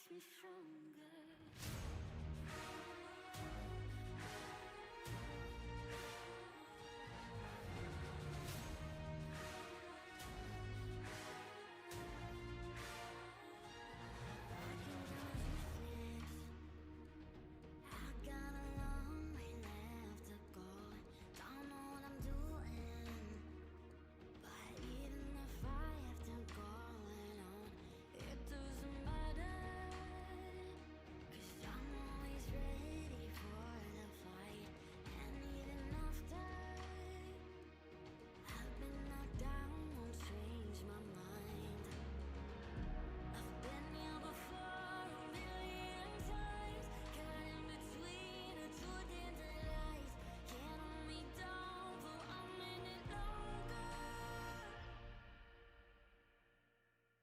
makes me stronger.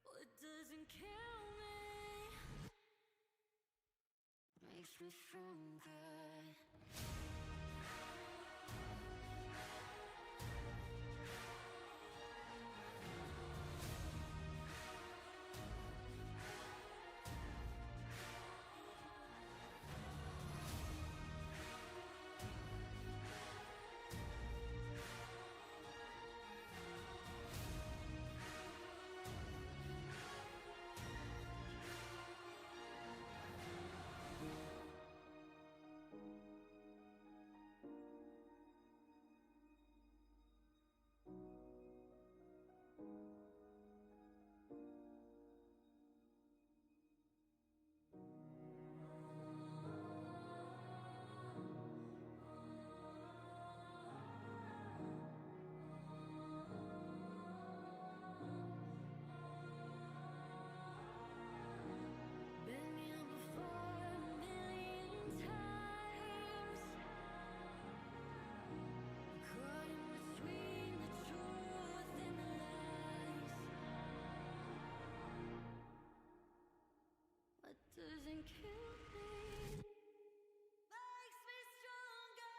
What doesn't kill me makes me stronger. What doesn't kill me makes me stronger.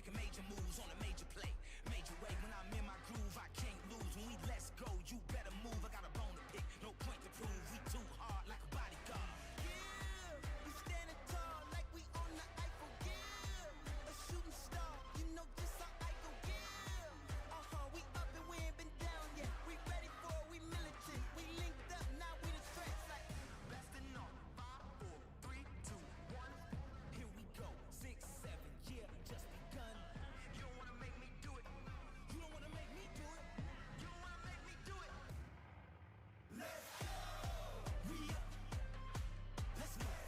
making major moves on a major play. Major way, when I'm in my groove, I can't lose. When we let's go, you better move. I got a bone to pick, no point to prove. We too hard like a bodyguard. Yeah, we standing tall like we on the Eiffel. Yeah, a shooting star, you know just how I go. Yeah, we up and we ain't been down yet. We ready for it, we militant. We linked up, now we the threats like Blasting off, 5, 4, 3, 2, 1. Here we go, 6, 7, yeah, just begun. You don't wanna make me do it. You don't wanna make me do it. You don't wanna make me do it. Let's go. We up. Let's move.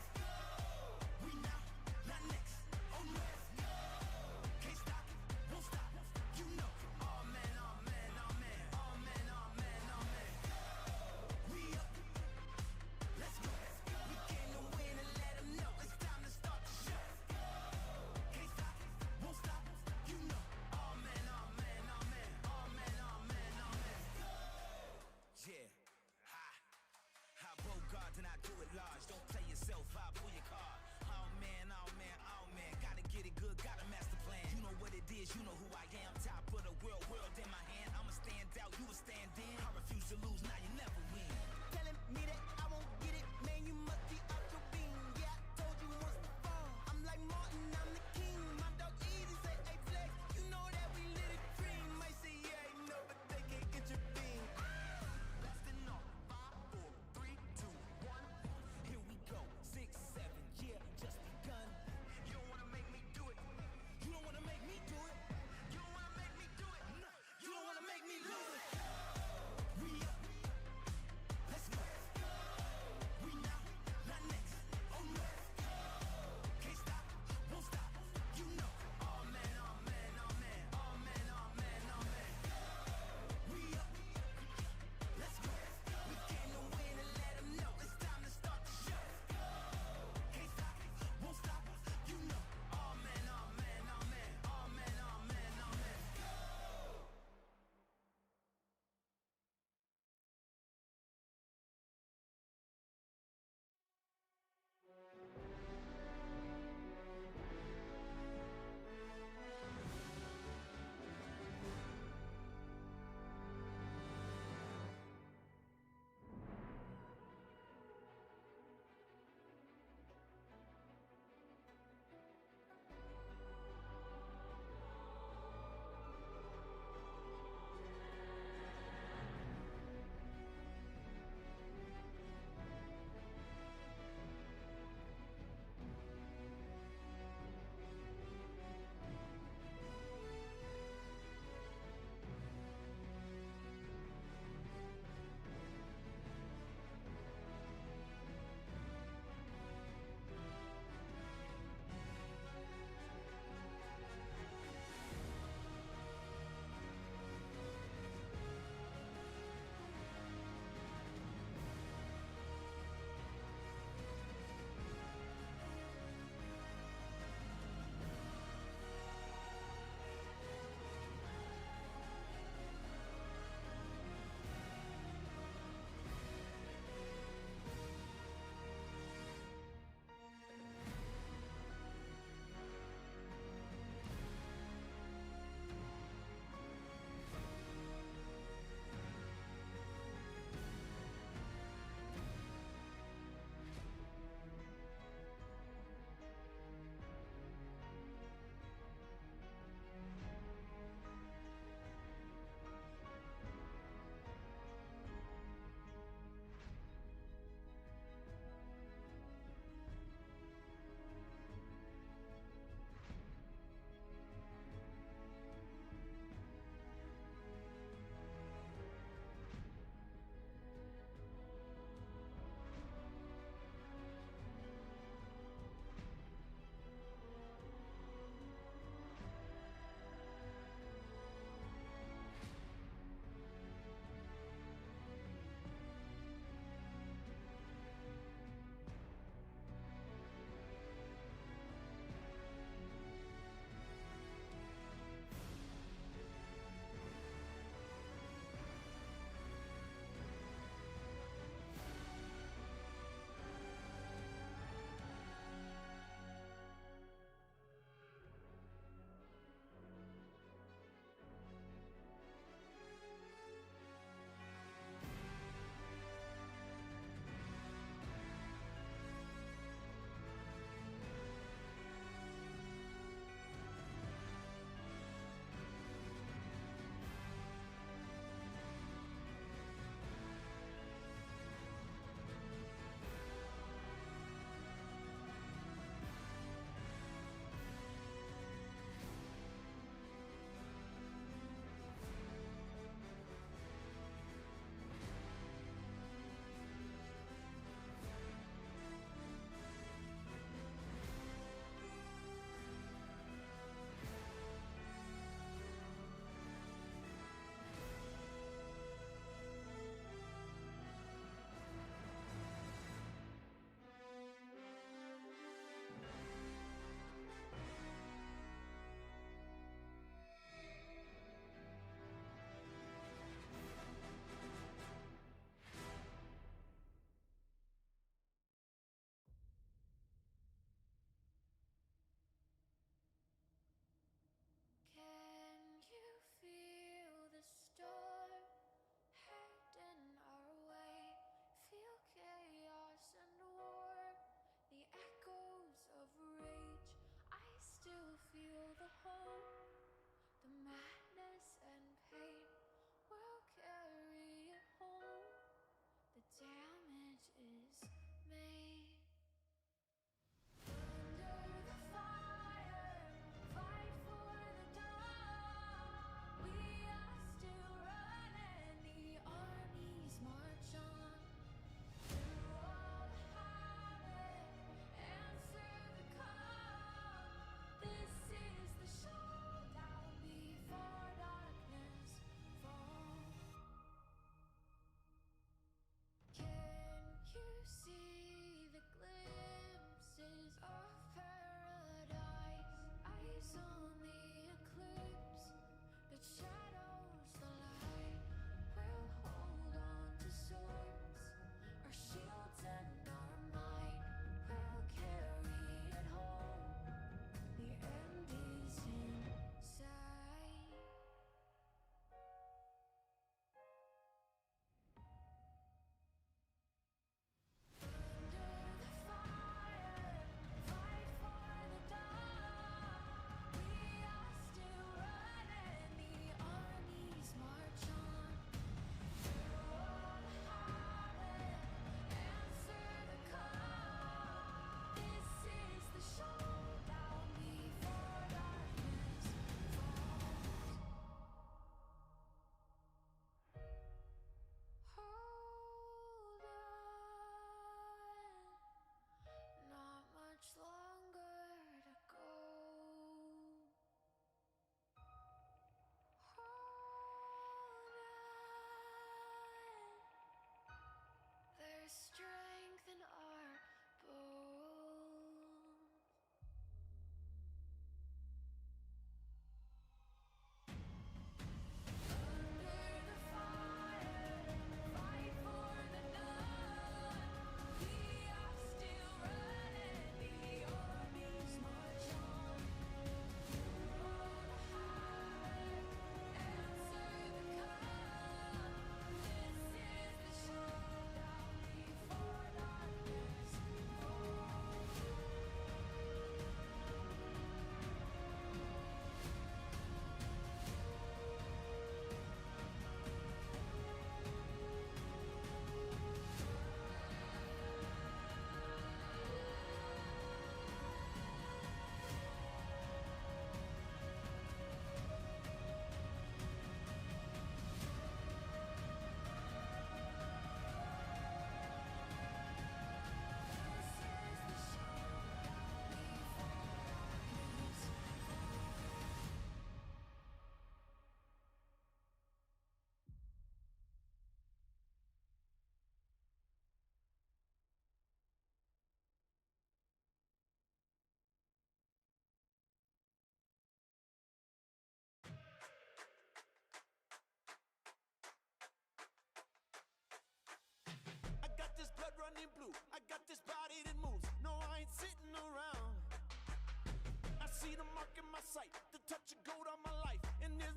We now, not next. Oh no. Can't stop, won't stop. You know. Oh man, oh man, oh man, oh man, oh man, oh man. We up. Let's go. We came to win and let 'em know it's time to start the show. Can't stop, won't stop. You know. Oh man, oh man, oh man, oh man, oh man, oh man. Yeah. I Bogart, then I do it large. Don't play yourself, I pull your card. Oh man, oh man, oh man. Gotta get it good, got a master plan. You know what it is, you know who I am. Top of the world, world in my hand. I'ma stand out, you will stand in. I refuse to lose, now you never win. telling me that I won't get it. Man, you must be out your beam. Yeah, I told you once before. I'm like Martin, I'm the king. My dog easy say, hey flex. You know that we lit a dream. Might say yeah, I know, but they can't intervene. Blasting off, 5, 4, 3, 2, 1. Here we go, 6, 7, yeah, just begun. You don't wanna make me do it. You don't wanna make me do it. You don't wanna make me do it. No. You don't wanna make me lose it. We up,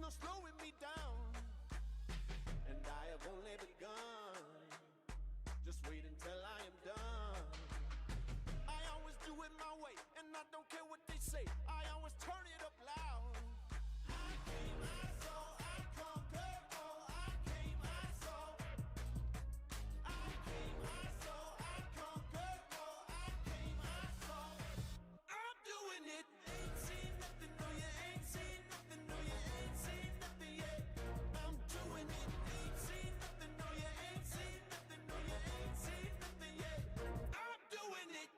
no slowing me down. And I have only begun. Just wait until I am done. I always do it my way, and I don't care what they say. I always turn it up loud. I came, I saw, I conquered. Oh, I came, I saw. I came, I saw, I conquered. Oh, I came, I saw. I'm doing it. Ain't seen nothing, no, you ain't seen nothing, no, you ain't seen nothing yet. I'm doing it. Ain't seen nothing, no, you ain't seen nothing, no, you ain't seen nothing yet. I'm doing it.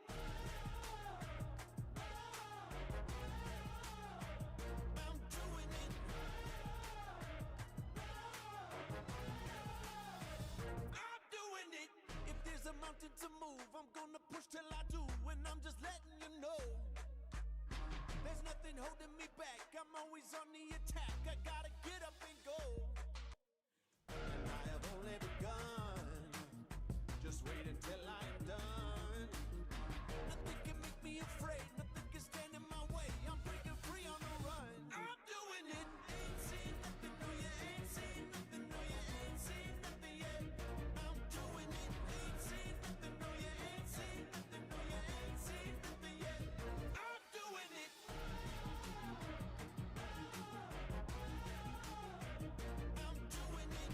I'm doing it. I'm doing it. If there's a mountain to move, I'm gonna push till I do, and I'm just letting you know. There's nothing holding me back. I'm always on the attack. I gotta get up and go. And I have only begun. Just wait until I am done. Nothing can make me afraid. Nothing can stand in my way. I'm breaking free on the run. I'm doing it. Ain't seen nothing, no, you ain't seen nothing, no, you ain't seen nothing yet. I'm doing it. Ain't seen nothing, no, you ain't seen nothing, no, you ain't seen nothing yet. I'm doing it. I'm doing it.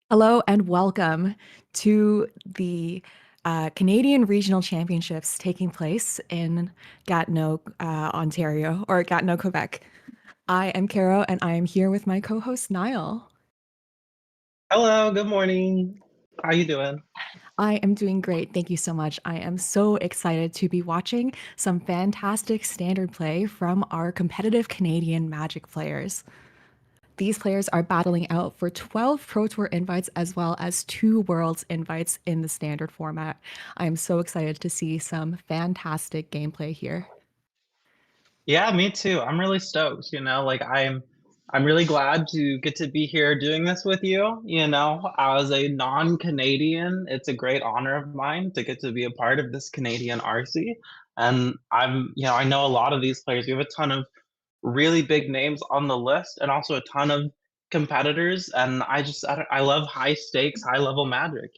Hello and welcome to the Canadian Regional Championships taking place in Gatineau, Ontario, or Gatineau, Quebec. I am Caro, and I am here with my co-host Niall. Hello, good morning. How you doing? I am doing great. Thank you so much. I am so excited to be watching some fantastic standard play from our competitive Canadian Magic players. These players are battling out for 12 Pro Tour invites as well as 2 Worlds invites in the standard format. I am so excited to see some fantastic gameplay here. Yeah, me too. I'm really stoked, I'm really glad to get to be here doing this with you. As a non-Canadian, it's a great honor of mine to get to be a part of this Canadian RC. And I know a lot of these players. We have a ton of really big names on the list and also a ton of competitors. And I love high stakes, high level magic.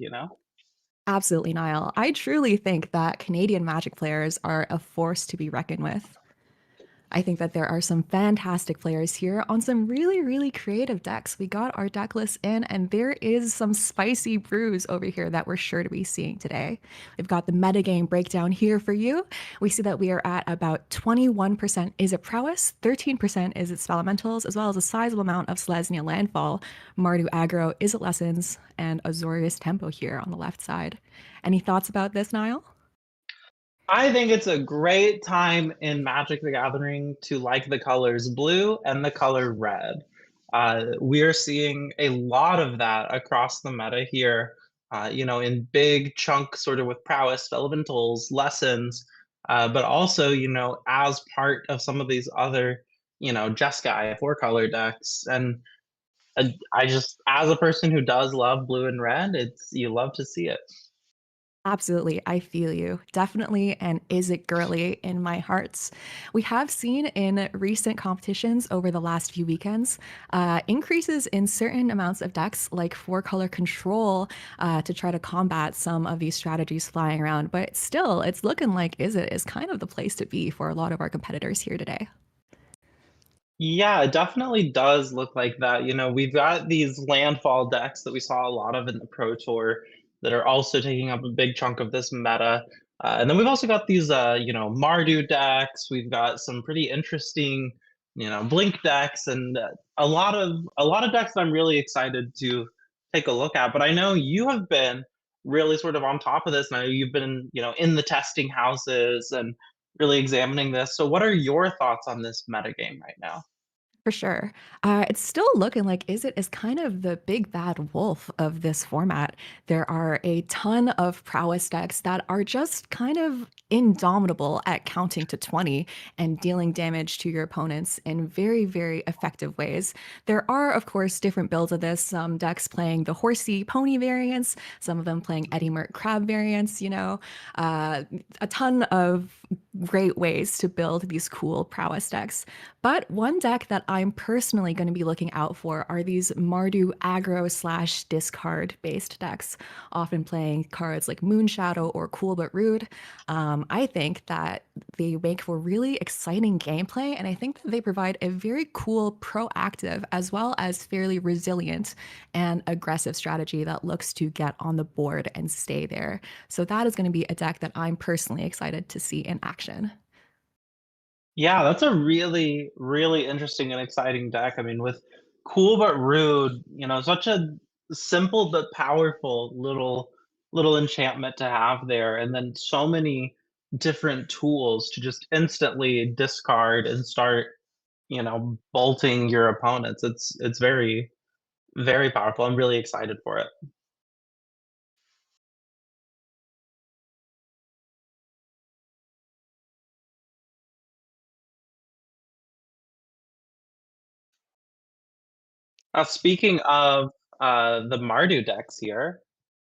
Absolutely, Niall. I truly think that Canadian Magic players are a force to be reckoned with. I think that there are some fantastic players here on some really, really creative decks. We got our deck list in, and there is some spicy brews over here that we're sure to be seeing today. We've got the metagame breakdown here for you. We see that we are at about 21% is it prowess, 13% is it elementals, as well as a sizable amount of Selesnya landfall, Mardu aggro, is it lessons, and Azorius tempo here on the left side. Any thoughts about this, Niall? I think it's a great time in Magic the Gathering to like the colors blue and the color red. We're seeing a lot of that across the meta here, in big chunks, sort of with prowess, elementals, lessons, but also, as part of some of these other, Jeskai 4-color decks. And as a person who does love blue and red, you love to see it. Absolutely, I feel you. Definitely an is it girly in my hearts. We have seen in recent competitions over the last few weekends increases in certain amounts of decks, like 4-color control, to try to combat some of these strategies flying around. But still, it's looking like is it is kind of the place to be for a lot of our competitors here today. Yeah, it definitely does look like that. We've got these landfall decks that we saw a lot of in the Pro Tour that are also taking up a big chunk of this meta. And then we've also got these, Mardu decks. We've got some pretty interesting, Blink decks, and a lot of decks that I'm really excited to take a look at. But I know you have been really sort of on top of this, and I know you've been, in the testing houses and really examining this. So, what are your thoughts on this meta game right now? For sure. It's still looking like Is It is kind of the big bad wolf of this format. There are a ton of prowess decks that are just kind of indomitable at counting to 20 and dealing damage to your opponents in very, very effective ways. There are, of course, different builds of this. Some decks playing the horsey pony variants, some of them playing Eddie Mert crab variants, a ton of great ways to build these cool prowess decks. But one deck that I'm personally going to be looking out for are these Mardu aggro slash discard based decks, often playing cards like Moonshadow or Cool But Rude. I think that they make for really exciting gameplay, and I think that they provide a very cool, proactive, as well as fairly resilient and aggressive strategy that looks to get on the board and stay there. So that is going to be a deck that I'm personally excited to see in action. Yeah, that's a really, really interesting and exciting deck. I mean, with Cool but Rude, such a simple but powerful little enchantment to have there, and then so many different tools to just instantly discard and start, bolting your opponents. It's very, very powerful. I'm really excited for it. Now, speaking of the Mardu decks here,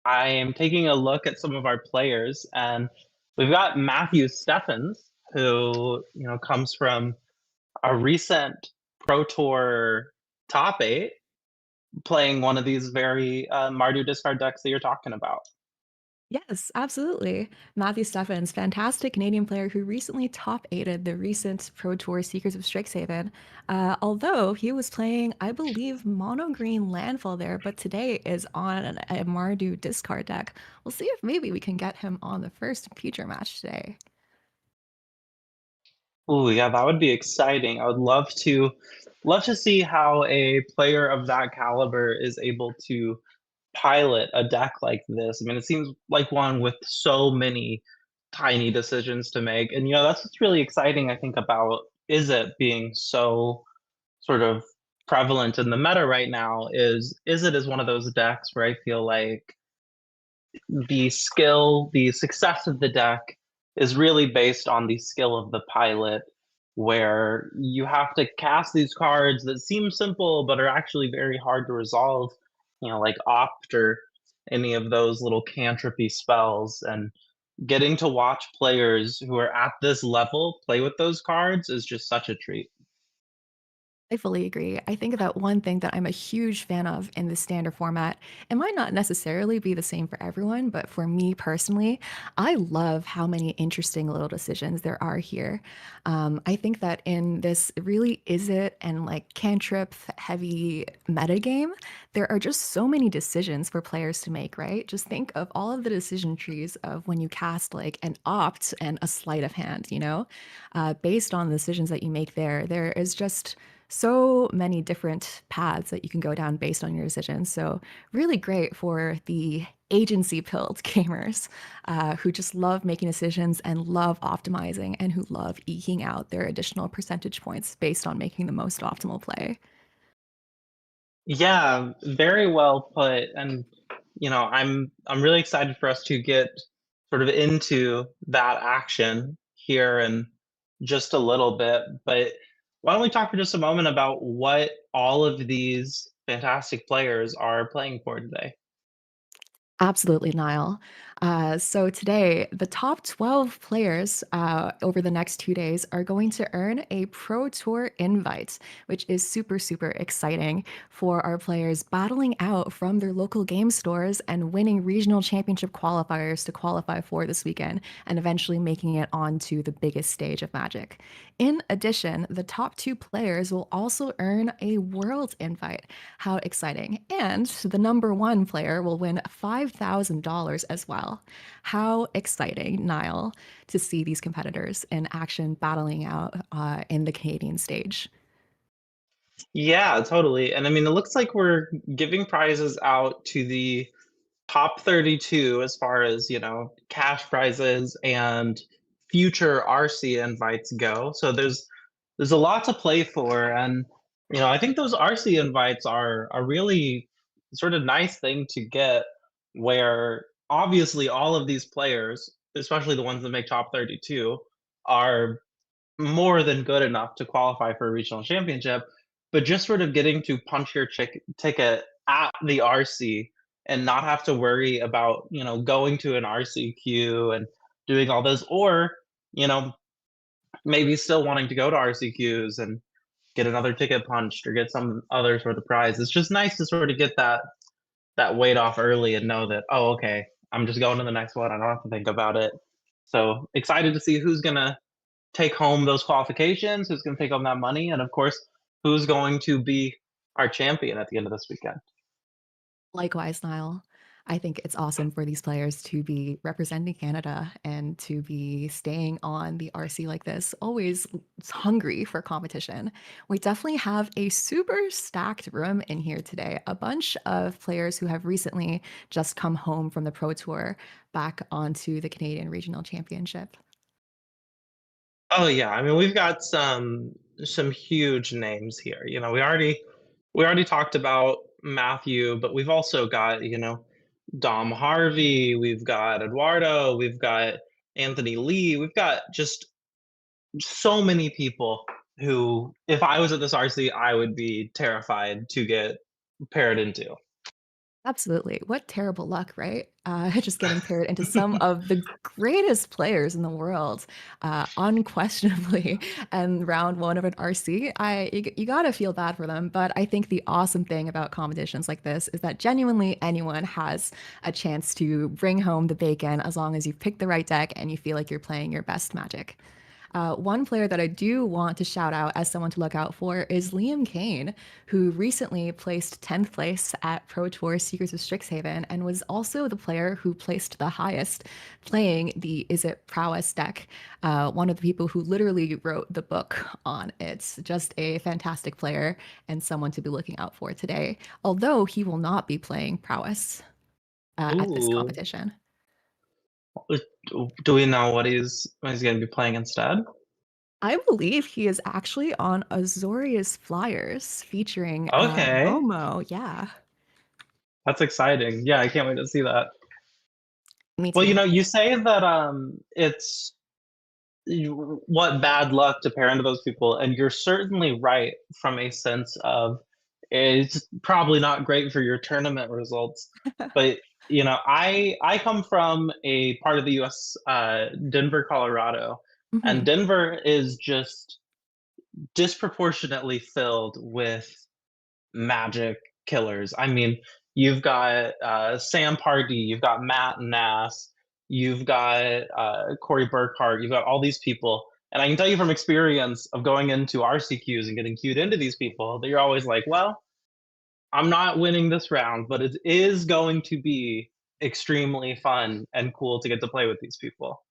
I am taking a look at some of our players, and we've got Matthew Steffens, who comes from a recent Pro Tour top eight, playing one of these very Mardu discard decks that you're talking about. Yes, absolutely. Matthew Steffens, fantastic Canadian player who recently top aided the recent Pro Tour Seekers of Strixhaven. Although he was playing, I believe, mono green landfall there, but today is on a Mardu discard deck. We'll see if maybe we can get him on the first future match today. Ooh, yeah, that would be exciting. I would love to see how a player of that caliber is able to pilot a deck like this. I mean, it seems like one with so many tiny decisions to make. And that's what's really exciting, I think, about is it being so sort of prevalent in the meta right now is it is one of those decks where I feel like the success of the deck is really based on the skill of the pilot, where you have to cast these cards that seem simple but are actually very hard to resolve, like Opt or any of those little cantripy spells. And getting to watch players who are at this level play with those cards is just such a treat. I fully agree. I think that one thing that I'm a huge fan of in the standard format, it might not necessarily be the same for everyone, but for me personally, I love how many interesting little decisions there are here. I think that in this really is it and like cantrip heavy metagame, there are just so many decisions for players to make, right? Just think of all of the decision trees of when you cast like an opt and a sleight of hand, based on the decisions that you make there, there is just so many different paths that you can go down based on your decisions. So, really great for the agency pilled gamers who just love making decisions and love optimizing and who love eking out their additional percentage points based on making the most optimal play. Yeah, very well put. And I'm really excited for us to get sort of into that action here in just a little bit. But why don't we talk for just a moment about what all of these fantastic players are playing for today? Absolutely, Niall. So today, the top 12 players over the next 2 days are going to earn a Pro Tour invite, which is super, super exciting for our players battling out from their local game stores and winning regional championship qualifiers to qualify for this weekend and eventually making it onto the biggest stage of Magic. In addition, the top two players will also earn a world invite. How exciting. And the number one player will win $5,000 as well. How exciting, Niall, to see these competitors in action battling out in the Canadian stage. Yeah, totally. And I mean, it looks like we're giving prizes out to the top 32 as far as, cash prizes and future RC invites go. So there's a lot to play for. And I think those RC invites are a really sort of nice thing to get, where obviously all of these players, especially the ones that make top 32, are more than good enough to qualify for a regional championship, but just sort of getting to punch your ticket at the RC and not have to worry about, going to an RC queue and doing all those, or, you know, maybe still wanting to go to RCQs and get another ticket punched or get some other sort of prize. It's just nice to sort of get that weight off early and know that, oh, okay, I'm just going to the next one. I don't have to think about it. So excited to see who's gonna take home those qualifications, who's going to take home that money, and of course, who's going to be our champion at the end of this weekend. Likewise, Niall. I think it's awesome for these players to be representing Canada and to be staying on the RC like this, always hungry for competition. We definitely have a super stacked room in here today. A bunch of players who have recently just come home from the Pro Tour back onto the Canadian Regional Championship. Oh yeah, I mean we've got some huge names here. We already talked about Matthew, but we've also got Dom Harvey, we've got Eduardo, we've got Anthony Lee, we've got just so many people who, if I was at this RC, I would be terrified to get paired into. Absolutely. What terrible luck, right? Just getting paired into some of the greatest players in the world, unquestionably. And round one of an RC, you gotta feel bad for them. But I think the awesome thing about competitions like this is that genuinely anyone has a chance to bring home the bacon as long as you've picked the right deck and you feel like you're playing your best Magic. One player that I do want to shout out as someone to look out for is Liam Kane, who recently placed 10th place at Pro Tour Secrets of Strixhaven and was also the player who placed the highest playing the Is It Prowess deck. One of the people who literally wrote the book on it. Just a fantastic player and someone to be looking out for today, although he will not be playing Prowess at this Ooh. competition. Uh, Do we know what he's gonna be playing instead? I believe he is actually on Azorius Flyers featuring Okay, Momo. Yeah, that's exciting. Yeah, I can't wait to see that. me Well, too. you say that it's what bad luck to pair into those people, and you're certainly right from a sense of it's probably not great for your tournament results. But I come from a part of the U.S., Denver, Colorado, and Mhm. Denver is just disproportionately filled with magic killers. I mean, you've got Sam Pardee, you've got Matt Nass, you've got Corey Burkhart, you've got all these people. And I can tell you from experience of going into RCQs and getting queued into these people that you're always like, well, I'm not winning this round, but it is going to be extremely fun and cool to get to play with these people.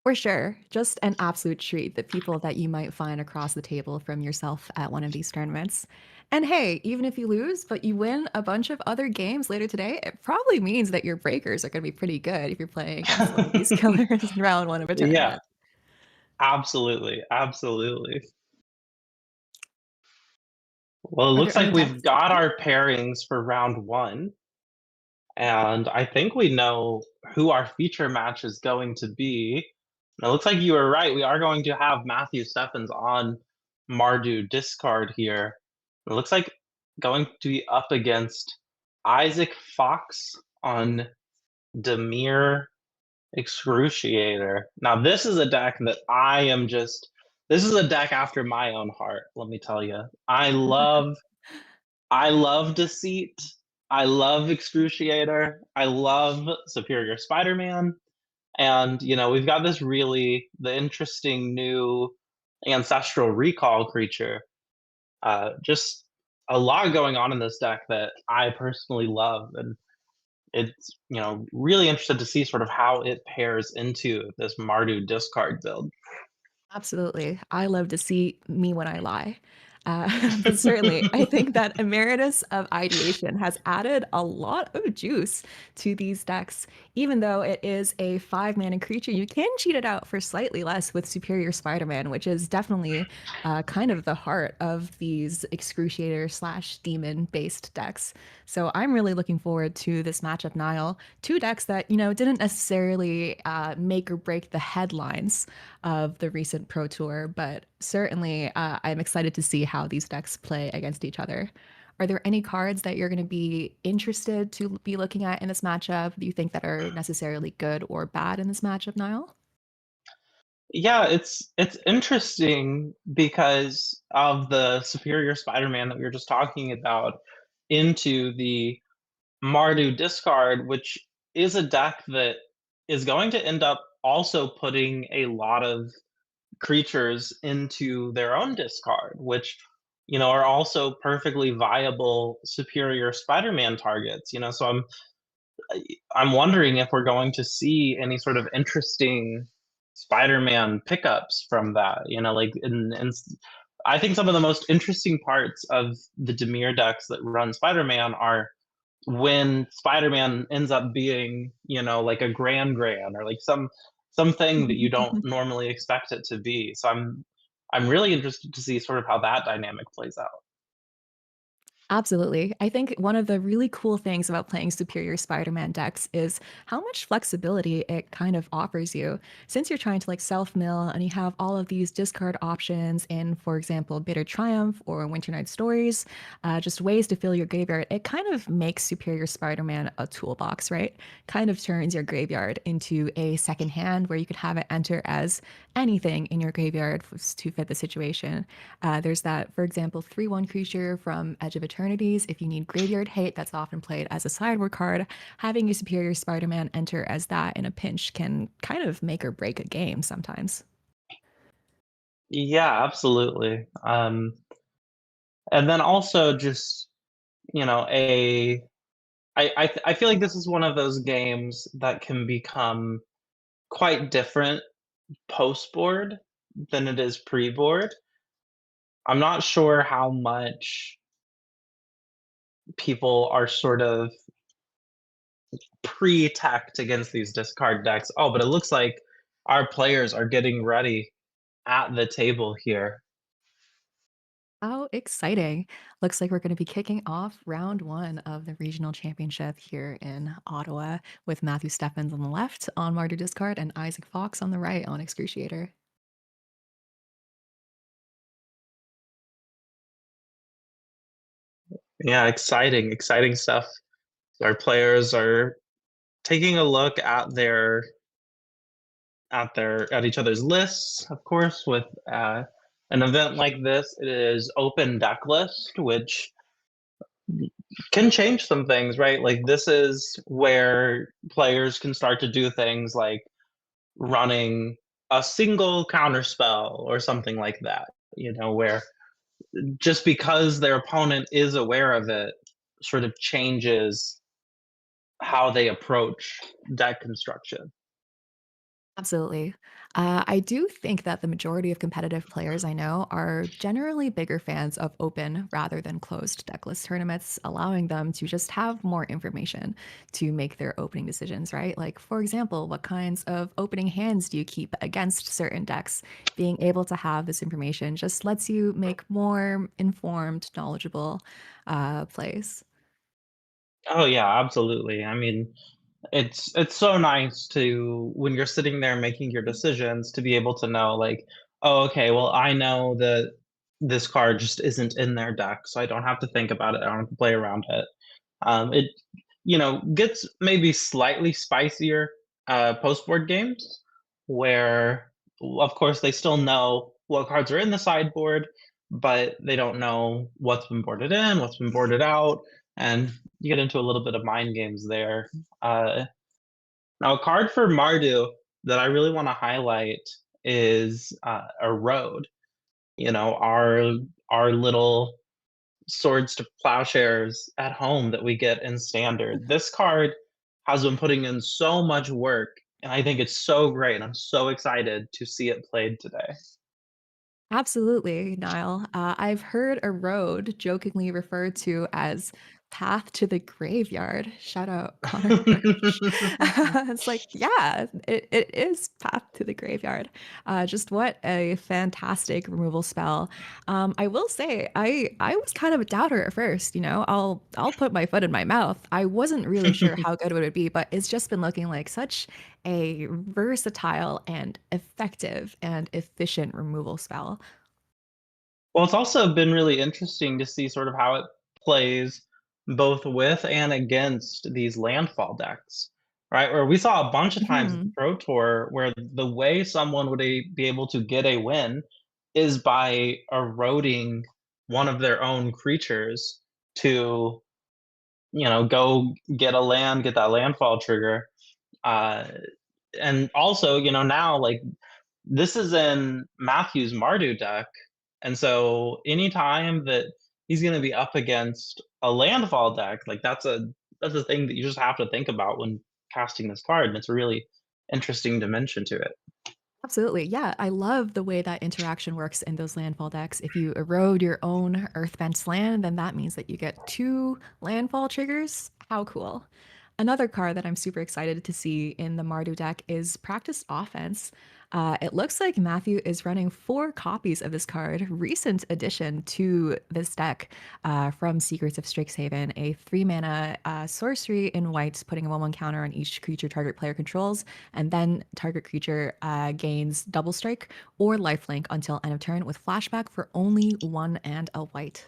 For sure. Just an absolute treat, the people that you might find across the table from yourself at one of these tournaments. And hey, even if you lose, but you win a bunch of other games later today, it probably means that your breakers are going to be pretty good if you're playing against one of these killers in round one of a Yeah, tournament. absolutely. Absolutely. Well, it Are looks there any like we've decks? got Yeah. our pairings for round one. And I think we know who our feature match is going to be. And it looks like you were right. We are going to have Matthew Steffens on Mardu discard here. It looks like going to be up against Isaac Fox on Demir Excruciator. Now, this is a deck that this is a deck after my own heart, let me tell you. I love Deceit. I love Excruciator. I love Superior Spider-Man. And, we've got the interesting new Ancestral Recall creature. Just a lot going on in this deck that I personally love. And it's, really interested to see sort of how it pairs into this Mardu discard build. Absolutely. I love to see me when I lie. But certainly, I think that Emeritus of Ideation has added a lot of juice to these decks. Even though it is a 5 mana creature, you can cheat it out for slightly less with Superior Spider Man, which is definitely kind of the heart of these Excruciator slash demon based decks. So I'm really looking forward to this matchup, Nile. Two decks that, didn't necessarily make or break the headlines of the recent Pro Tour, but certainly I'm excited to see how these decks play against each other. Are there any cards that you're going to be interested to be looking at in this matchup? Do you think that are necessarily good or bad in this matchup, Niall? Yeah, it's interesting because of the Superior Spider-Man that we were just talking about into the Mardu discard, which is a deck that is going to end up also putting a lot of creatures into their own discard, which are also perfectly viable Superior Spider-Man targets. So I'm wondering if we're going to see any sort of interesting Spider-Man pickups from that. I think some of the most interesting parts of the Demir decks that run Spider-Man are when Spider-Man ends up being, like a Gran or like something that you don't normally expect it to be. So I'm really interested to see sort of how that dynamic plays out. Absolutely. I think one of the really cool things about playing Superior Spider-Man decks is how much flexibility it kind of offers you. Since you're trying to like self-mill and you have all of these discard options in, for example, Bitter Triumph or Winter Night Stories, just ways to fill your graveyard, it kind of makes Superior Spider-Man a toolbox, right? Kind of turns your graveyard into a second hand where you could have it enter as anything in your graveyard to fit the situation. There's that, for example, 3/1 creature from Edge of Eternities. If you need graveyard hate, that's often played as a sideboard card. Having a Superior Spider Man enter as that in a pinch can kind of make or break a game sometimes. Yeah, absolutely. And then also just, you know, I feel like this is one of those games that can become quite different post-board than it is pre-board. I'm not sure how much people are sort of pre-tacked against these discard decks. Oh, but it looks like our players are getting ready at the table here. How exciting. Looks like we're going to be kicking off round one of the regional championship here in Ottawa with Matthew Steffens on the left on Martyr Discard and Isaac Fox on the right on Excruciator. Yeah, exciting, exciting stuff. Our players are taking a look at each other's lists, of course, with an event like this. It is open deck list, which can change some things, right? Like this is where players can start to do things like running a single counter spell or something like that, where just because their opponent is aware of it sort of changes how they approach deck construction. Absolutely. I do think that the majority of competitive players I know are generally bigger fans of open rather than closed decklist tournaments, allowing them to just have more information to make their opening decisions, right? Like, for example, what kinds of opening hands do you keep against certain decks? Being able to have this information just lets you make more informed, knowledgeable plays. Oh yeah, absolutely. I mean, it's so nice to when you're sitting there making your decisions to be able to know like, oh, okay, well, I know that this card just isn't in their deck, so I don't have to think about it. I don't have to play around it. It gets maybe slightly spicier post board games where, of course, they still know what cards are in the sideboard, but they don't know what's been boarded in, what's been boarded out, and you get into a little bit of mind games there. Uh, Now, a card for Mardu that I really want to highlight is a road. Our little swords to plowshares at home that we get in standard. This card has been putting in so much work, and I think it's so great. And I'm so excited to see it played today. Absolutely, Niall. I've heard a road jokingly referred to as path to the graveyard. Shout out Connor Birch. It's like, yeah, it is path to the graveyard. Just what a fantastic removal spell. I will say, I was kind of a doubter at first. I'll put my foot in my mouth. I wasn't really sure how good it would be, but it's just been looking like such a versatile and effective and efficient removal spell. Well, it's also been really interesting to see sort of how it plays both with and against these landfall decks, right? Where we saw a bunch of times at the Mhm. Pro Tour where the way someone would be able to get a win is by eroding one of their own creatures to, go get a land, get that landfall trigger. Uh, and also, now like this is in Matthew's Mardu deck, and so anytime that he's gonna be up against a landfall deck, like that's a thing that you just have to think about when casting this card, and it's a really interesting dimension to it. Absolutely. Yeah, I love the way that interaction works in those landfall decks. If you erode your own Earthbent land, then that means that you get two landfall triggers. How cool. Another card that I'm super excited to see in the Mardu deck is Practice Offense. It looks like Matthew is running 4 copies of this card, recent addition to this deck from Secrets of Strixhaven, a 3 mana sorcery in white, putting a 1/1 counter on each creature target player controls, and then target creature gains double strike or lifelink until end of turn with flashback for only 1 and a white.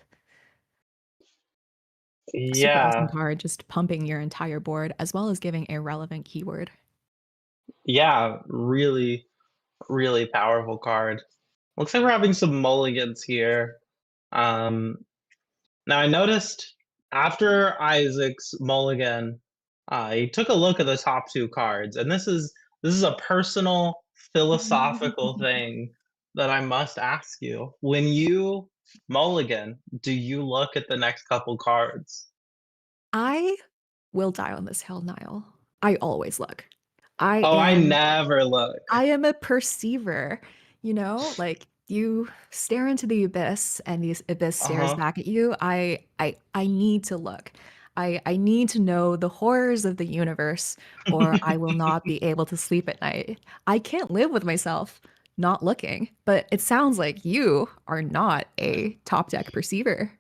Super awesome Yeah, card, just pumping your entire board as well as giving a relevant keyword. yeah, really, really powerful card. Looks like we're having some mulligans here. Um, Now I noticed after Isaac's mulligan, he took a look at the top 2 cards, and this is a personal philosophical thing that I must ask you. When you mulligan, do you look at the next couple cards? I will die on this hill, Niall. I always look. I Oh, I am never look. I am a perceiver, like you stare into the abyss and the abyss stares Uh-huh. back at you. I need to look. I need to know the horrors of the universe or I will not be able to sleep at night. I can't live with myself not looking, but it sounds like you are not a top deck perceiver.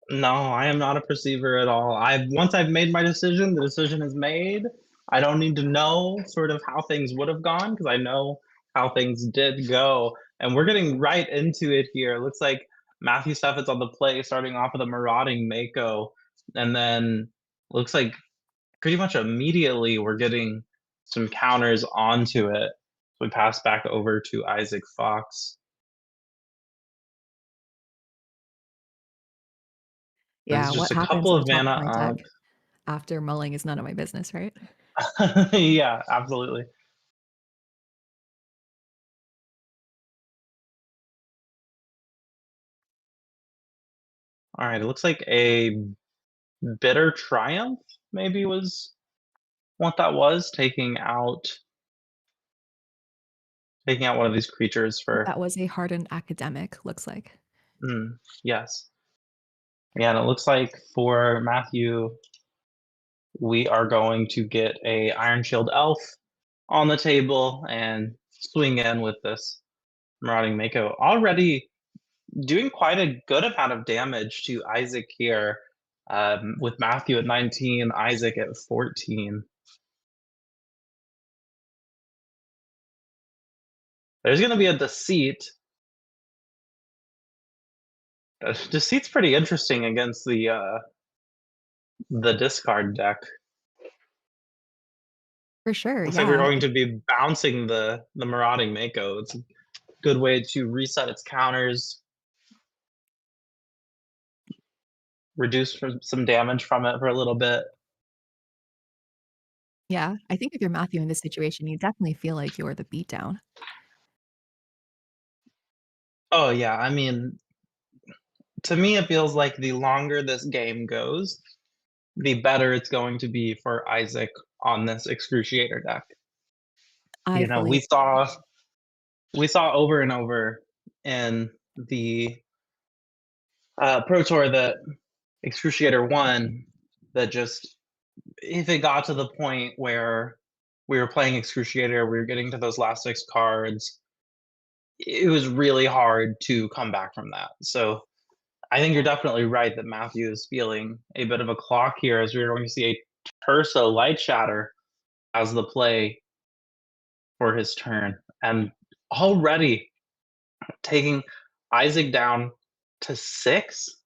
No, I am not a perceiver at all. I've made my decision, the decision is made. I don't need to know sort of how things would have gone because I know how things did go. And we're getting right into it here. It looks like Matthew Staffort's on the play, starting off with a marauding Mako, and then looks like pretty much immediately we're getting some counters onto it. We pass back over to Isaac Fox. Yeah, There's just what a happens couple at the of top of mana my up. deck after mulling is none of my business, right? Yeah, absolutely. All right, it looks like a bitter triumph maybe was what that was, taking out one of these creatures for That was a hardened academic, looks like. yes. Yeah, and it looks like for Matthew, we are going to get a Iron Shield Elf on the table and swing in with this Marauding Mako. Already doing quite a good amount of damage to Isaac here, with Matthew at 19, Isaac at 14. There's gonna be a Deceit. Deceit's pretty interesting against the discard deck. For sure, Looks like we're yeah. going to be bouncing the Marauding Mako. It's a good way to reset its counters, reduce some damage from it for a little bit. Yeah, I think if you're Matthew in this situation, you definitely feel like you're the beatdown. Oh yeah, I mean, to me, it feels like the longer this game goes, the better it's going to be for Isaac on this Excruciator deck. I You know, fully we saw over and over in the Pro Tour that Excruciator won, that just if it got to the point where we were playing Excruciator, we were getting to those last 6 cards, it was really hard to come back from that. So I think you're definitely right that Matthew is feeling a bit of a clock here as we're going to see a Tersa Light Shatter as the play for his turn. And already taking Isaac down to 6?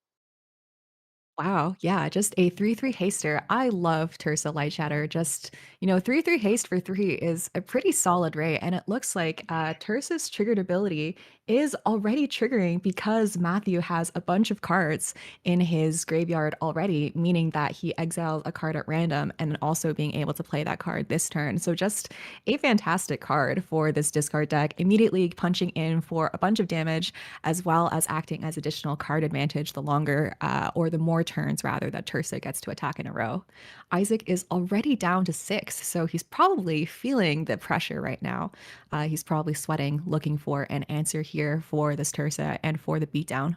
Wow, yeah, just a 3/3 haster. I love Tersa Light Shatter. Just, 3/3 haste for 3 is a pretty solid rate, and it looks like Tersa's triggered ability is already triggering because Matthew has a bunch of cards in his graveyard already, meaning that he exiles a card at random and also being able to play that card this turn. So just a fantastic card for this discard deck, immediately punching in for a bunch of damage as well as acting as additional card advantage the longer or the more turns rather that Tersa gets to attack in a row. Isaac is already down to 6, so he's probably feeling the pressure right now. He's probably sweating, looking for an answer here for this Tersa and for the beatdown.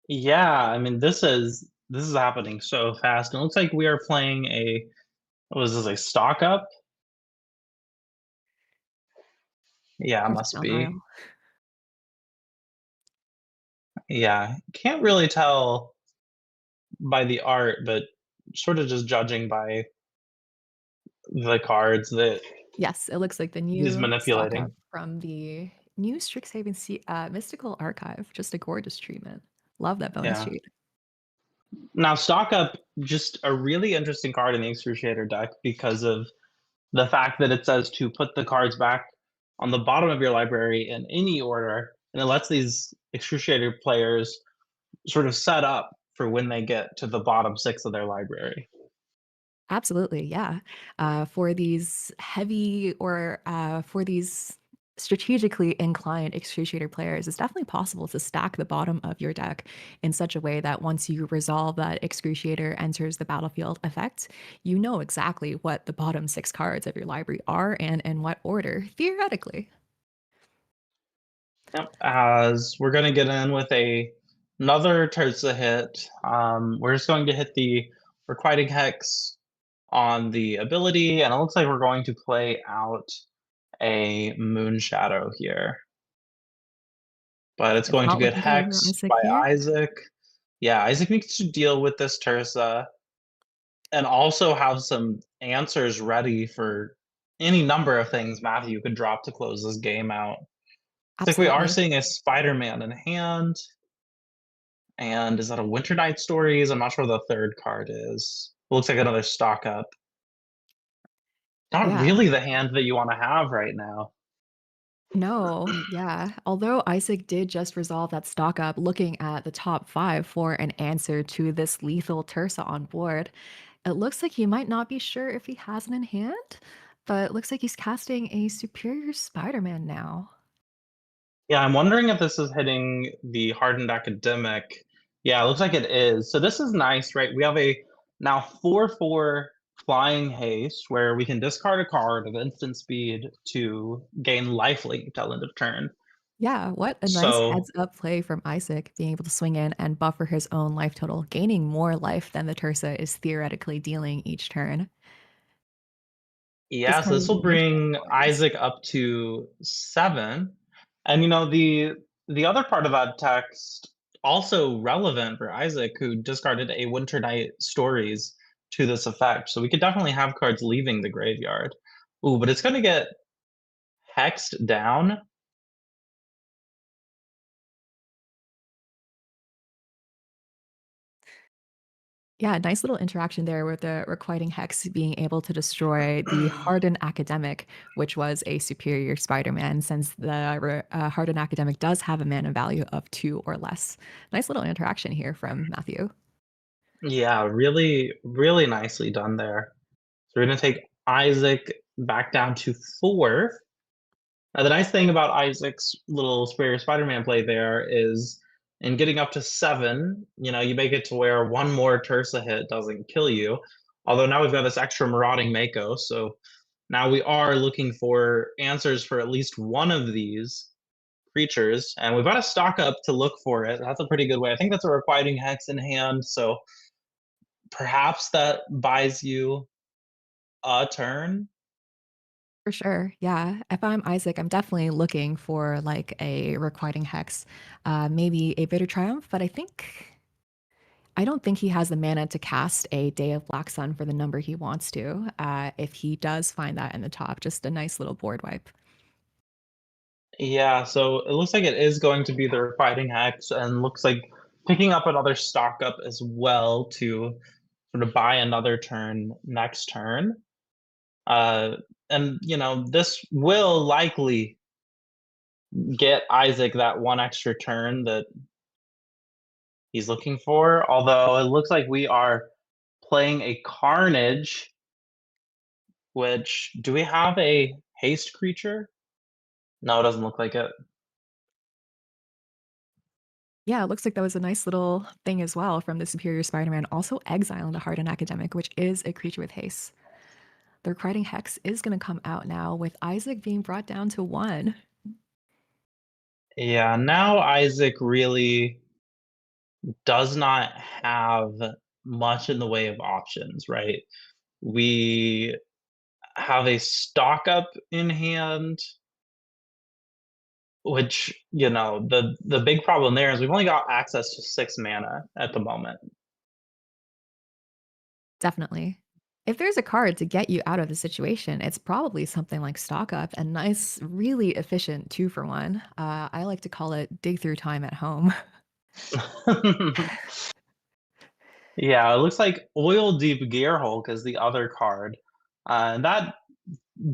Yeah, I mean this is happening so fast. And it looks like we are playing a what was this, a stock up? Yeah, Half must down the be. aisle. Yeah, can't really tell by the art, but sort of just judging by the cards that Yes, it looks like the he's new stock up manipulating. from the new Strixhaven Mystical Archive. Just a gorgeous treatment. Love that bonus Yeah. sheet. Now, stock up, just a really interesting card in the Excruciator deck because of the fact that it says to put the cards back on the bottom of your library in any order, and it lets these Excruciator players sort of set up for when they get to the bottom 6 of their library. Absolutely, yeah. For these heavy or for these strategically inclined excruciator players, it's definitely possible to stack the bottom of your deck in such a way that once you resolve that excruciator enters the battlefield effect, you know exactly what the bottom 6 cards of your library are and in what order, theoretically. Yep, as we're gonna get in with another Terza hit, we're just going to hit the Requiting Hex on the ability, and it looks like we're going to play out a Moon Shadow here. But it's It's going to not get looking good for hexed Isaac by here. Isaac. Yeah, Isaac needs to deal with this Terza and also have some answers ready for any number of things Matthew could drop to close this game out. It's like we are Absolutely. seeing a Spider-Man in hand. And is that a Winter Night Stories? I'm not sure what the third card is. It looks like another stock up. Not Yeah. really the hand that you wanna have right now. No, yeah. Although Isaac did just resolve that stock up looking at the top 5 for an answer to this lethal Tersa on board, it looks like he might not be sure if he has it in hand, but it looks like he's casting a Superior Spider-Man now. Yeah, I'm wondering if this is hitting the hardened academic. Yeah, it looks like it is. So this is nice, right? We have a now 4/4 flying haste where we can discard a card of instant speed to gain lifelink till end of turn. Yeah, what a nice So heads-up play from Isaac, being able to swing in and buffer his own life total, gaining more life than the Tersa is theoretically dealing each turn. yeah, so Discarding this the will Winter bring Stories. Isaac up to 7. And, the other part of that text, also relevant for Isaac, who discarded a Winter Night Stories to this effect. So we could definitely have cards leaving the graveyard. Ooh, but it's gonna get hexed down. Yeah, nice little interaction there with the Requiting Hex being able to destroy the Hardened Academic, which was a superior Spider-Man, since the Hardened Academic does have a mana value of 2 or less. Nice little interaction here from Matthew. Yeah, really, really nicely done there. So we're gonna take Isaac back down to 4. Now, the nice thing about Isaac's little Superior Spider-Man play there is in getting up to 7, you make it to where one more Tersa hit doesn't kill you. Although now we've got this extra Marauding Mako, so now we are looking for answers for at least one of these creatures, and we've got to stock up to look for it. That's a pretty good way. I think that's a Requiting Hex in hand, so perhaps that buys you a turn. For sure. Yeah. If I'm Isaac, I'm definitely looking for like a Requiting Hex, maybe a Bitter Triumph, but I don't think he has the mana to cast a Day of Black Sun for the number he wants to. If he does find that in the top, just a nice little board wipe. Yeah, so it looks like it is going to be the Requiting Hex, and looks like picking up another stock up as well to sort of buy another turn next turn. Uh, and this will likely get Isaac that one extra turn that he's looking for. Although it looks like we are playing a Carnage, which do we have a haste creature? No, it doesn't look like it. Yeah, it looks like that was a nice little thing as well from the Superior Spider-Man, also exiling the Hardened Academic, which is a creature with haste. The Requiting Hex is going to come out now with Isaac being brought down to 1. Yeah, now Isaac really does not have much in the way of options, right? We have a stock up in hand. which, the big problem there is we've only got access to 6 mana at the moment. Definitely. If there's a card to get you out of the situation, it's probably something like Stock Up, and nice, really efficient 2 for 1. I like to call it dig through time at home. Yeah, it looks like Oil Deep Gearhulk is the other card, and that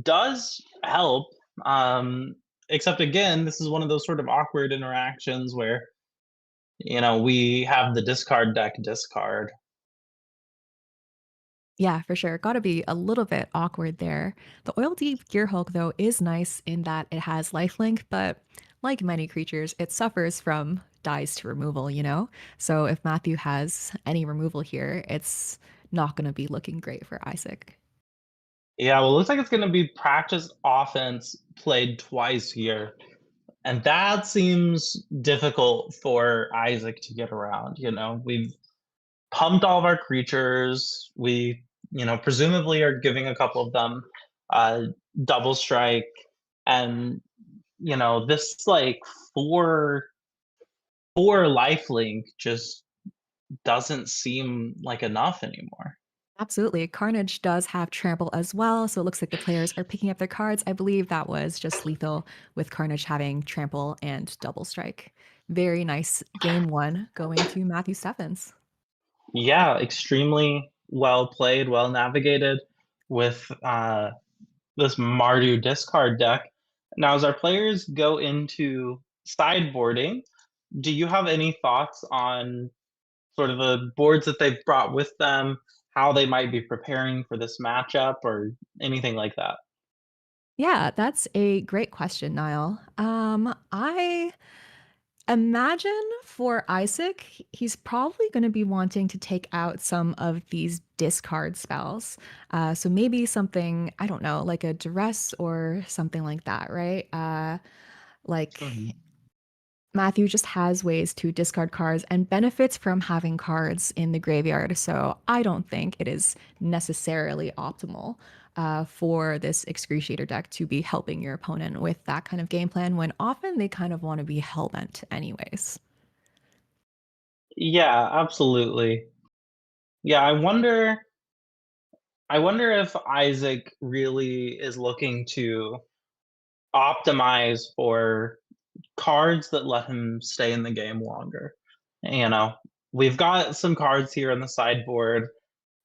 does help, um, except again, this is one of those sort of awkward interactions where, we have the discard deck discard. Yeah, for sure. Gotta be a little bit awkward there. The Oil Deep Gear Hulk, though, is nice in that it has lifelink, but like many creatures, it suffers from dies to removal, you know? So if Matthew has any removal here, it's not gonna be looking great for Isaac. Yeah, well, it looks like it's gonna be practice offense played twice here, and that seems difficult for Isaac to get around, We've pumped all of our creatures. We, presumably are giving a couple of them uh, double strike, and this like four four life link just doesn't seem like enough anymore. Absolutely. Carnage does have trample as well, so it looks like the players are picking up their cards. I believe that was just lethal with Carnage having trample and double strike. Very nice game one going to Matthew Steffens. Yeah, extremely well played, well navigated with this Mardu discard deck. Now, as our players go into sideboarding, do you have any thoughts on sort of the boards that they've brought with them, how they might be preparing for this matchup, or anything like that? Yeah, that's a great question, Niall. I imagine for Isaac, he's probably going to be wanting to take out some of these discard spells. So maybe something, I don't know, like a duress or something like that, right? Like Mhm. Matthew just has ways to discard cards and benefits from having cards in the graveyard. So I don't think it is necessarily optimal for this Excruciator deck to be helping your opponent with that kind of game plan when often they kind of want to be hellbent, anyways. Yeah, absolutely. Yeah, I wonder if Isaac really is looking to optimize for cards that let him stay in the game longer. You know, we've got some cards here on the sideboard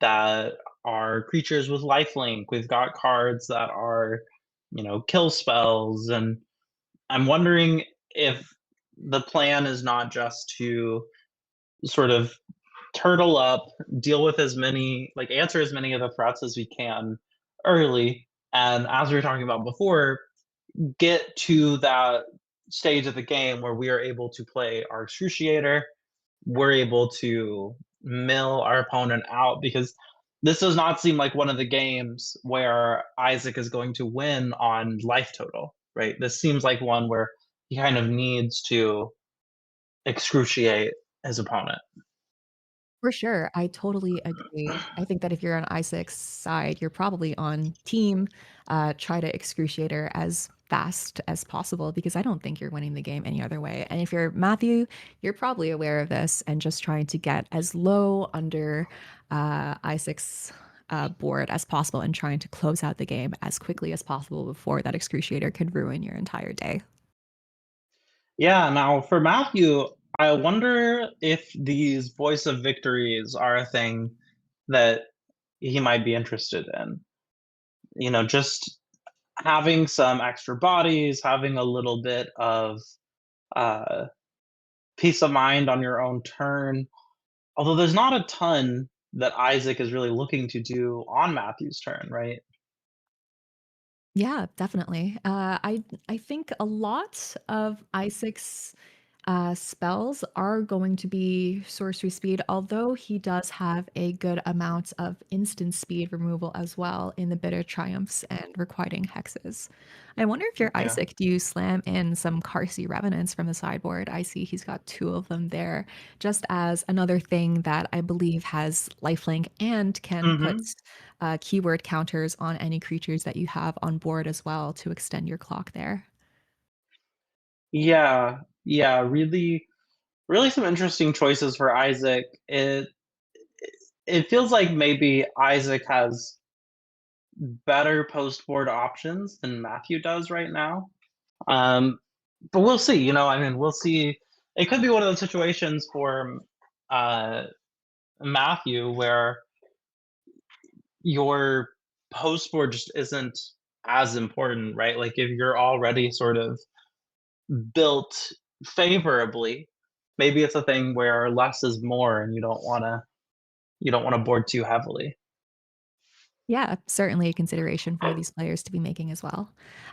that are creatures with lifelink. We've got cards that are, kill spells, and I'm wondering if the plan is not just to sort of turtle up, deal with as many, like answer as many of the threats as we can early, and as we were talking about before, get to that stage of the game where we are able to play our excruciator, we're able to mill our opponent out, because this does not seem like one of the games where Isaac is going to win on life total, right? This seems like one where he kind of needs to excruciate his opponent. For sure. I totally agree. I think that if you're on Isaac's side, you're probably on team try to excruciate her as fast as possible because I don't think you're winning the game any other way. And if you're Matthew, you're probably aware of this and just trying to get as low under Isaac's board as possible and trying to close out the game as quickly as possible before that excruciator could ruin your entire day. Yeah, now for Matthew, I wonder if these voice of victories are a thing that he might be interested in. Just having some extra bodies, having a little bit of uh, peace of mind on your own turn. Although there's not a ton that Isaac is really looking to do on Matthew's turn, right? Yeah, definitely. I think a lot of Isaac's spells are going to be sorcery speed, although he does have a good amount of instant speed removal as well in the Bitter Triumphs and Requiting Hexes. I wonder if you're Yeah. Isaac, do you slam in some Carsey Revenants from the sideboard? I see he's got two of them there, just as another thing that I believe has lifelink and can put hmm keyword counters on any creatures that you have on board as well to extend your clock there. Yeah, yeah, really, really some interesting choices for Isaac. It feels like maybe Isaac has better post board options than Matthew does right now. Um, but we'll see. I mean, we'll see. It could be one of those situations for uh, Matthew where your post board just isn't as important, right? Like if you're already sort of built favorably, maybe it's a thing where less is more, and you don't want to board too heavily. Yeah, certainly a consideration for these players to be making as well.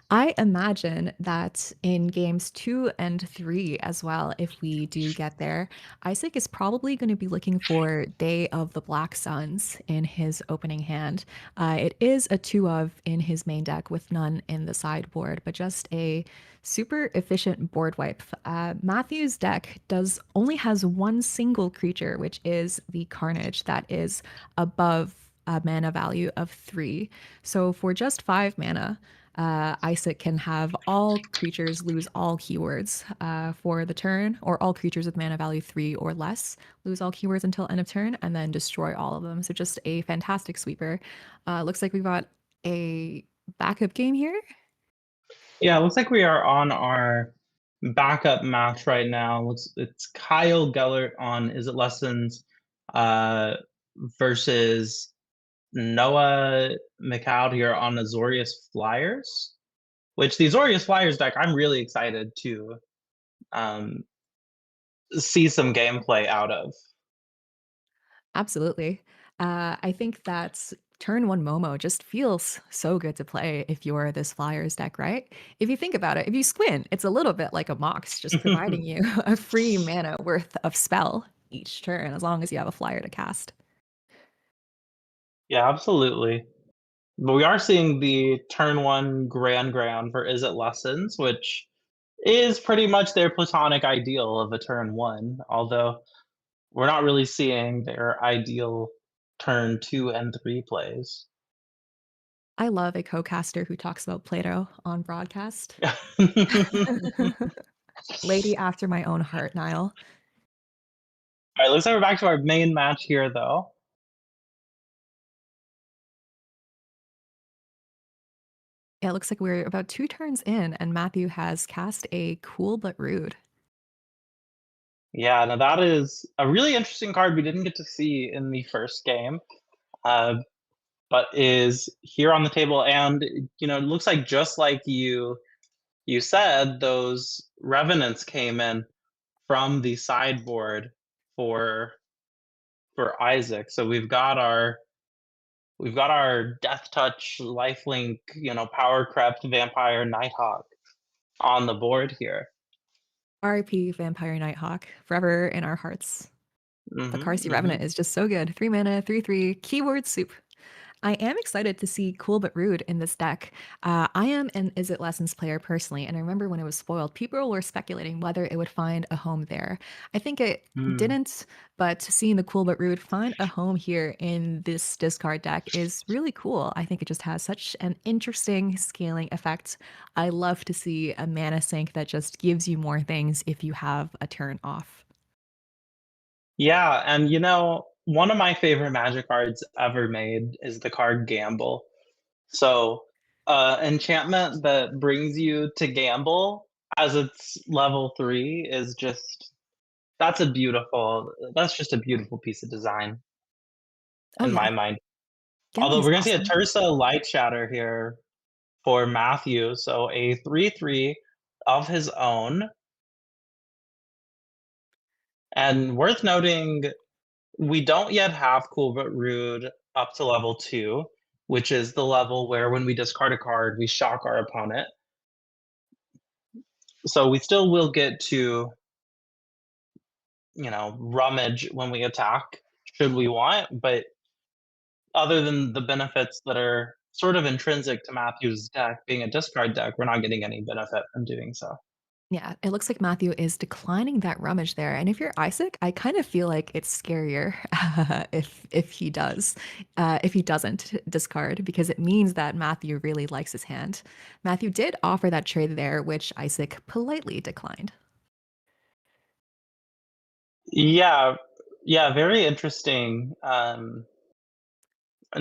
I imagine that in games 2 and 3 as well, if we do get there, Isaac is probably going to be looking for Day of the Black Suns in his opening hand. It is a 2 of in his main deck with none in the sideboard, but just a super efficient board wipe. Matthew's deck does only has one single creature, which is the Carnage that is above a mana value of 3. So for just 5 mana, Isaac can have all creatures lose all keywords for the turn, or all creatures with mana value 3 or less lose all keywords until end of turn, and then destroy all of them. So just a fantastic sweeper. Looks like we've got a backup game here. Yeah, it looks like we are on our backup match right now. It's Kyle Gellert on Is It Lessons uh, versus Noah McLeod here on Azorius Flyers, which the Azorius Flyers deck, I'm really excited to um, see some gameplay out of. Absolutely. I think that turn one Momo just feels so good to play if you're this Flyers deck, right? If you think about it, if you squint, it's a little bit like a Mox, just providing you a free mana worth of spell each turn, as long as you have a Flyer to cast. Yeah, absolutely. But we are seeing the turn one Grand for Is It Lessons, which is pretty much their platonic ideal of a turn one, although we're not really seeing their ideal turn two and three plays. I love a co-caster who talks about Plato on broadcast. Lady after my own heart, Niall. All right, looks like we're back to our main match here, though. Yeah, it looks like we're about 2 turns in, and Matthew has cast a Cool but Rude. Yeah, now that is a really interesting card we didn't get to see in the first game, uh, but is here on the table. And it looks like just like you said, those revenants came in from the sideboard for Isaac. So we've got our Death Touch, Lifelink, Power Crept, Vampire, Nighthawk on the board here. RIP Vampire Nighthawk, forever in our hearts. The Hmm Carsey hmm Revenant is just so good. 3 mana, 3/3, keyword soup. I am excited to see Cool but Rude in this deck. I am an Is It Lessons player personally, and I remember when it was spoiled, people were speculating whether it would find a home there. I think it didn't, but seeing the Cool but Rude find a home here in this discard deck is really cool. I think it just has such an interesting scaling effect. I love to see a mana sink that just gives you more things if you have a turn off. Yeah, and one of my favorite Magic cards ever made is the card Gamble. So, enchantment that brings you to gamble as its level 3 is just that's just a beautiful piece of design Oh, in yeah. my mind. Although Gambling's we're gonna see a awesome. Tersa Light Shatter here for Matthew, so a 3/3 of his own. And worth noting, we don't yet have Cool but Rude up to level 2, which is the level where when we discard a card, we shock our opponent. So we still will get to, rummage when we attack, should we want, but other than the benefits that are sort of intrinsic to Matthew's deck being a discard deck, we're not getting any benefit from doing so. Yeah, it looks like Matthew is declining that rummage there. And if you're Isaac, I kind of feel like it's scarier if he does, if he doesn't discard, because it means that Matthew really likes his hand. Matthew did offer that trade there, which Isaac politely declined. Yeah, yeah, very interesting,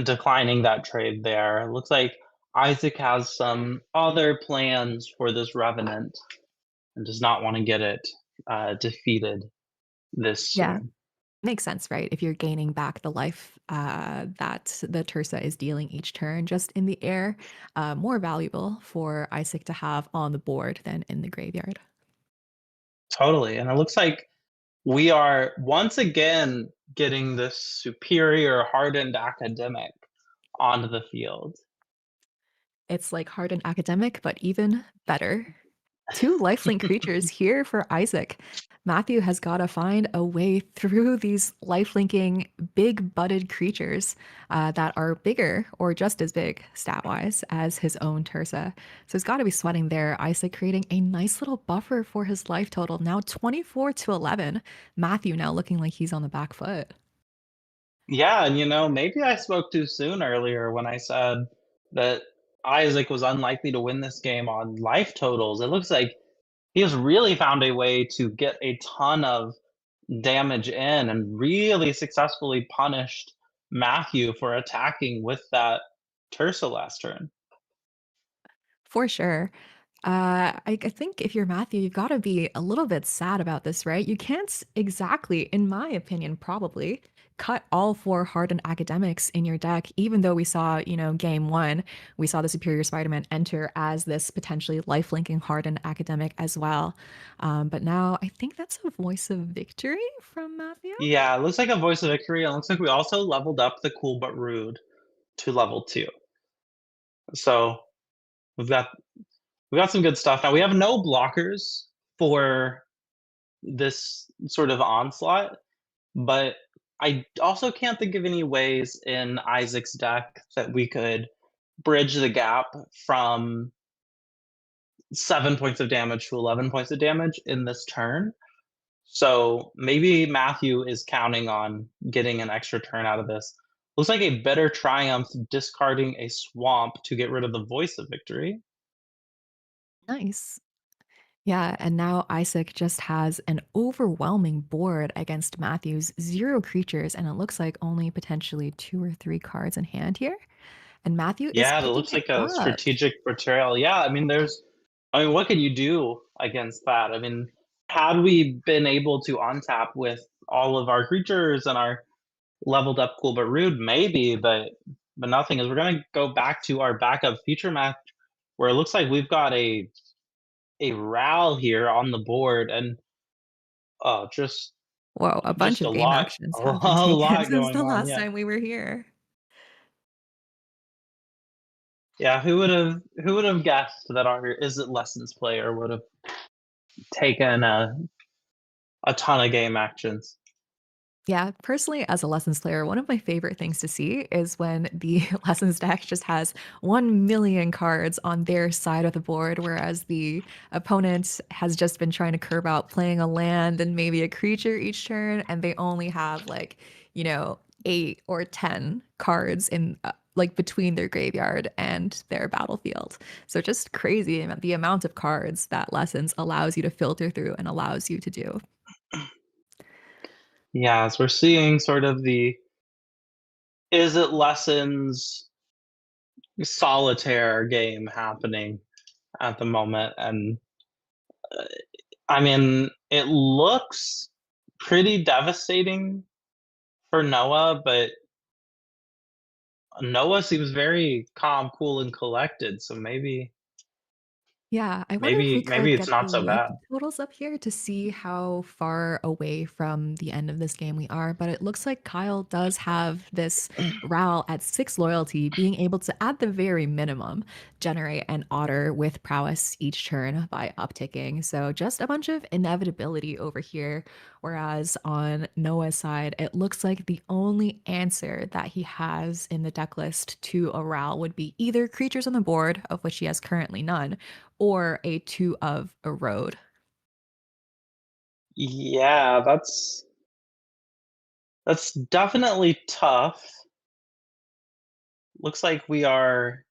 declining that trade there. It looks like Isaac has some other plans for this Revenant and does not wanna get it, defeated this Yeah, soon. makes sense, right? If you're gaining back the life that the Tersa is dealing each turn just in the air, more valuable for Isaac to have on the board than in the graveyard. Totally, and it looks like we are once again getting this superior hardened academic onto the field. It's like hard and academic, but even better. Two lifelink creatures here for Isaac. Matthew has got to find a way through these lifelinking big butted creatures that are bigger or just as big stat wise as his own Tursa. So he's got to be sweating there. Isaac creating a nice little buffer for his life total. Now 24 to 11. Matthew now looking like he's on the back foot. Yeah, and maybe I spoke too soon earlier when I said that Isaac was unlikely to win this game on life totals. It looks like he has really found a way to get a ton of damage in and really successfully punished Matthew for attacking with that Tersa last turn. For sure. I think if you're Matthew, you've got to be a little bit sad about this, right? You can't exactly, in my opinion, probably cut all four hardened academics in your deck, even though we saw, game one, we saw the Superior Spider Man enter as this potentially lifelinking hardened academic as well. But now I think that's a voice of victory from Matthew. Yeah, it looks like a voice of victory. And it looks like we also leveled up the cool but rude to level 2. So we've got some good stuff. Now we have no blockers for this sort of onslaught, but I also can't think of any ways in Isaac's deck that we could bridge the gap from 7 points of damage to 11 points of damage in this turn. So maybe Matthew is counting on getting an extra turn out of this. Looks like a better triumph discarding a swamp to get rid of the voice of victory. Nice. Yeah, and now Isaac just has an overwhelming board against Matthew's 0 creatures, and it looks like only potentially 2 or 3 cards in hand here. And Matthew is Yeah, that picking looks it like a up. strategic betrayal. Yeah, what can you do against that? I mean, had we been able to untap with all of our creatures and our leveled up cool but rude, maybe, but nothing is we're gonna go back to our backup feature match where it looks like we've got a RAL here on the board and just Whoa, a bunch just of a game lot actions a have been taken lot since going the on. last Yeah. time we were here. Yeah, who would have guessed that our Is It Lessons player would have taken a ton of game actions? Yeah, personally, as a lessons player, one of my favorite things to see is when the lessons deck just has 1 million cards on their side of the board, whereas the opponent has just been trying to curve out playing a land and maybe a creature each turn, and they only have like, 8 or 10 cards in like between their graveyard and their battlefield. So just crazy the amount of cards that lessons allows you to filter through and allows you to do. Yeah, as we're seeing sort of the Is It Lessons solitaire game happening at the moment, and I mean, it looks pretty devastating for Noah, but Noah seems very calm, cool, and collected, so Yeah, I wonder if we maybe could it's get the not so life bad. totals up here to see how far away from the end of this game we are, but it looks like Kyle does have this RAL at 6 loyalty, being able to, at the very minimum, generate an otter with prowess each turn by upticking. So just a bunch of inevitability over here. Whereas on Noah's side, it looks like the only answer that he has in the deck list to a RAL would be either creatures on the board, of which he has currently none, or a 2 of a road. Yeah, that's definitely tough. Looks like we are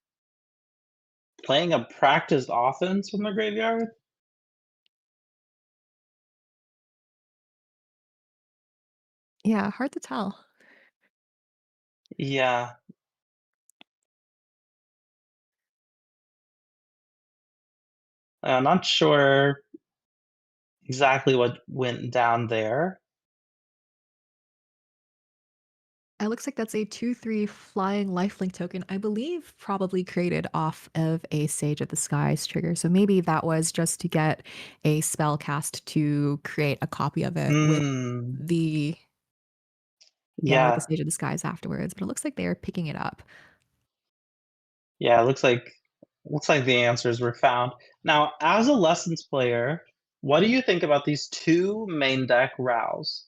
playing a practiced offense from the graveyard. Yeah, hard to tell. Yeah, I'm not sure exactly what went down there. It looks like that's a 2/3 flying lifelink token, I believe probably created off of a Sage of the Skies trigger. So maybe that was just to get a spell cast to create a copy of it with Hmm. the yeah, with the Yeah, Sage of the Skies afterwards, but it looks like they are picking it up. yeah, looks like the answers were found. Now, as a lessons player, what do you think about these two main deck rows?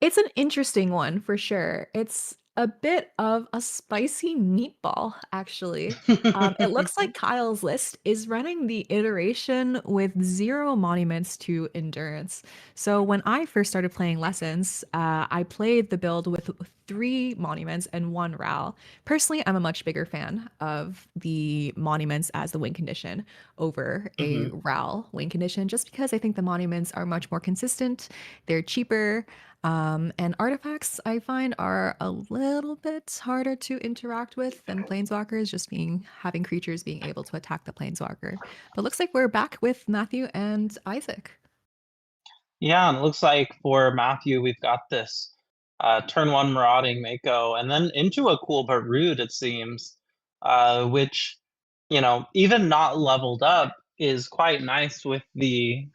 It's an interesting one for sure. It's a bit of a spicy meatball, actually. It looks like Kyle's list is running the iteration with 0 monuments to endurance. So when I first started playing Lessons, I played the build with 3 monuments and 1 RAL. Personally, I'm a much bigger fan of the monuments as the win condition over a Mhm. RAL win condition, just because I think the monuments are much more consistent, they're cheaper, and artifacts I find are a little bit harder to interact with than planeswalkers, just being having creatures being able to attack the planeswalker. But looks like we're back with Matthew and Isaac. Yeah, and it looks like for Matthew, we've got this turn one marauding Mako, and then into a cool but rude, it seems, which, even not leveled up is quite nice with the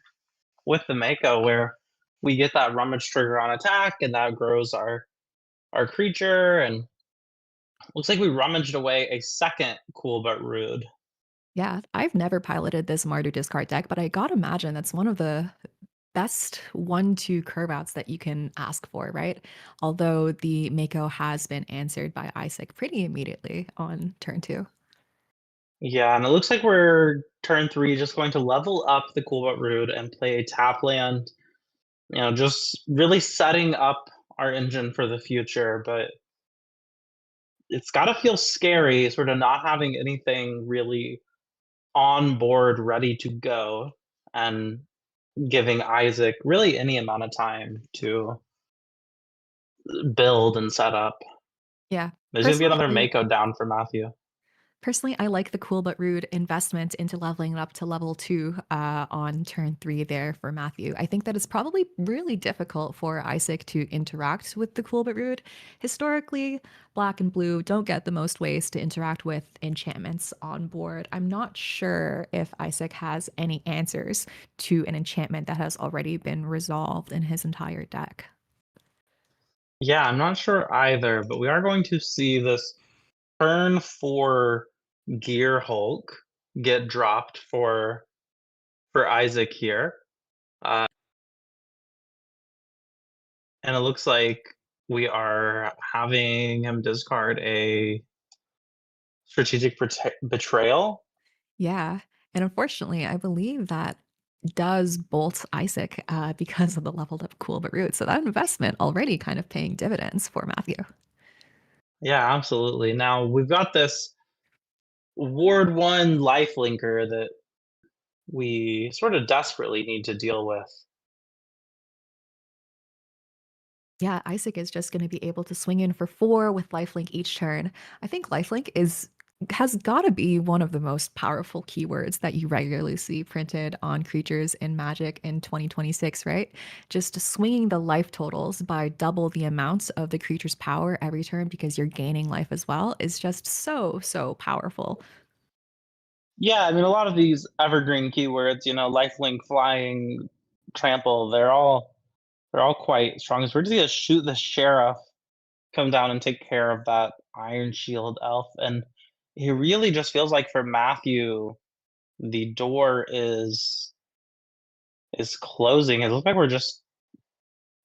Mako, where we get that rummage trigger on attack, and that grows our creature, and looks like we rummaged away a second cool but rude. Yeah, I've never piloted this Mardu discard deck, but I gotta imagine that's one of the best 1-2 curve outs that you can ask for, right? Although the Mako has been answered by Isaac pretty immediately on turn 2. Yeah, and it looks like we're turn three just going to level up the cool but rude and play a tap land. Just really setting up our engine for the future, but it's got to feel scary, sort of not having anything really on board ready to go and giving Isaac really any amount of time to build and set up. Yeah. There's going to be Personally, another I Mako down for Matthew. Personally, I like the cool but rude investment into leveling it up to level 2 on turn 3 there for Matthew. I think that it's probably really difficult for Isaac to interact with the cool but rude. Historically, black and blue don't get the most ways to interact with enchantments on board. I'm not sure if Isaac has any answers to an enchantment that has already been resolved in his entire deck. Yeah, I'm not sure either, but we are going to see this turn 4 Gear Hulk get dropped for Isaac here. Uh, and it looks like we are having him discard a strategic betrayal. Yeah. And unfortunately, I believe that does bolt Isaac because of the leveled up cool but root. So that investment already kind of paying dividends for Matthew. Yeah, absolutely. Now we've got this Ward 1 lifelinker that we sort of desperately need to deal with. Yeah, Isaac is just going to be able to swing in for 4 with lifelink each turn. I think lifelink is has got to be one of the most powerful keywords that you regularly see printed on creatures in Magic in 2026, right? Just swinging the life totals by double the amount of the creature's power every turn because you're gaining life as well is just so powerful. Yeah, I mean, a lot of these evergreen keywords, lifelink, flying, trample, they're all quite strong. So we're just gonna shoot the sheriff, come down and take care of that Iron Shield elf, and it really just feels like for Matthew, the door is closing. It looks like we're just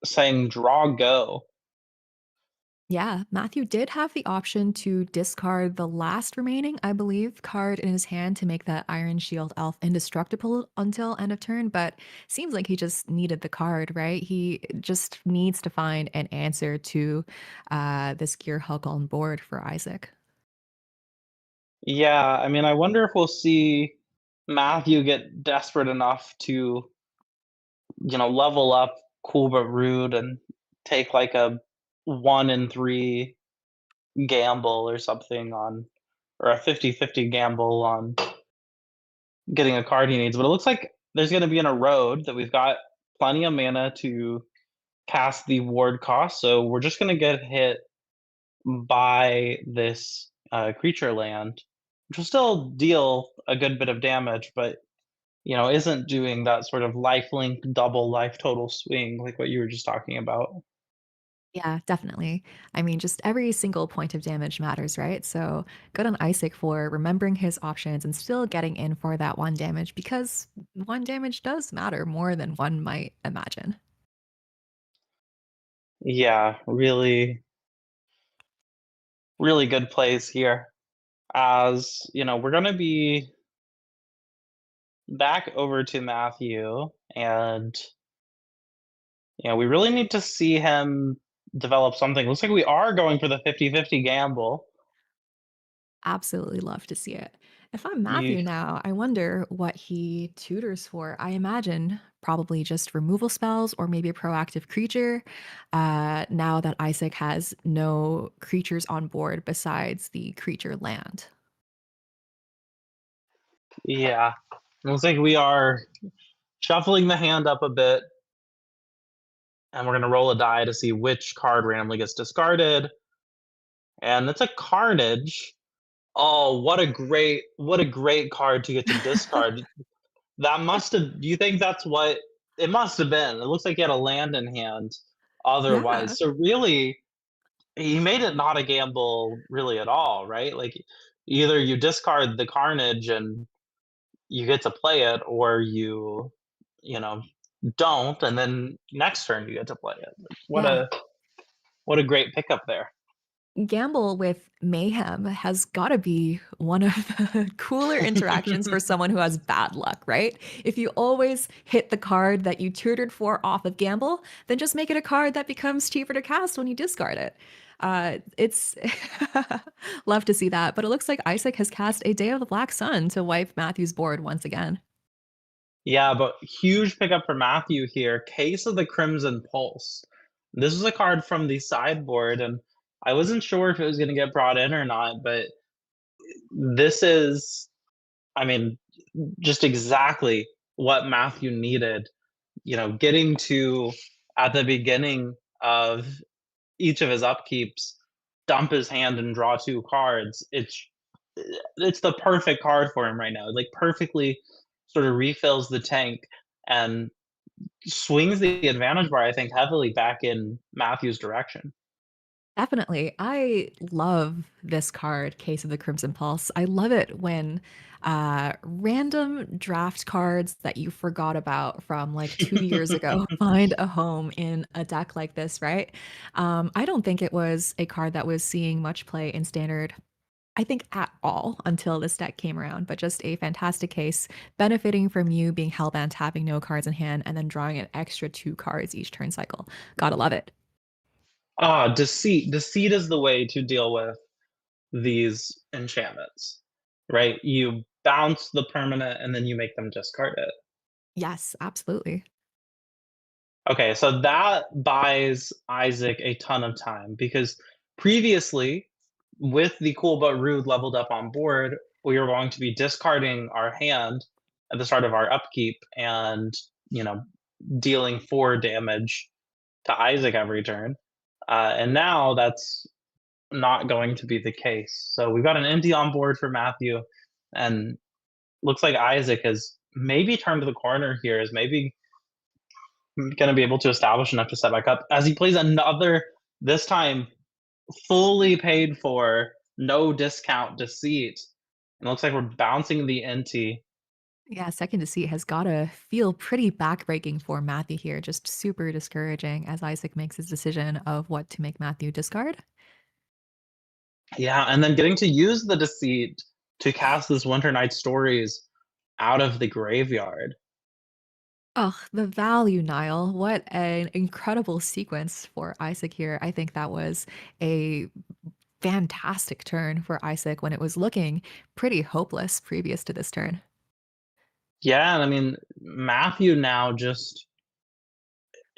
saying draw go. Yeah, Matthew did have the option to discard the last remaining, I believe, card in his hand to make that Iron Shield Elf indestructible until end of turn, but seems like he just needed the card, right? He just needs to find an answer to this Gear Hug on board for Isaac. Yeah, I mean, I wonder if we'll see Matthew get desperate enough to, level up Cool but Rude and take like a 1 in 3 gamble or something on, or a 50-50 gamble on getting a card he needs. But it looks like there's going to be in a road that we've got plenty of mana to cast the ward cost. So we're just going to get hit by this creature land, which will still deal a good bit of damage, but isn't doing that sort of lifelink double life total swing like what you were just talking about. Yeah, definitely. I mean, just every single point of damage matters, right? So good on Isaac for remembering his options and still getting in for that one damage because one damage does matter more than one might imagine. Yeah, really, really good plays here. As we're going to be back over to Matthew, and we really need to see him develop something. Looks like we are going for the 50-50 gamble. Absolutely love to see it. If I'm You Matthew now, I wonder what he tutors for. I imagine probably just removal spells or maybe a proactive creature. Now that Isaac has no creatures on board besides the creature land. Yeah, looks like we are shuffling the hand up a bit, and we're gonna roll a die to see which card randomly gets discarded. And it's a Carnage. Oh, what a great card to get to discard. That must have. Do you think that's what it must have been? It looks like he had a land in hand. Yeah, Otherwise, so really, he made it not a gamble really at all, right? Like either you discard the Carnage and you get to play it, or you know, don't, and then next turn you get to play it. Like, yeah. what a great pickup there. Gamble with mayhem has got to be one of the cooler interactions for someone who has bad luck, right? If you always hit the card that you tutored for off of gamble, then just make it a card that becomes cheaper to cast when you discard it. It's love to see that, but it looks like Isaac has cast a Day of the Black Sun to wipe Matthew's board once again. Yeah, but huge pickup for Matthew here. Case of the Crimson Pulse. This is a card from the sideboard, and I wasn't sure if it was going to get brought in or not, but this is, I mean, just exactly what Matthew needed. Getting to at the beginning of each of his upkeeps, dump his hand and draw 2 cards. It's the perfect card for him right now. Like perfectly sort of refills the tank and swings the advantage bar, I think, heavily back in Matthew's direction. Definitely. I love this card, Case of the Crimson Pulse. I love it when random draft cards that you forgot about from like 2 years ago find a home in a deck like this, right? I don't think it was a card that was seeing much play in standard, I think, at all until this deck came around, but just a fantastic case, benefiting from you being hellbent, having no cards in hand, and then drawing an extra 2 cards each turn cycle. Gotta love it. Ah, deceit. Deceit is the way to deal with these enchantments, right? You bounce the permanent and then you make them discard it. Yes, absolutely. Okay, so that buys Isaac a ton of time because previously, with the Cool but Rude leveled up on board, we were going to be discarding our hand at the start of our upkeep and, you know, dealing 4 damage to Isaac every turn. And now that's not going to be the case. So we've got an empty on board for Matthew, and looks like Isaac has maybe turned the corner here, is maybe going to be able to establish enough to set back up as he plays another, this time fully paid for, no discount deceit. And looks like we're bouncing the NT. Yeah, second deceit has gotta feel pretty backbreaking for Matthew here, just super discouraging as Isaac makes his decision of what to make Matthew discard. Yeah, and then getting to use the deceit to cast this Winter Night Stories out of the graveyard. Oh, the value, Nile. What an incredible sequence for Isaac here. I think that was a fantastic turn for Isaac when it was looking pretty hopeless previous to this turn. Yeah, and I mean, Matthew now just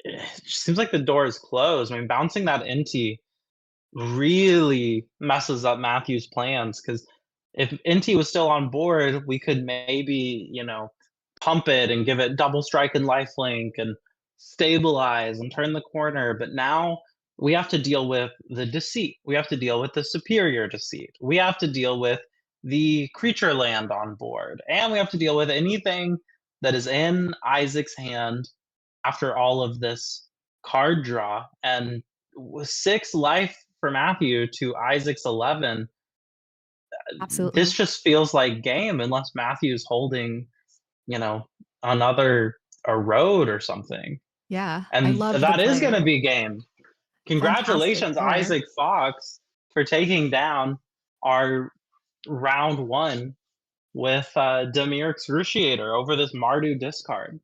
it seems like the door is closed. I mean, bouncing that Inti really messes up Matthew's plans because if Inti was still on board, we could maybe, pump it and give it double strike and lifelink and stabilize and turn the corner. But now we have to deal with the deceit. We have to deal with the superior deceit. We have to deal with the creature land on board. And we have to deal with anything that is in Isaac's hand after all of this card draw. And with 6 life for Matthew to Isaac's 11, this Absolutely. just feels like game unless Matthew's holding, you know, another a road or something. Yeah, I And loved the that is play. gonna be game. Fantastic Congratulations, there. Isaac Fox, for taking down our round one with Demir Excruciator over this Mardu discard.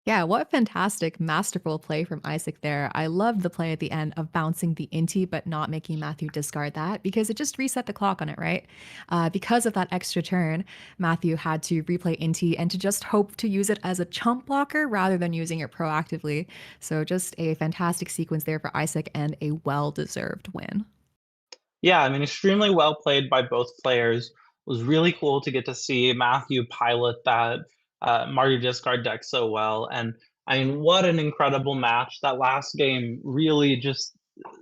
Yeah, what fantastic, masterful play from Isaac there. I loved the play at the end of bouncing the Inti, but not making Matthew discard that because it just reset the clock on it, right? Because of that extra turn, Matthew had to replay Inti and to just hope to use it as a chump blocker rather than using it proactively. So just a fantastic sequence there for Isaac and a well-deserved win. Yeah, I mean, extremely well played by both players. It was really cool to get to see Matthew pilot that Mario discard deck so well. And I mean, what an incredible match. That last game, really just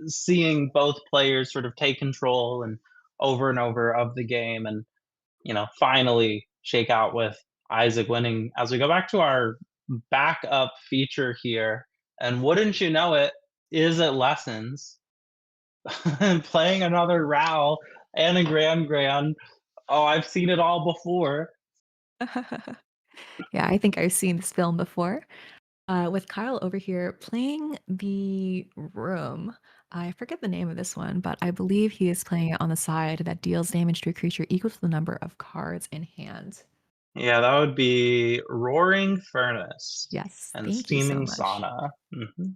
seeing both players sort of take control and over of the game and, finally shake out with Isaac winning as we go back to our backup feature here. And wouldn't you know it, is it Lessons? Playing another Ral and a Grand. Oh, I've seen it all before. Yeah, I think I've seen this film before. With Kyle over here playing the room. I forget the name of this one, but I believe he is playing it on the side that deals damage to a creature equal to the number of cards in hand. Yeah, that would be Roaring Furnace Yes, and thank you so Steaming much. Sauna. Mhm.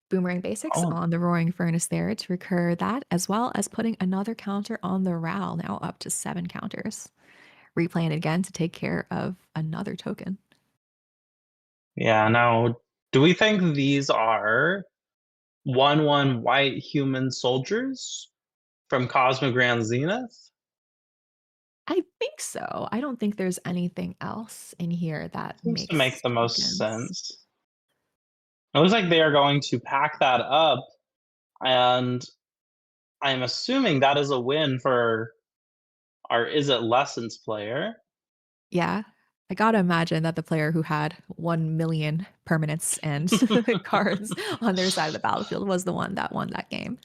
Boomerang basics Oh, on the Roaring Furnace there to recur that, as well as putting another counter on the Ral, now up to 7 counters. Replaying it again to take care of another token. yeah, now, do we think these are 1/1 white human soldiers from Cosmogran Zenith? I think so. I don't think there's anything else in here that Seems to makes make the most tokens. sense. It looks like they are going to pack that up, and I'm assuming that is a win for our Is It Lessons player. Yeah. I gotta imagine that the player who had 1 million permanents and cards on their side of the battlefield was the one that won that game.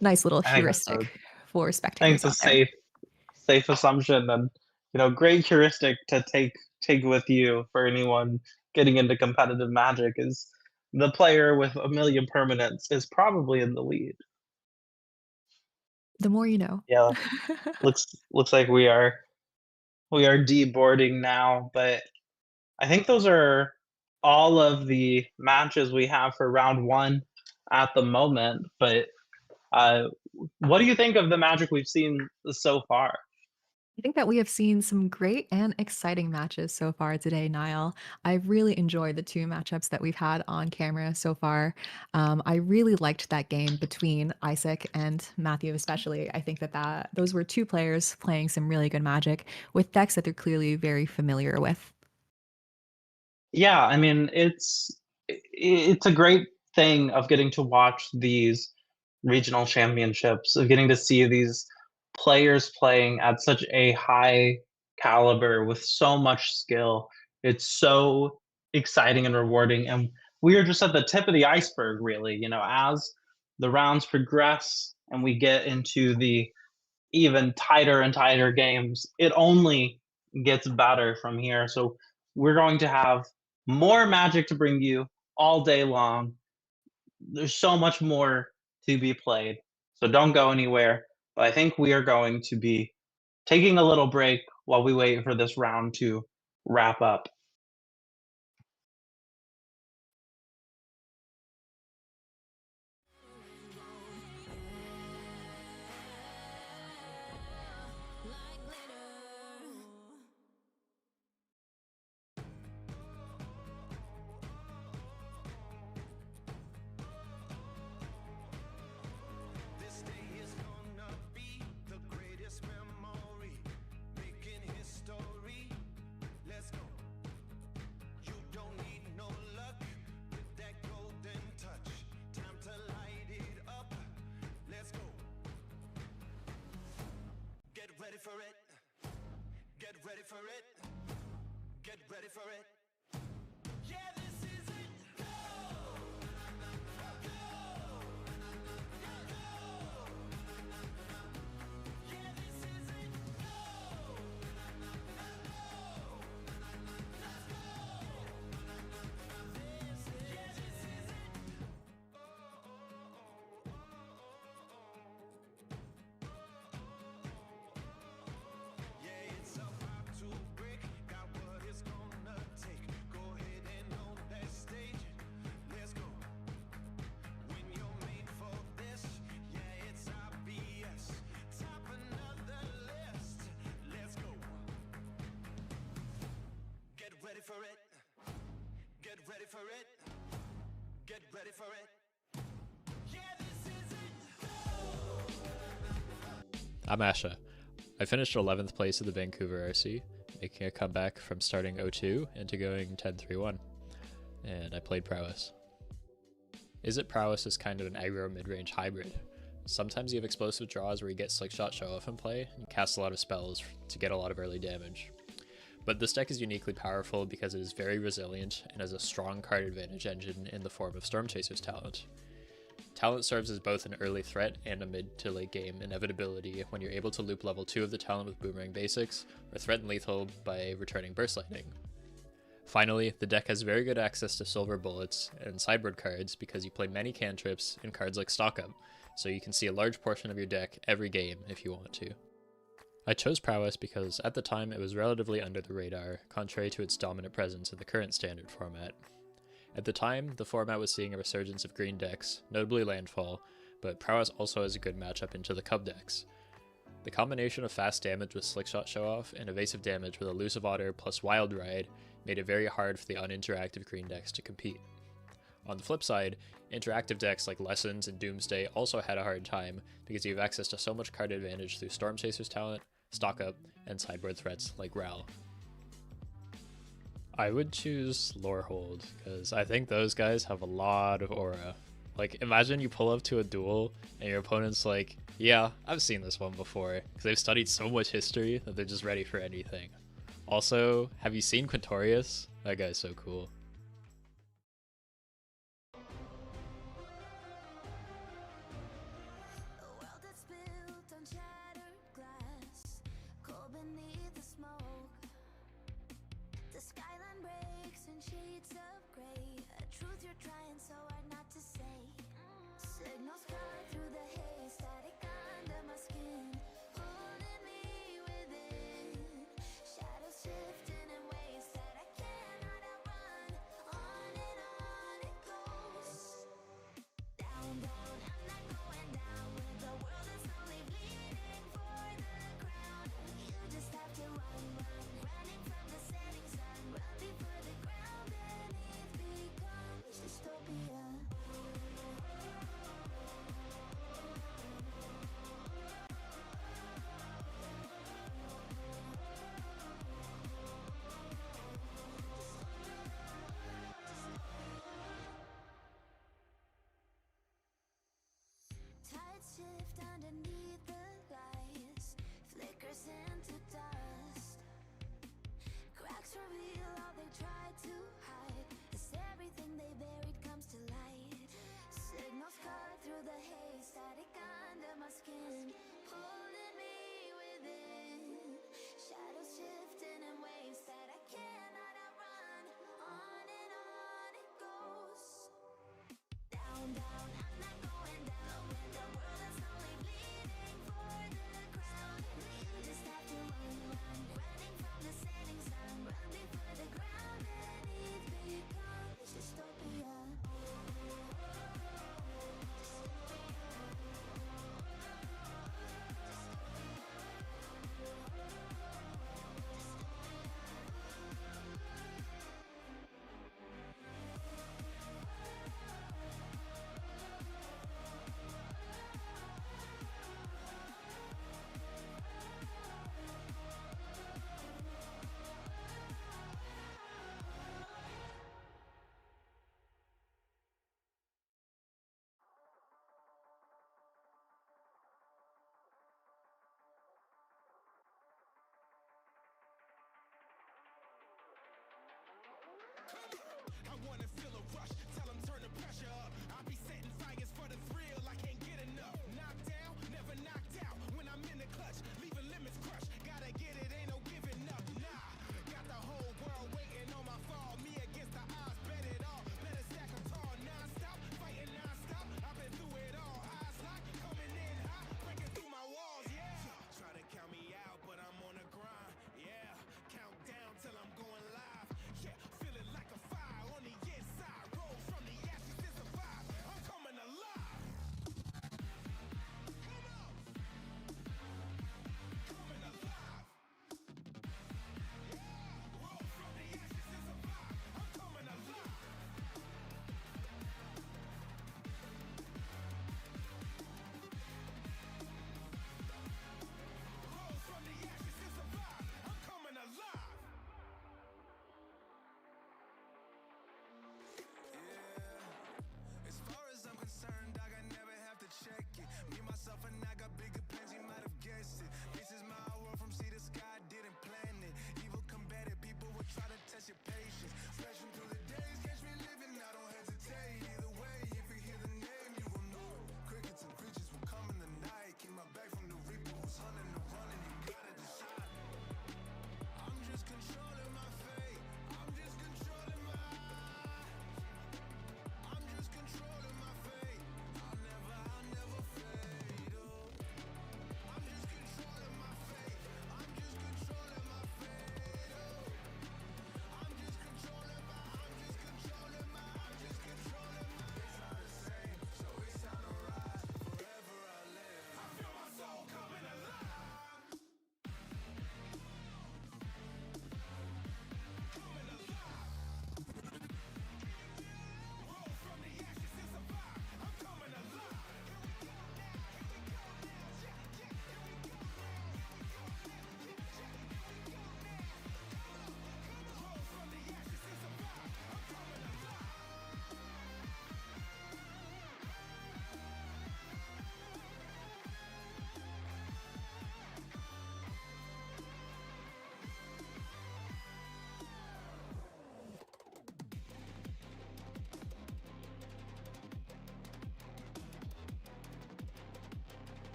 Nice little I think that's a heuristic for I think spectators it's a out there. safe assumption and, great heuristic to take with you for anyone getting into competitive Magic is the player with 1,000,000 permanents is probably in the lead. The more you know. Yeah, looks like we are deboarding now, but I think those are all of the matches we have for round 1 at the moment, but, uh, what do you think of the Magic we've seen so far? I think that we have seen some great and exciting matches so far today, Niall. I've really enjoyed the two matchups that we've had on camera so far. I really liked that game between Isaac and Matthew, especially. I think that those were two players playing some really good Magic with decks that they're clearly very familiar with. Yeah, I mean, it's a great thing of getting to watch these regional championships, of getting to see these players playing at such a high caliber with so much skill. It's so exciting and rewarding, and we are just at the tip of the iceberg, really. As the rounds progress and we get into the even tighter and tighter games. It only gets better from here. So we're going to have more Magic to bring you all day long. There's so much more to be played. So don't go anywhere. But I think we are going to be taking a little break while we wait for this round to wrap up. like glitter. This day is gonna be the greatest memory, making history. Let's go. You don't need no luck with that golden touch. Time to light it up. Let's go. Get ready for it. Get ready for it. Get ready for it. Yeah, this is it. Go! Go! Yeah, this is it. Go! Yeah, it's about to break. Got what it's gonna take. Go ahead and on that stage. Let's go. When you're made for this, yeah, it's obvious. Top another list. Let's go. Get ready for it. Get ready for it. Get ready for it. Yeah, this is it. I'm Asha. I finished 11th place at the Vancouver RC, making a comeback from starting 0-2 into going 10-3-1, and I played Prowess. Izzet Prowess is kind of an aggro mid-range hybrid. Sometimes you have explosive draws where you get Slickshot Show Off in play, and cast a lot of spells to get a lot of early damage. But this deck is uniquely powerful because it is very resilient and has a strong card advantage engine in the form of Storm Chaser's talent. Talent serves as both an early threat and a mid to late game inevitability when you're able to loop level 2 of the talent with Boomerang Basics, or threaten lethal by returning Burst Lightning. Finally, the deck has very good access to Silver Bullets and sideboard cards because you play many cantrips and cards like Stock Up, so you can see a large portion of your deck every game if you want to. I chose Prowess because at the time it was relatively under the radar, contrary to its dominant presence in the current standard format. At the time, the format was seeing a resurgence of green decks, notably Landfall, but Prowess also has a good matchup into the Cub decks. The combination of fast damage with Slickshot Show-Off and evasive damage with Elusive Otter plus Wild Ride made it very hard for the uninteractive green decks to compete. On the flip side, interactive decks like Lessons and Doomsday also had a hard time because you have access to so much card advantage through Storm Chaser's talent, Stock Up, and sideboard threats like Ral. I would choose Lorehold, because I think those guys have a lot of aura. Like, imagine you pull up to a duel, and your opponent's like, yeah, I've seen this one before, because they've studied so much history that they're just ready for anything. Also, have you seen Quintorius? That guy's so cool. A world that's built on shattered glass, cold beneath the smoke. The skyline breaks in shades of gray, a truth you're trying so hard not to say. Signals cut through the haze, static under my skin, holding me within. Shadows shifting in ways that I cannot outrun.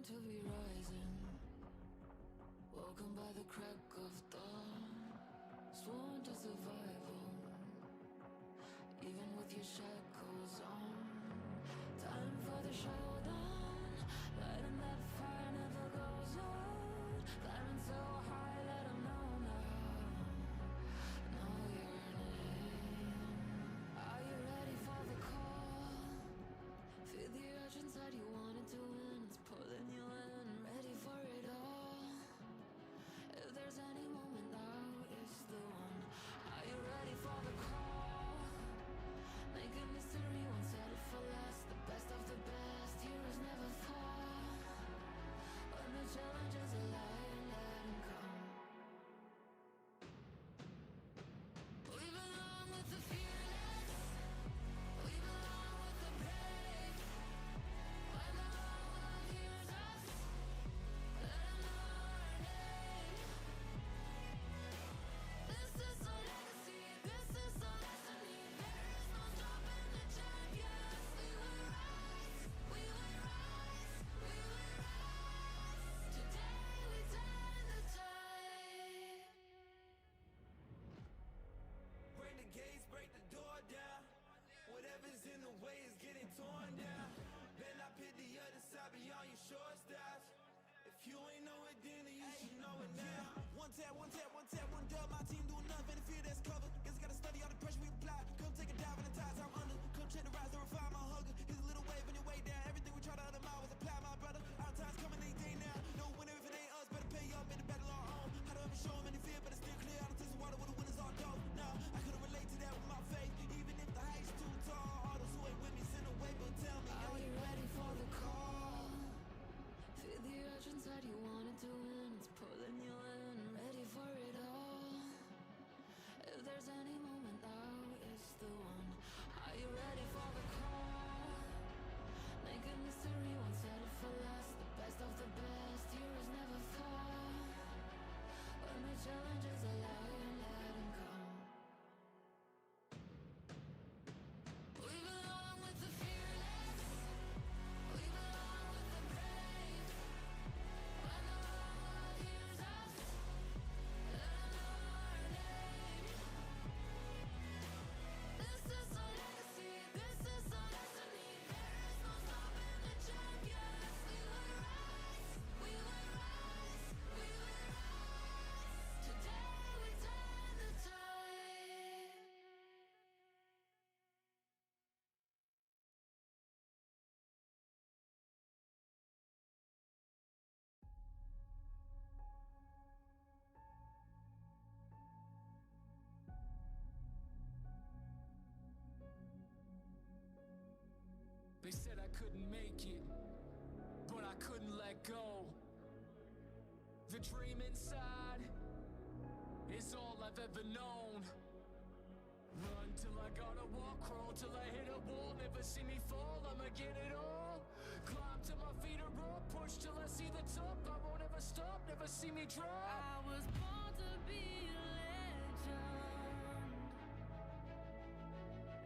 to be rising, woken by the crack of dawn, sworn to survival, even with your shackles on. Time for the showdown, lighting that fire never goes out, climbing so high, let 'em know now, know your name. Are you ready for the call? Feel the urge inside, you wanted to win, it's pulling you in, ready for it all. If there's any moment, now is the one. Are you ready for the call? Making history, won't settle for less. The best of the best, heroes never fall. When the challenges are lying, let 'em come. We belong with the fearless, we belong with the brave. When the whole world hears us, let 'em know our name. This is our legacy, this is our destiny. There is no stopping the champions. We will rise, we will rise, we will rise. Today we turn the tide. Break the gates, break the door down. Whatever's in the way is getting torn down. Then I pit the other side beyond your short stops. If you ain't know it then you should know it now. One tap, one tap, one tap, one dub. My team doing nothing to fear that's covered. Guess I gotta study all the pressure we apply. Come take a dive in the tides I'm under. Come check the rise to refine my hunger. Here's a little wave on your way down. Everything we try to other mile was apply, my brother. Our time's coming any day now. No winner if it ain't us. Better pay up in the battle our own. How do I ever show them any fear, but it's still clear. I don't taste the water with the winners all dope. Nah, I couldn't relate to that with my faith. Even if the height's too tall, all those who ain't with me send away. But tell me, Are you ready for the call? Feel the urge inside, you wanted to win, it's pulling you in, ready for it all. If there's any moment, now is the one. Are you ready for the call? Making history, won't settle for less. The best of the best, heroes never fall. When the challenges are lying, let 'em come. We belong with the fearless, we belong with the brave. When the whole world hears us, let 'em know our name. This is our legacy, this is our destiny. There is no stopping the champions. We will rise, we will rise, we will rise. Today we turn the tide. They said I couldn't make it, but I couldn't let go. The dream inside is all I've ever known. Run till I gotta walk, crawl till I hit a wall. Never see me fall, I'ma get it all. Climb till my feet are up, push till I see the top. I won't ever stop, never see me drop. I was born to be a legend,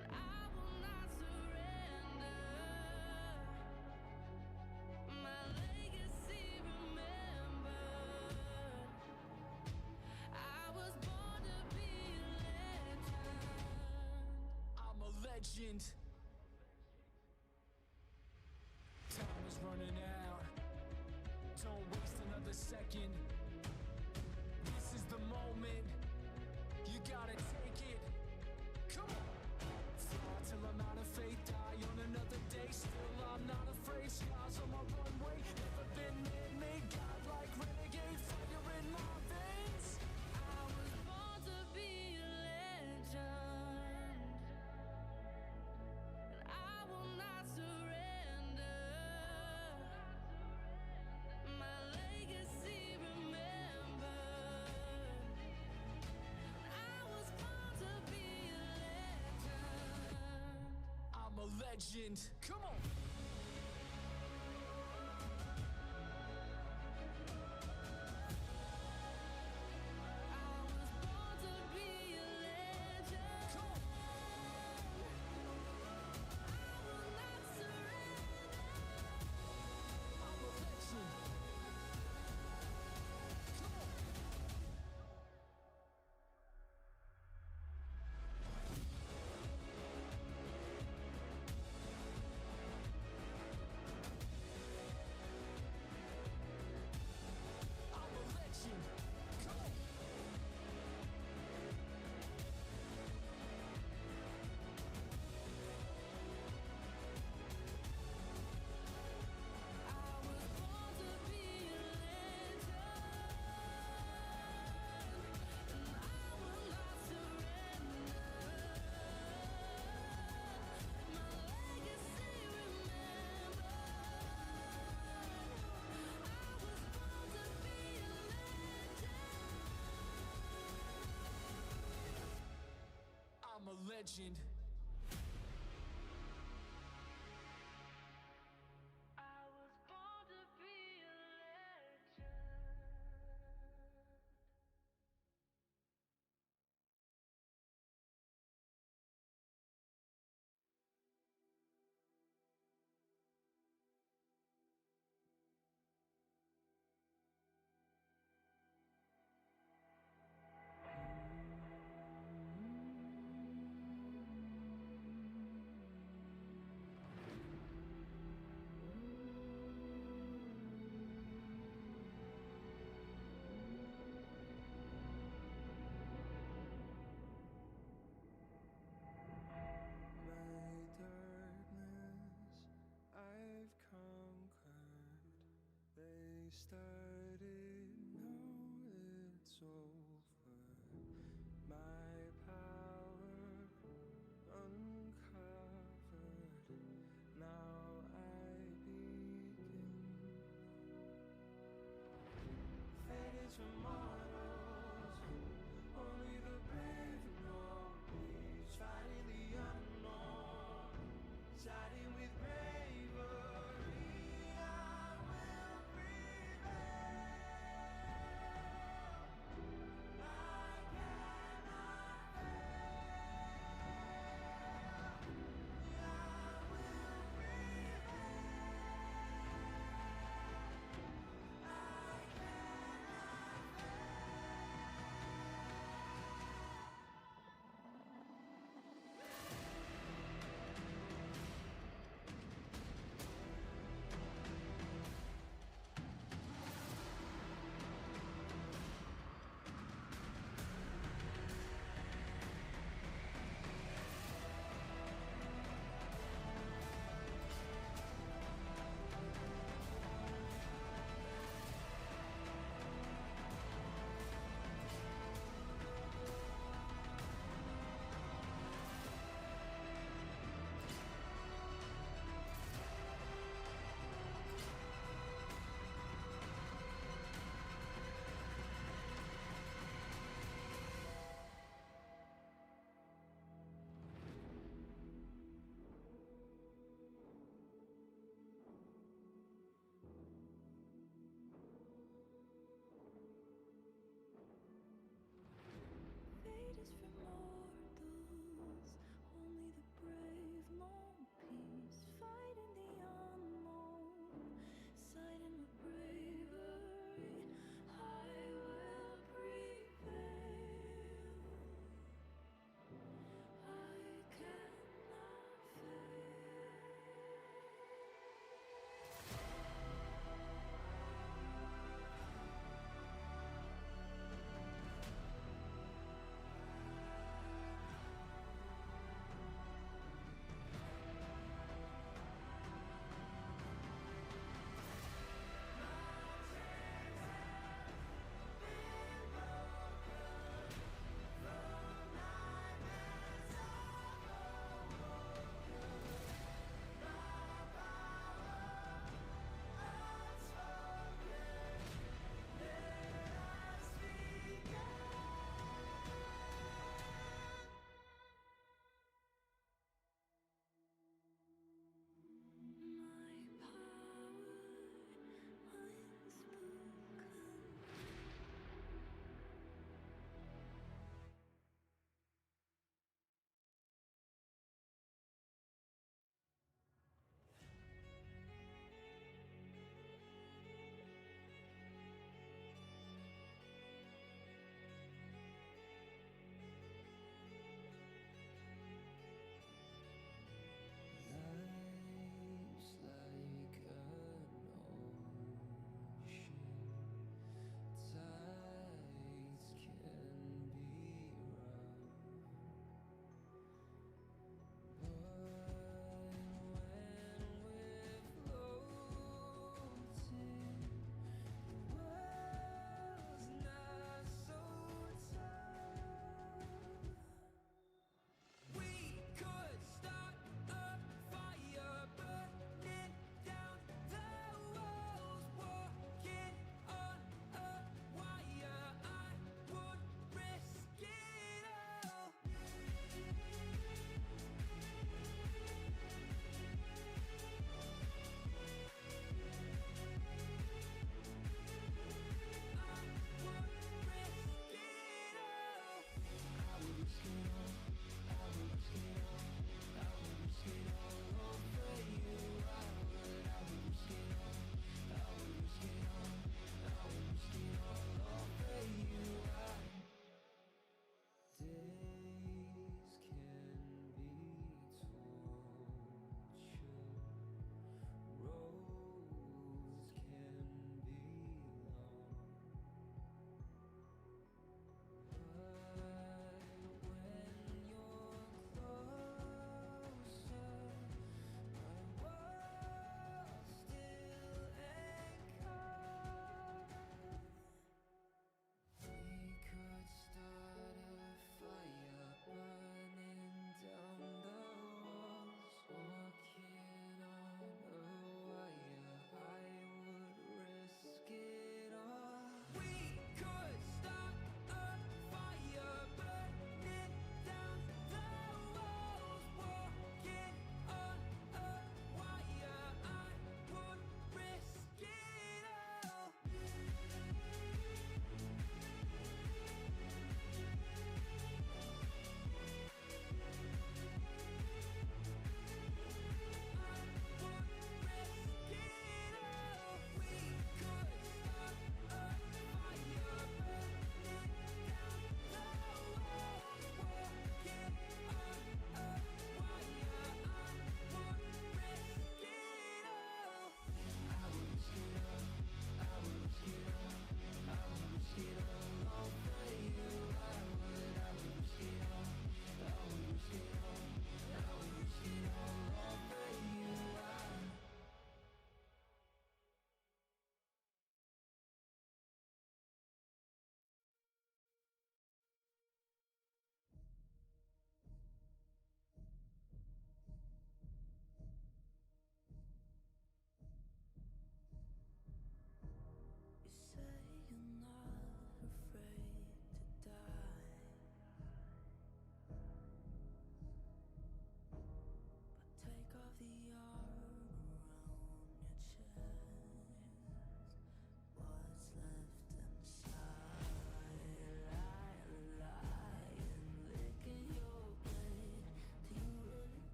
and I will not surrender. My legacy remembered. I was born to be a legend. I'm a legend. Time is running out. Don't waste another second. This is the moment. You gotta take it. Come on. Fly till I'm out of faith. Die on another day. Still I'm not afraid. Scars on my runway. Never been man-made. Godlike renegade. Fire in my veins. I was born to be a legend, and I will not surrender. My legacy remembered. I was born to be a legend. I'm a legend. Come on. I was born to be a legend. Come on. I will not surrender. I'm a legend. legend. I was born to be a legend.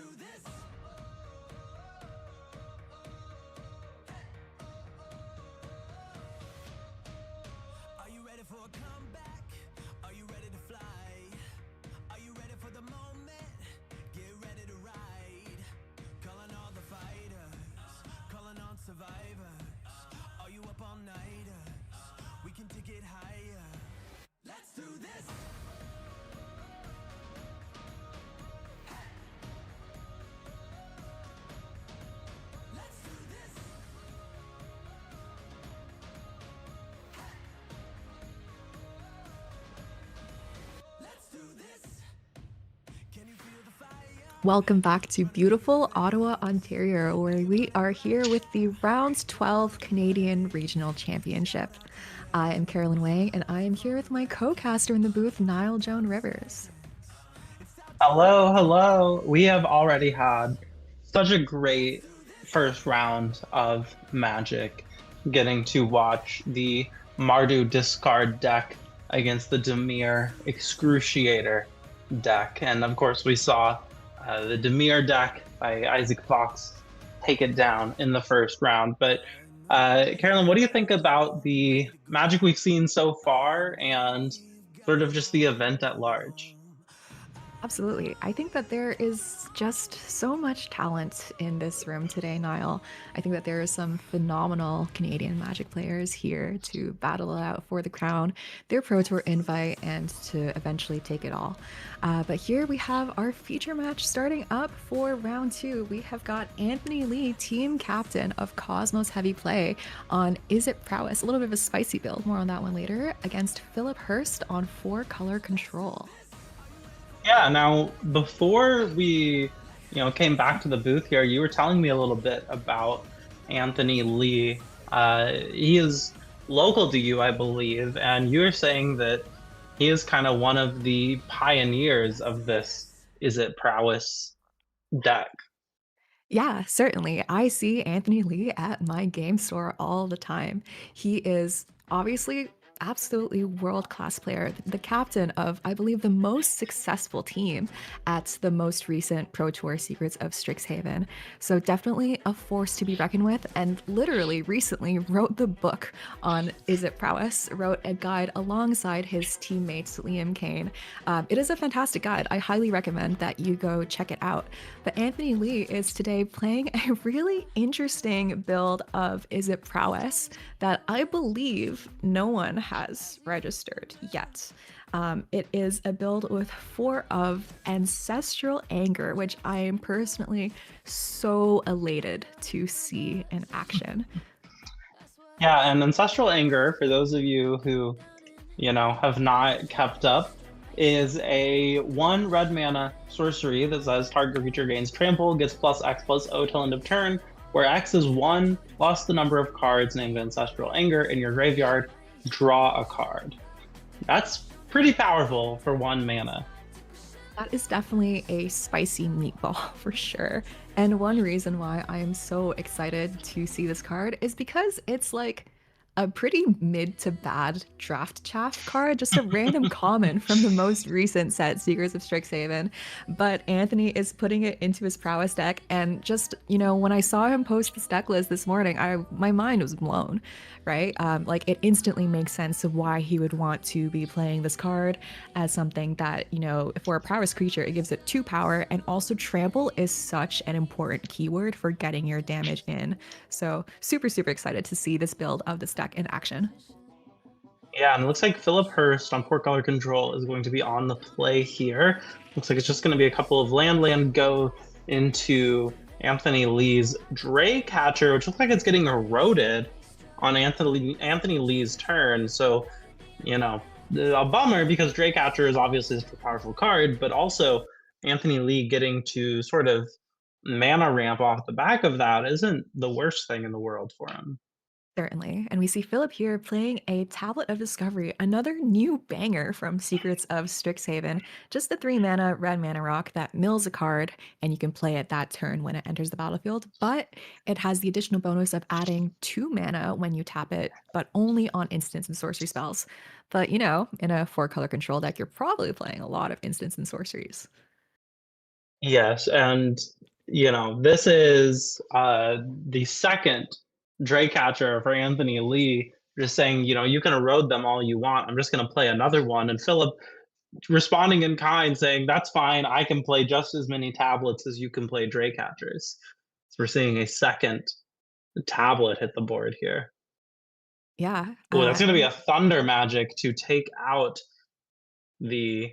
Are you ready for a comeback? Are you ready to fly? Are you ready for the moment? Get ready to ride. Calling all the fighters, calling on survivors. Are you up all nighters? We can take it higher. Let's do this. Let's do this. Let's do this. Can you feel the fire? Welcome back to beautiful Ottawa, Ontario, where we are here with the Round 12 Canadian Regional Championship. I am Carolyn Wang, and I am here with my co-caster in the booth, Niall Joan Rivers. Hello, hello. We have already had such a great first round of Magic, getting to watch the Mardu discard deck against the Demir Excruciator deck. And of course, we saw the Demir deck by Isaac Fox take it down in the first round. But Carolyn, what do you think about the Magic we've seen so far and sort of just the event at large? Absolutely. I think that there is just so much talent in this room today, Niall. I think that there are some phenomenal Canadian Magic players here to battle it out for the crown, their Pro Tour invite, and to eventually take it all. But here we have our feature match starting up for round two. We have got Anthony Lee, team captain of Cosmos Heavy Play, on Is It Prowess, a little bit of a spicy build, more on that one later, against Philip Hurst on 4-color control. Yeah, now before we, came back to the booth here, you were telling me a little bit about Anthony Lee. He is local to you, I believe, and you were saying that he is kind of one of the pioneers of this Is It Prowess deck. Yeah, certainly. I see Anthony Lee at my game store all the time. He is obviously absolutely world-class player, the captain of, I believe, the most successful team at the most recent Pro Tour Secrets of Strixhaven. So definitely a force to be reckoned with, and literally recently wrote the book on Is It Prowess, wrote a guide alongside his teammates Liam Kane. It is a fantastic guide. I highly recommend that you go check it out. But Anthony Lee is today playing a really interesting build of Is It Prowess that I believe no one has registered yet. It is a build with 4 of Ancestral Anger, which I am personally so elated to see in action. Yeah, and Ancestral Anger, for those of you who, have not kept up, is a 1 red mana sorcery that says target creature gains trample, gets +X+O till end of turn, where X is 1, plus the number of cards named Ancestral Anger in your graveyard, draw a card. That's pretty powerful for 1 mana. That is definitely a spicy meatball for sure. And one reason why I am so excited to see this card is because it's like a pretty mid to bad draft chaff card, just a random common from the most recent set, Secrets of Strixhaven. But Anthony is putting it into his prowess deck, and just, when I saw him post this deck list this morning, my mind was blown, right? Like it instantly makes sense of why he would want to be playing this card as something that, for a prowess creature, it gives it 2 power, and also trample is such an important keyword for getting your damage in. So super, super excited to see this build of this deck in action. Yeah, and it looks like Philip Hurst on 4-color control is going to be on the play here. Looks like it's just going to be a couple of land go into Anthony Lee's Draycatcher, which looks like it's getting eroded on Anthony Lee's turn. So, a bummer because Draycatcher is obviously such a powerful card, but also Anthony Lee getting to sort of mana ramp off the back of that isn't the worst thing in the world for him. Certainly. And we see Philip here playing a Tablet of Discovery, another new banger from Secrets of Strixhaven. Just the 3 mana red mana rock that mills a card, and you can play it that turn when it enters the battlefield. But it has the additional bonus of adding 2 mana when you tap it, but only on instants and sorcery spells. But in a 4-color control deck, you're probably playing a lot of instants and sorceries. Yes, and this is the second Dre catcher for Anthony Lee, just saying, you can erode them all you want. I'm just going to play another one. And Philip responding in kind, saying, "That's fine. I can play just as many tablets as you can play Dre catchers." So we're seeing a second tablet hit the board here. Yeah. Oh, that's going to be a Thunder Magic to take out the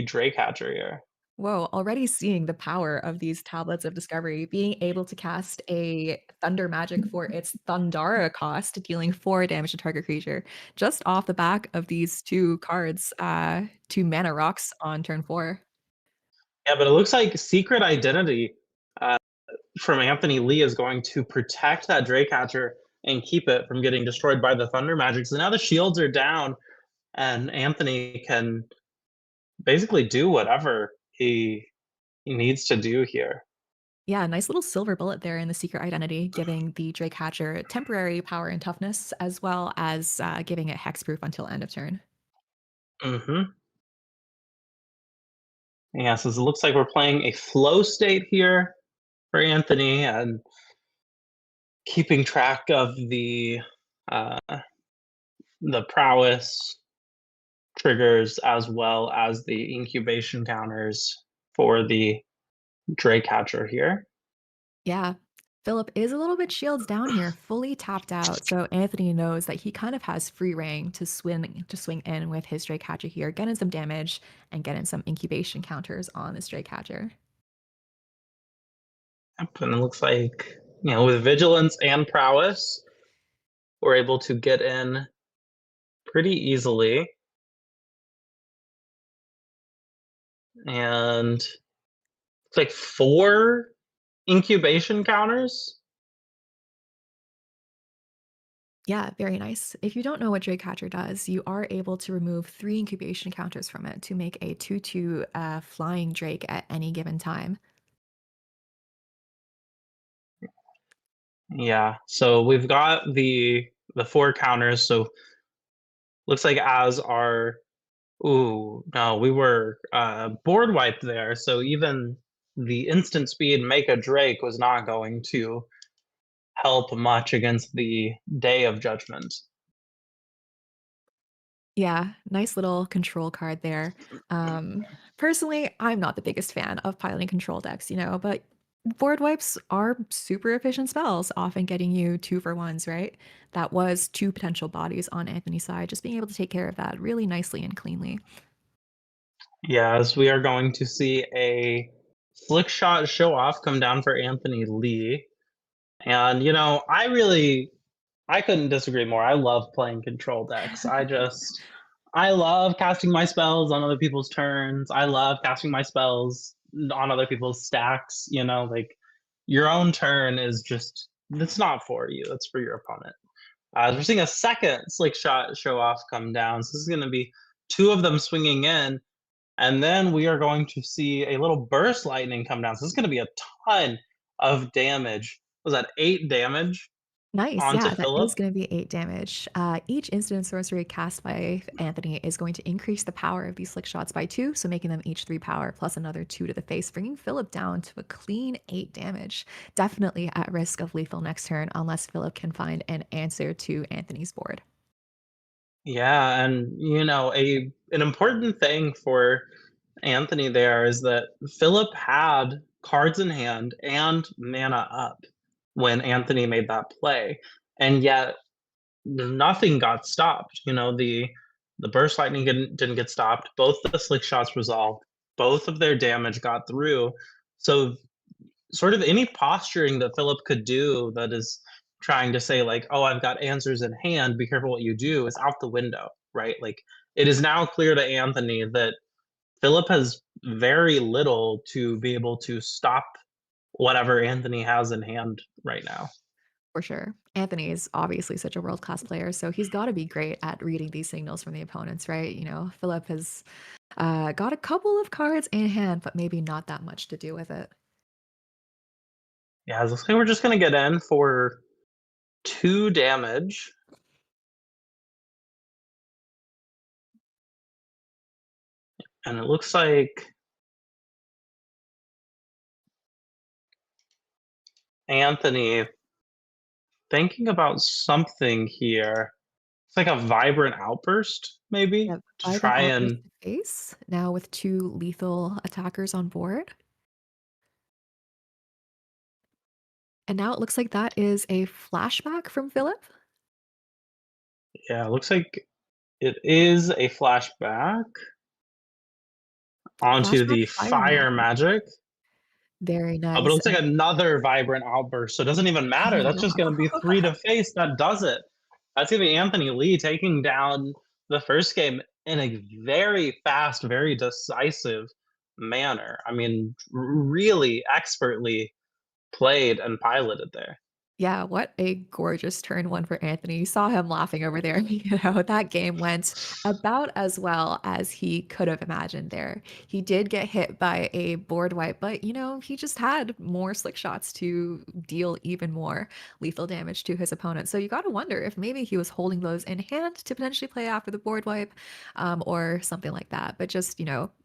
Dre catcher here. Whoa, already seeing the power of these tablets of discovery, being able to cast a thunder magic for its Thundara cost, dealing 4 damage to target creature, just off the back of these 2 cards, 2 mana rocks on turn 4. Yeah, but it looks like Secret Identity uh, from Anthony Lee is going to protect that Draycatcher and keep it from getting destroyed by the Thunder Magic. So now the shields are down, and Anthony can basically do whatever he needs to do here. Yeah, nice little silver bullet there in the secret identity, giving the Drake Hatcher temporary power and toughness, as well as giving it hexproof until end of turn. Hmm. Yeah, so it looks like we're playing a flow state here for Anthony and keeping track of uh, the prowess triggers as well as the incubation counters for the Drake catcher here. Yeah. Philip is a little bit shields down here, fully tapped out. So Anthony knows that he kind of has free reign to swing in with his Drake Hatcher here, getting some damage and getting some incubation counters on this Drake Hatcher. Yep, and it looks like, with vigilance and prowess, we're able to get in pretty easily. And it's like 4 incubation counters. Yeah, very nice. If you don't know what Drake Hatcher does, you are able to remove 3 incubation counters from it to make a 2/2 flying Drake at any given time. Yeah, so we've got the 4 counters. So looks like as our ooh, no, we were board wiped there. So even the instant speed make a Drake was not going to help much against the Day of Judgment. Yeah, nice little control card there. Personally, I'm not the biggest fan of piloting control decks, but board wipes are super efficient spells, often getting you 2 for 1s, right? That was 2 potential bodies on Anthony's side, just being able to take care of that really nicely and cleanly. Yeah, as we are going to see a slick shot show off come down for Anthony Lee. And I couldn't disagree more. I love playing control decks. I love casting my spells on other people's turns. I love casting my spells on other people's stacks, like your own turn is just it's not for you, it's for your opponent. We're seeing a second slick shot show off come down. So this is going to be 2 of them swinging in, and then we are going to see a little burst lightning come down. So this is going to be a ton of damage. Was that 8 damage Nice. onto Yeah, that Philip? is going to be 8 damage. Each instant sorcery cast by Anthony is going to increase the power of these slick shots by 2, so making them each 3 power plus another 2 to the face, bringing Philip down to a clean 8 damage. Definitely at risk of lethal next turn unless Philip can find an answer to Anthony's board. Yeah, and an important thing for Anthony there is that Philip had cards in hand and mana up when Anthony made that play, and yet nothing got stopped. The burst lightning didn't get stopped. Both the slick shots resolved. Both of their damage got through. So sort of any posturing that Philip could do that is trying to say like, "Oh, I've got answers in hand. Be careful what you do," is out the window, right? Like it is now clear to Anthony that Philip has very little to be able to stop whatever Anthony has in hand right now. For sure. Anthony is obviously such a world-class player, so he's got to be great at reading these signals from the opponents, right? Philip has got a couple of cards in hand, but maybe not that much to do with it. Yeah, it looks like we're just gonna get in for 2 damage. And it looks like Anthony, thinking about something here. It's like a vibrant outburst, maybe, Yep, to Vibrant try Outburst and to face, now with 2 lethal attackers on board. And now it looks like that is a flashback from Philip. yeah, it looks like it is a flashback onto Flashback the fire fire magic. magic. Very But it nice, looks like and another vibrant outburst, so it doesn't even matter. That's just gonna be 3 to face, that does it. That's gonna be Anthony Lee taking down the first game in a very fast, very decisive manner. I mean, really expertly played and piloted there. Yeah, what a gorgeous turn 1 for Anthony. You saw him laughing over there, that game went about as well as he could have imagined there. He did get hit by a board wipe, but, he just had more slick shots to deal even more lethal damage to his opponent. So you gotta wonder if maybe he was holding those in hand to potentially play after the board wipe, or something like that. But just,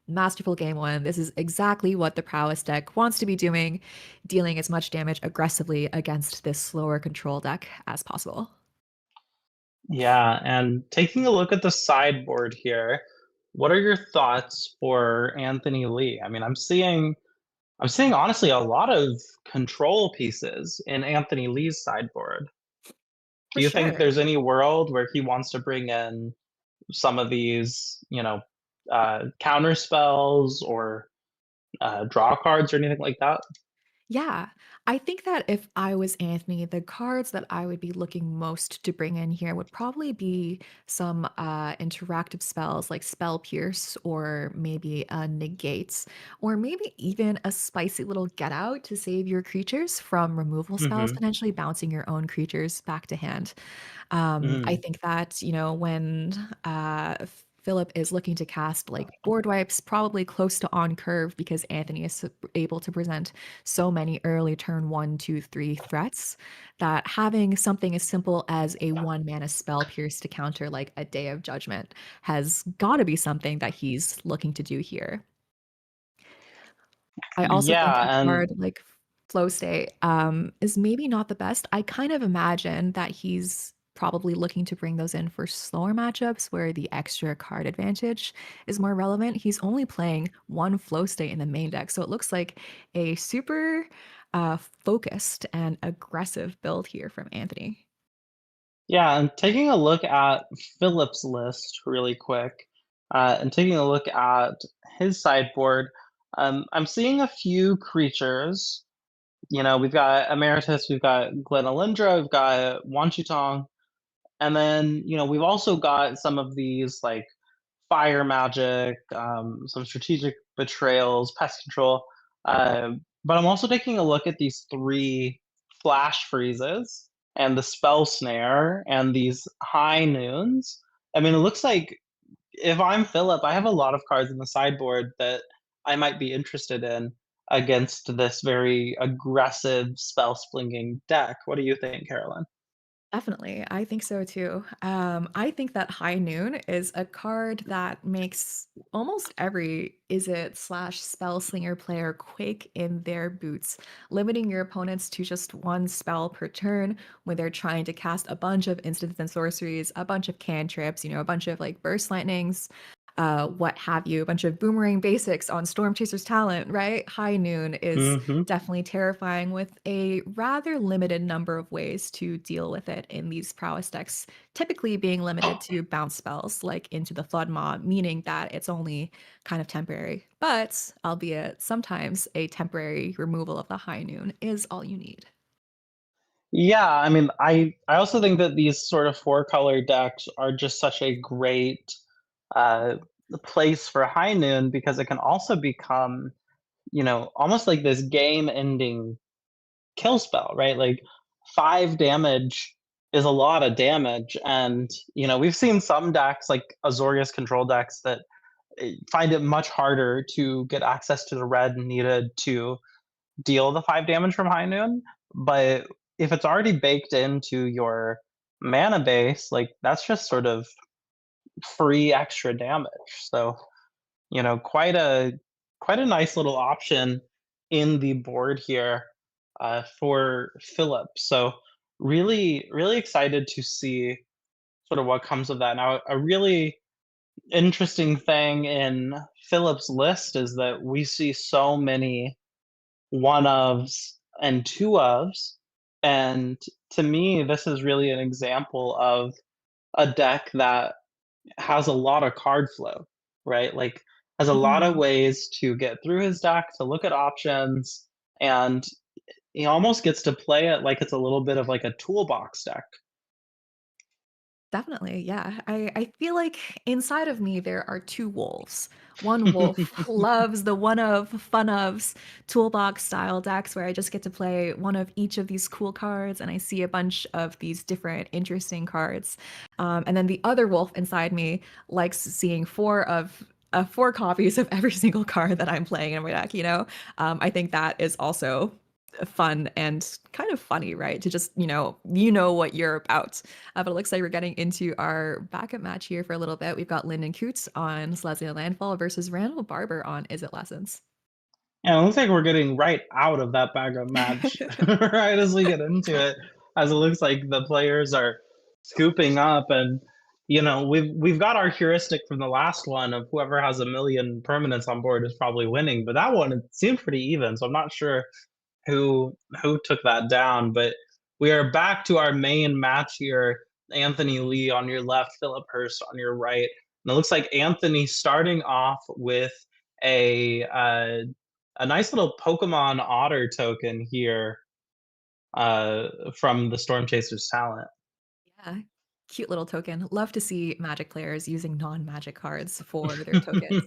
masterful game 1. This is exactly what the prowess deck wants to be doing, dealing as much damage aggressively against this slower control deck as possible. Yeah, and taking a look at the sideboard here, what are your thoughts for Anthony Lee? I mean, I'm seeing honestly a lot of control pieces in Anthony Lee's sideboard. For Do you think sure. there's any world where he wants to bring in some of these, counter spells or draw cards or anything like that? Yeah. I think that if I was Anthony, the cards that I would be looking most to bring in here would probably be some interactive spells like Spell Pierce or maybe Negates, or maybe even a spicy little Get Out to save your creatures from removal spells, Mhm. potentially bouncing your own creatures back to hand. I Mm. think that, when Philip is looking to cast like board wipes, probably close to on curve because Anthony is able to present so many early turn 1, 2, 3 threats that having something as simple as a 1 mana spell pierce to counter like a Day of Judgment has got to be something that he's looking to do here. I also think a Yeah, and card like Flow State, is maybe not the best. I kind of imagine that he's probably looking to bring those in for slower matchups where the extra card advantage is more relevant. He's only playing 1 Flow State in the main deck, so it looks like a super, focused and aggressive build here from Anthony. yeah, and taking a look at Philip's list really quick, and taking a look at his sideboard, I'm seeing a few creatures. We've got Emeritus, we've got Glen Elendra, we've got Wanchitong, and then, we've also got some of these like fire magic, some strategic betrayals, pest control. But I'm also taking a look at these 3 flash freezes and the spell snare and these high noons. I mean, it looks like if I'm Philip, I have a lot of cards in the sideboard that I might be interested in against this very aggressive spell slinging deck. What do you think, Carolyn? Definitely. I think so too. I think that High Noon is a card that makes almost every is it slash spell slinger player quake in their boots, limiting your opponents to just 1 spell per turn when they're trying to cast a bunch of instants and sorceries, a bunch of cantrips, a bunch of like burst lightnings, what have you, a bunch of boomerang basics on Storm Chaser's talent, right? High Noon is Mhm. definitely terrifying with a rather limited number of ways to deal with it in these prowess decks, typically being limited to bounce spells like into the Flood Maw, meaning that it's only kind of temporary. But, albeit sometimes a temporary removal of the High Noon is all you need. Yeah, I mean, I also think that these sort of 4-color decks are just such a great, uh, place for High Noon because it can also become, almost like this game-ending kill spell, right? Like 5 damage is a lot of damage, and we've seen some decks like Azorius control decks that find it much harder to get access to the red needed to deal the 5 damage from High Noon. But if it's already baked into your mana base, like that's just sort of free extra damage. So quite a nice little option in the board here. for Philip. So really, really excited to see sort of what comes of that. Now, a really interesting thing in Philip's list is that we see so many one ofs and two ofs. And to me, this is really an example of a deck that has a lot of card flow, right? Like, has a lot of Mhm. ways to get through his deck, to look at options, and he almost gets to play it like it's a little bit of like a toolbox deck. Definitely, yeah. I feel like inside of me there are two wolves. One wolf loves the one of fun ofs toolbox style decks where I just get to play one of each of these cool cards and I see a bunch of these different interesting cards. And then the other wolf inside me likes seeing four copies of every single card that I'm playing in my deck, you know? I think that is also fun and kind of funny, right? To just, you know what you're about. But it looks like we're getting into our backup match here for a little bit. We've got Lyndon Coots on Selesnya Landfall versus Randall Barber on Is It Lessons? And it looks like we're getting right out of that backup match right as we get into it, as it looks like the players are scooping up, and we've got our heuristic from the last one of whoever has a million permanents on board is probably winning, but that one it seemed pretty even, so I'm not sure who took that down. But we are back to our main match here. Anthony Lee on your left, Philip Hurst on your right. And it looks like Anthony starting off with a nice little Pokemon Otter token here from the Storm Chasers talent. Yeah. Cute little token. Love to see Magic players using non-Magic cards for their tokens.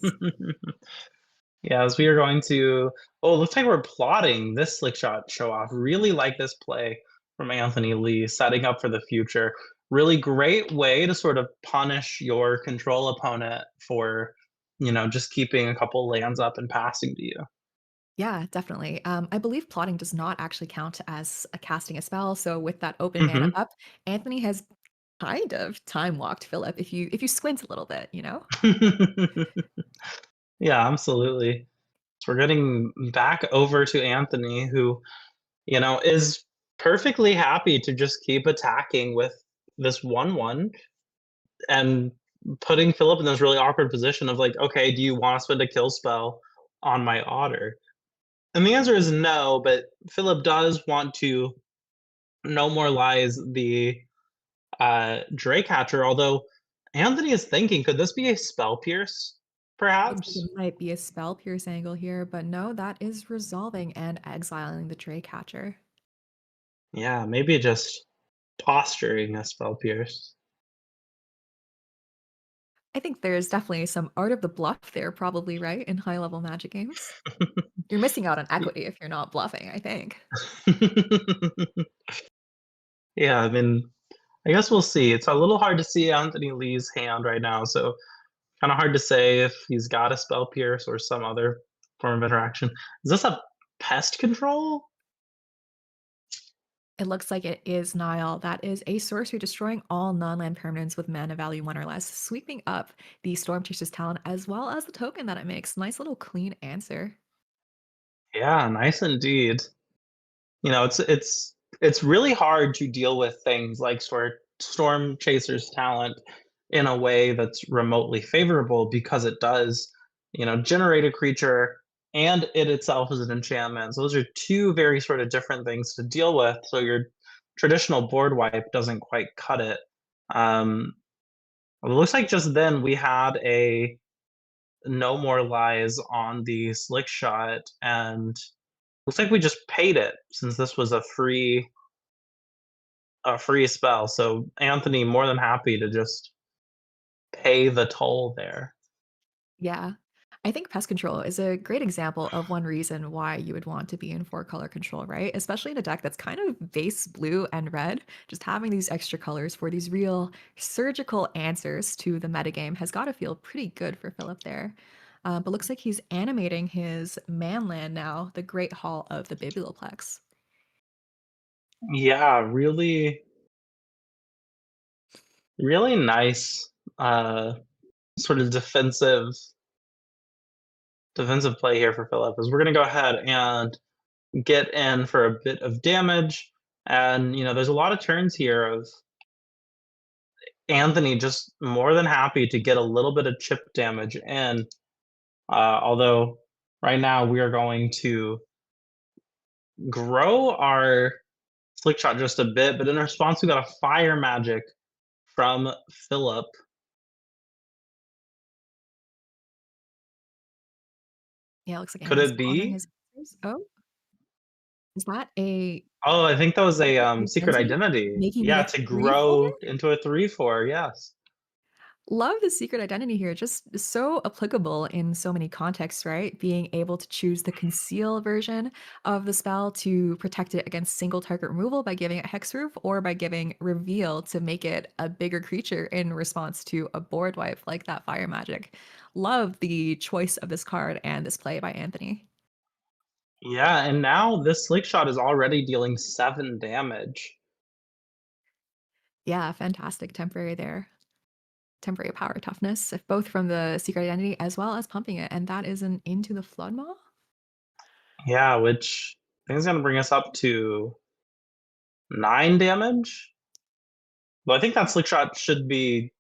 Yeah, as we are going to. Oh, it looks like we're plotting this slick shot show off. Really like this play from Anthony Lee, setting up for the future. Really great way to sort of punish your control opponent for, just keeping a couple lands up and passing to you. Yeah, definitely. I believe plotting does not actually count as a casting a spell. So with that open mana Hmm. up, Anthony has kind of time walked Philip if you squint a little bit, you know? Yeah, absolutely. So we're getting back over to Anthony, who, is perfectly happy to just keep attacking with this 1/1 and putting Philip in this really awkward position of like, okay, do you want to spend a kill spell on my otter? And the answer is no, but Philip does want to no more lies the Drake Hatcher, although Anthony is thinking, could this be a spell pierce, Looks like perhaps? it might be a spell pierce angle here, but no, that is resolving and exiling the Drake Catcher. Yeah, maybe just posturing a spell pierce. I think there's definitely some art of the bluff there, probably, right? In high level magic games. You're missing out on equity if you're not bluffing, I think. Yeah, I mean, I guess we'll see. It's a little hard to see Anthony Lee's hand right now, so kind of hard to say if he's got a spell pierce or some other form of interaction. Is this a pest control? It looks like it is Nile. That is a sorcery destroying all non-land permanents with mana value 1 or less, sweeping up the Storm Chaser's talent as well as the token that it makes. Nice little clean answer. Yeah, nice indeed. It's really hard to deal with things like Storm Chaser's talent in a way that's remotely favorable because it does, generate a creature and it itself is an enchantment. So those are two very sort of different things to deal with. So your traditional board wipe doesn't quite cut it. Um, it looks like just then we had a no more lies on the slick shot, and looks like we just paid it since this was a free spell. So Anthony more than happy to just pay the toll there. Yeah. I think pest control is a great example of one reason why you would want to be in four color control, right? Especially in a deck that's kind of base blue and red. Just having these extra colors for these real surgical answers to the metagame has got to feel pretty good for Philip there. But looks like he's animating his manland now, the Great Hall of the Biblioplex. Yeah, really, really nice sort of defensive play here for Philip. Is we're gonna go ahead and get in for a bit of damage. And, there's a lot of turns here of Anthony just more than happy to get a little bit of chip damage in. Although right now we are going to grow our slick shot just a bit, but in response we got a fire magic from Philip. Yeah, it looks like Could Anthony's it honoring be? his answers. Oh, is that a Oh, I think that was a secret identity? identity. Making it Yeah, a to 3 grow into a 3/4. Yes. Love the secret identity here. Just so applicable in so many contexts, right? Being able to choose the conceal version of the spell to protect it against single target removal by giving it Hexproof, or by giving reveal to make it a bigger creature in response to a board wipe like that fire magic. Love the choice of this card and this play by Anthony. Yeah, and now this slick shot is already dealing 7 damage. Yeah, fantastic temporary there. Temporary power toughness, both from the secret identity as well as pumping it. And that is an Into the Floodmaw. Yeah, which I think is gonna bring us up to 9 damage. But I think that slick shot should be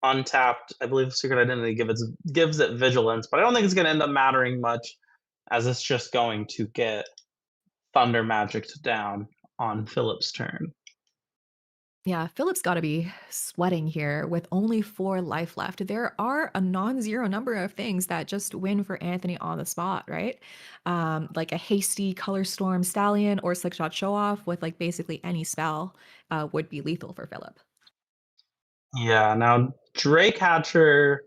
untapped. I believe secret identity gives it vigilance, but I don't think it's gonna end up mattering much, as it's just going to get thunder magicked down on Philip's turn. Yeah, Philip's got to be sweating here with only 4 life left. There are a non-zero number of things that just win for Anthony on the spot, right? Like a hasty color storm stallion or slick shot show off with like basically any spell would be lethal for Philip. Yeah, now Drake Hatcher,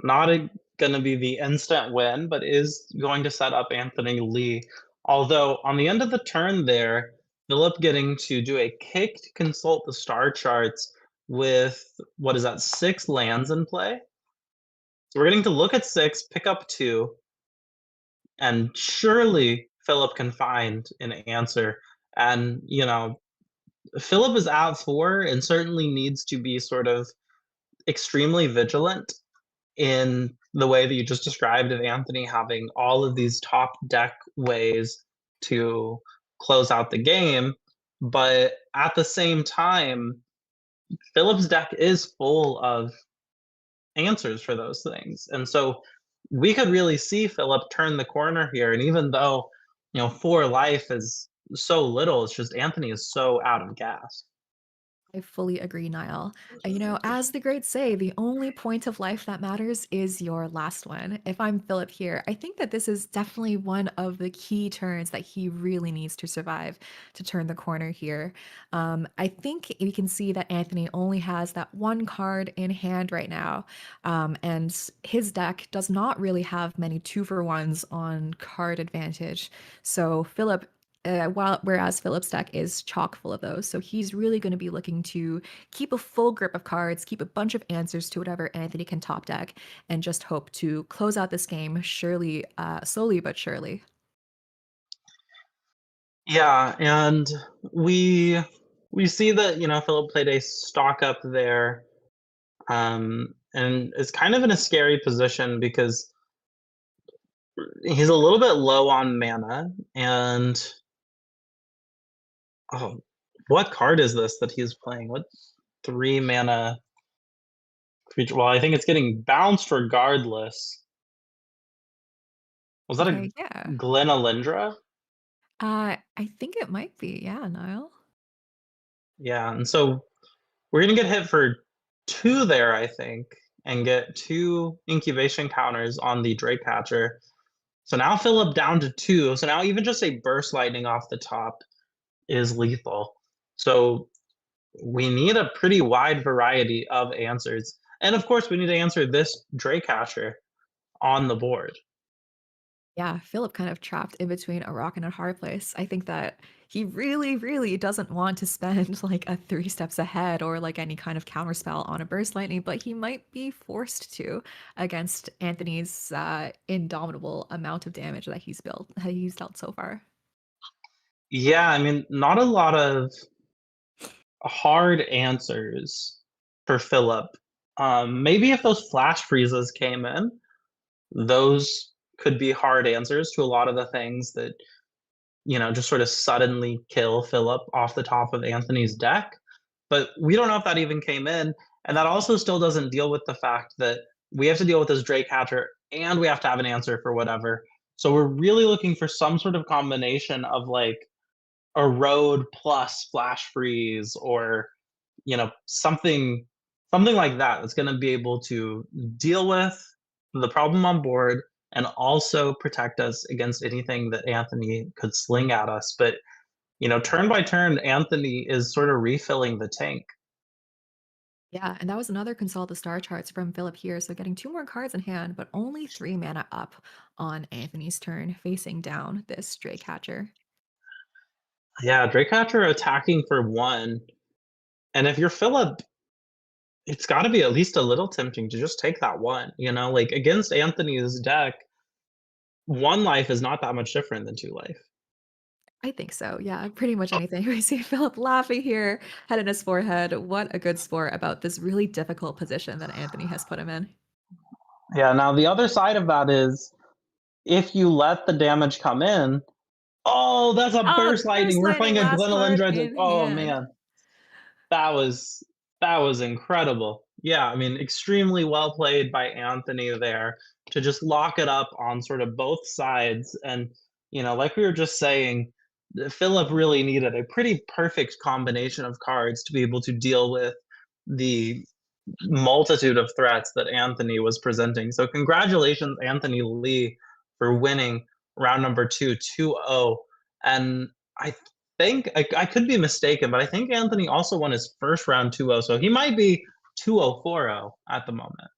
not gonna be the instant win, but is going to set up Anthony Lee. Although on the end of the turn there, Philip getting to do a kick to consult the star charts with, what is that, 6 lands in play? So we're getting to look at 6, pick up 2, and surely Philip can find an answer. And, Philip is at 4 and certainly needs to be sort of extremely vigilant in the way that you just described, of Anthony having all of these top deck ways to close out the game. But at the same time, Philip's deck is full of answers for those things. And so we could really see Philip turn the corner here. And even though, 4 life is so little, it's just Anthony is so out of gas. I fully agree, Niall. As the greats say, the only point of life that matters is your last one. If I'm Philip here, I think that this is definitely one of the key turns that he really needs to survive to turn the corner here. I think we can see that Anthony only has that one card in hand right now, and his deck does not really have many 2-for-1s on card advantage. So Philip whereas Philip's deck is chock full of those. So he's really going to be looking to keep a full grip of cards, keep a bunch of answers to whatever Anthony can top deck, and just hope to close out this game surely, slowly but surely. Yeah, and we we see that, Philip played a stock up there, and is kind of in a scary position because he's a little bit low on mana. And oh, what card is this that he's playing? What 3 mana creature? Well, I think it's getting bounced regardless. Was that a Okay, yeah. Glen Alindra? I think it might be. Yeah, Niall. Yeah, and so we're gonna get hit for 2 there, I think, and get 2 incubation counters on the Drake Hatcher. So now Philip down to 2. So now even just a burst lightning off the top is lethal. So we need a pretty wide variety of answers. And of course, we need to answer this Drake Hatcher on the board. Yeah, Philip kind of trapped in between a rock and a hard place. I think that he really, really doesn't want to spend like a 3 steps ahead or like any kind of counterspell on a burst lightning, but he might be forced to against Anthony's indomitable amount of damage that he's dealt so far. Yeah, I mean, not a lot of hard answers for Philip. Maybe if those flash freezes came in, those could be hard answers to a lot of the things that just sort of suddenly kill Philip off the top of Anthony's deck. But we don't know if that even came in. And that also still doesn't deal with the fact that we have to deal with this Drake Hatcher and we have to have an answer for whatever. So we're really looking for some sort of combination of like a road plus flash freeze or something like that that's going to be able to deal with the problem on board and also protect us against anything that Anthony could sling at us. But turn by turn, Anthony is sort of refilling the tank. Yeah, and that was another consult the star charts from Philip here. So getting two more cards in hand, but only 3 mana up on Anthony's turn, facing down this Drake Hatcher. Yeah, Draycatcher attacking for one. And if you're Philip, it's got to be at least a little tempting to just take that one. Like against Anthony's deck, one life is not that much different than two life. I think so. Yeah, pretty much anything. We see Philip laughing here, head in his forehead. What a good sport about this really difficult position that Anthony has put him in. Yeah, now the other side of that is if you let the damage come in, oh, that's a Oh, burst lightning. Burst We're Lightning playing a last Gwendolyn card Dredge. in Oh hand. man, that was that was incredible. Yeah, I mean, extremely well played by Anthony there to just lock it up on sort of both sides. And like we were just saying, Philip really needed a pretty perfect combination of cards to be able to deal with the multitude of threats that Anthony was presenting. So congratulations, Anthony Lee, for winning round number 2, 2-0. And I think I could be mistaken, but I think Anthony also won his first round 2-0. So he might be 2-0, 4-0 at the moment.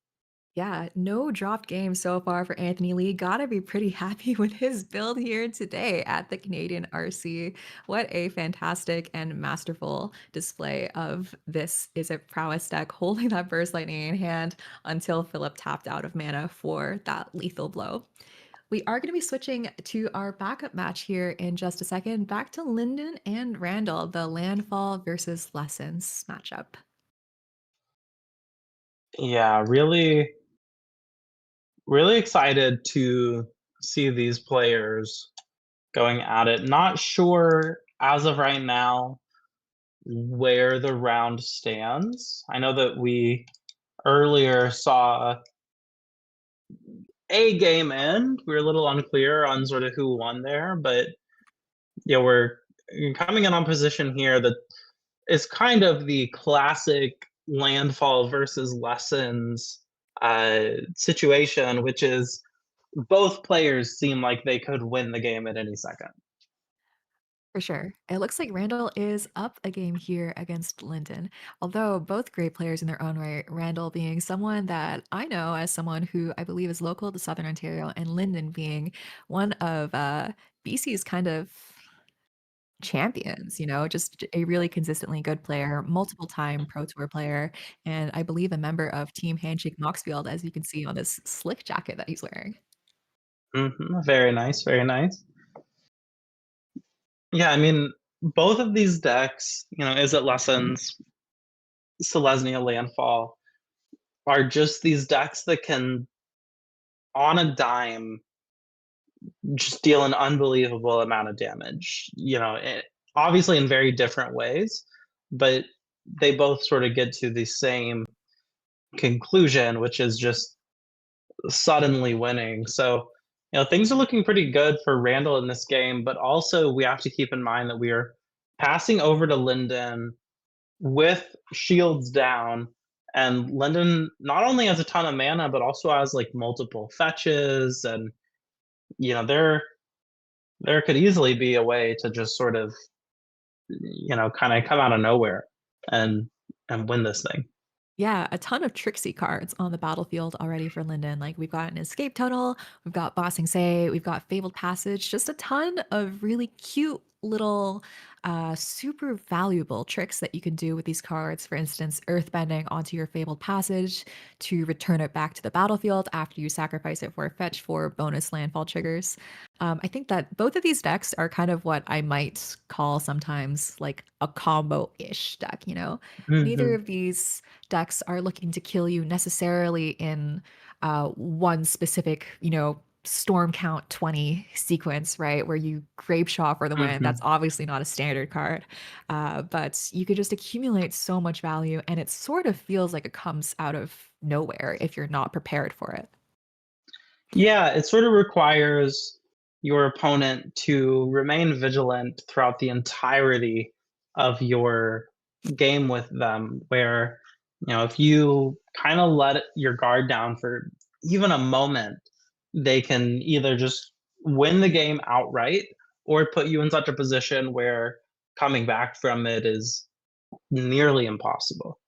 Yeah, no dropped game so far for Anthony Lee. Gotta be pretty happy with his build here today at the Canadian RC. What a fantastic and masterful display of this is a prowess deck holding that Burst Lightning in hand until Philip tapped out of mana for that lethal blow. We are going to be switching to our backup match here in just a second. Back to Lyndon and Randall, the Landfall versus Lessons matchup. Yeah, really, really excited to see these players going at it. Not sure as of right now where the round stands. I know that we earlier saw a game end. We were a little unclear on sort of who won there, but yeah, we're coming in on position here that is kind of the classic landfall versus lessons situation, which is both players seem like they could win the game at any second. For sure. It looks like Randall is up a game here against Lyndon. Although both great players in their own right, Randall being someone that I know as someone who I believe is local to Southern Ontario, and Lyndon being one of BC's kind of champions, just a really consistently good player, multiple time Pro Tour player, and I believe a member of Team Handshake Moxfield, as you can see on this slick jacket that he's wearing. Very nice, very nice. Yeah, I mean, both of these decks, Is It Lessons, Selesnya Landfall, are just these decks that can, on a dime, just deal an unbelievable amount of damage. Obviously in very different ways, but they both sort of get to the same conclusion, which is just suddenly winning. So, things are looking pretty good for Randall in this game, but also we have to keep in mind that we are passing over to Lyndon with shields down. And Lyndon not only has a ton of mana, but also has like multiple fetches, and there could easily be a way to just sort of kind of come out of nowhere and win this thing. Yeah, a ton of tricksy cards on the battlefield already for Lyndon. Like we've got an escape tunnel, we've got Bossing Say, we've got Fabled Passage, just a ton of really cute little super valuable tricks that you can do with these cards. For instance, earthbending onto your Fabled Passage to return it back to the battlefield after you sacrifice it for a fetch for bonus landfall triggers. I think that both of these decks are kind of what I might call sometimes like a combo-ish deck, Neither Mhm. of these decks are looking to kill you necessarily in one specific, Storm Count 20 sequence, right? Where you grape shot for the win. That's Mhm. obviously not a standard card. But you could just accumulate so much value, and it sort of feels like it comes out of nowhere if you're not prepared for it. Yeah, it sort of requires your opponent to remain vigilant throughout the entirety of your game with them, where, if you kind of let your guard down for even a moment, they can either just win the game outright or put you in such a position where coming back from it is nearly impossible.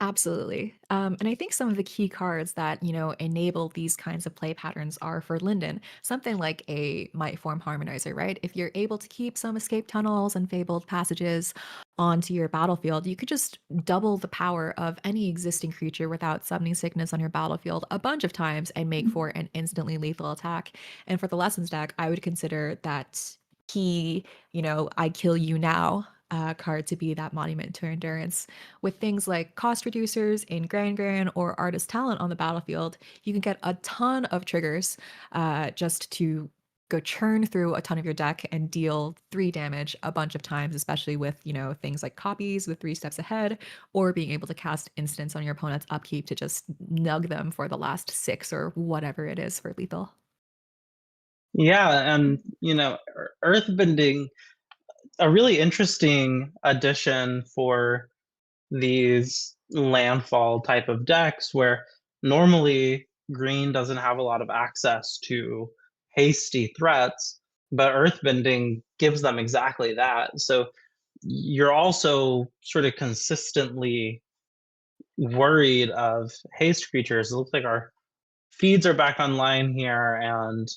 Absolutely. And I think some of the key cards that, enable these kinds of play patterns are for Linden, something like a Might Form Harmonizer, right? If you're able to keep some escape tunnels and fabled passages onto your battlefield, you could just double the power of any existing creature without summoning sickness on your battlefield a bunch of times and make for an instantly lethal attack. And for the Lessons deck, I would consider that key, I kill you now card to be that monument to endurance. With things like cost reducers in Grand Grand or artist talent on the battlefield, you can get a ton of triggers just to go churn through a ton of your deck and deal 3 damage a bunch of times, especially with, things like copies with 3 steps ahead, or being able to cast instants on your opponent's upkeep to just nug them for the last 6 or whatever it is for lethal. Yeah, and earthbending, a really interesting addition for these landfall type of decks where normally green doesn't have a lot of access to hasty threats, but earthbending gives them exactly that. So you're also sort of consistently worried of haste creatures. It looks like our feeds are back online here, and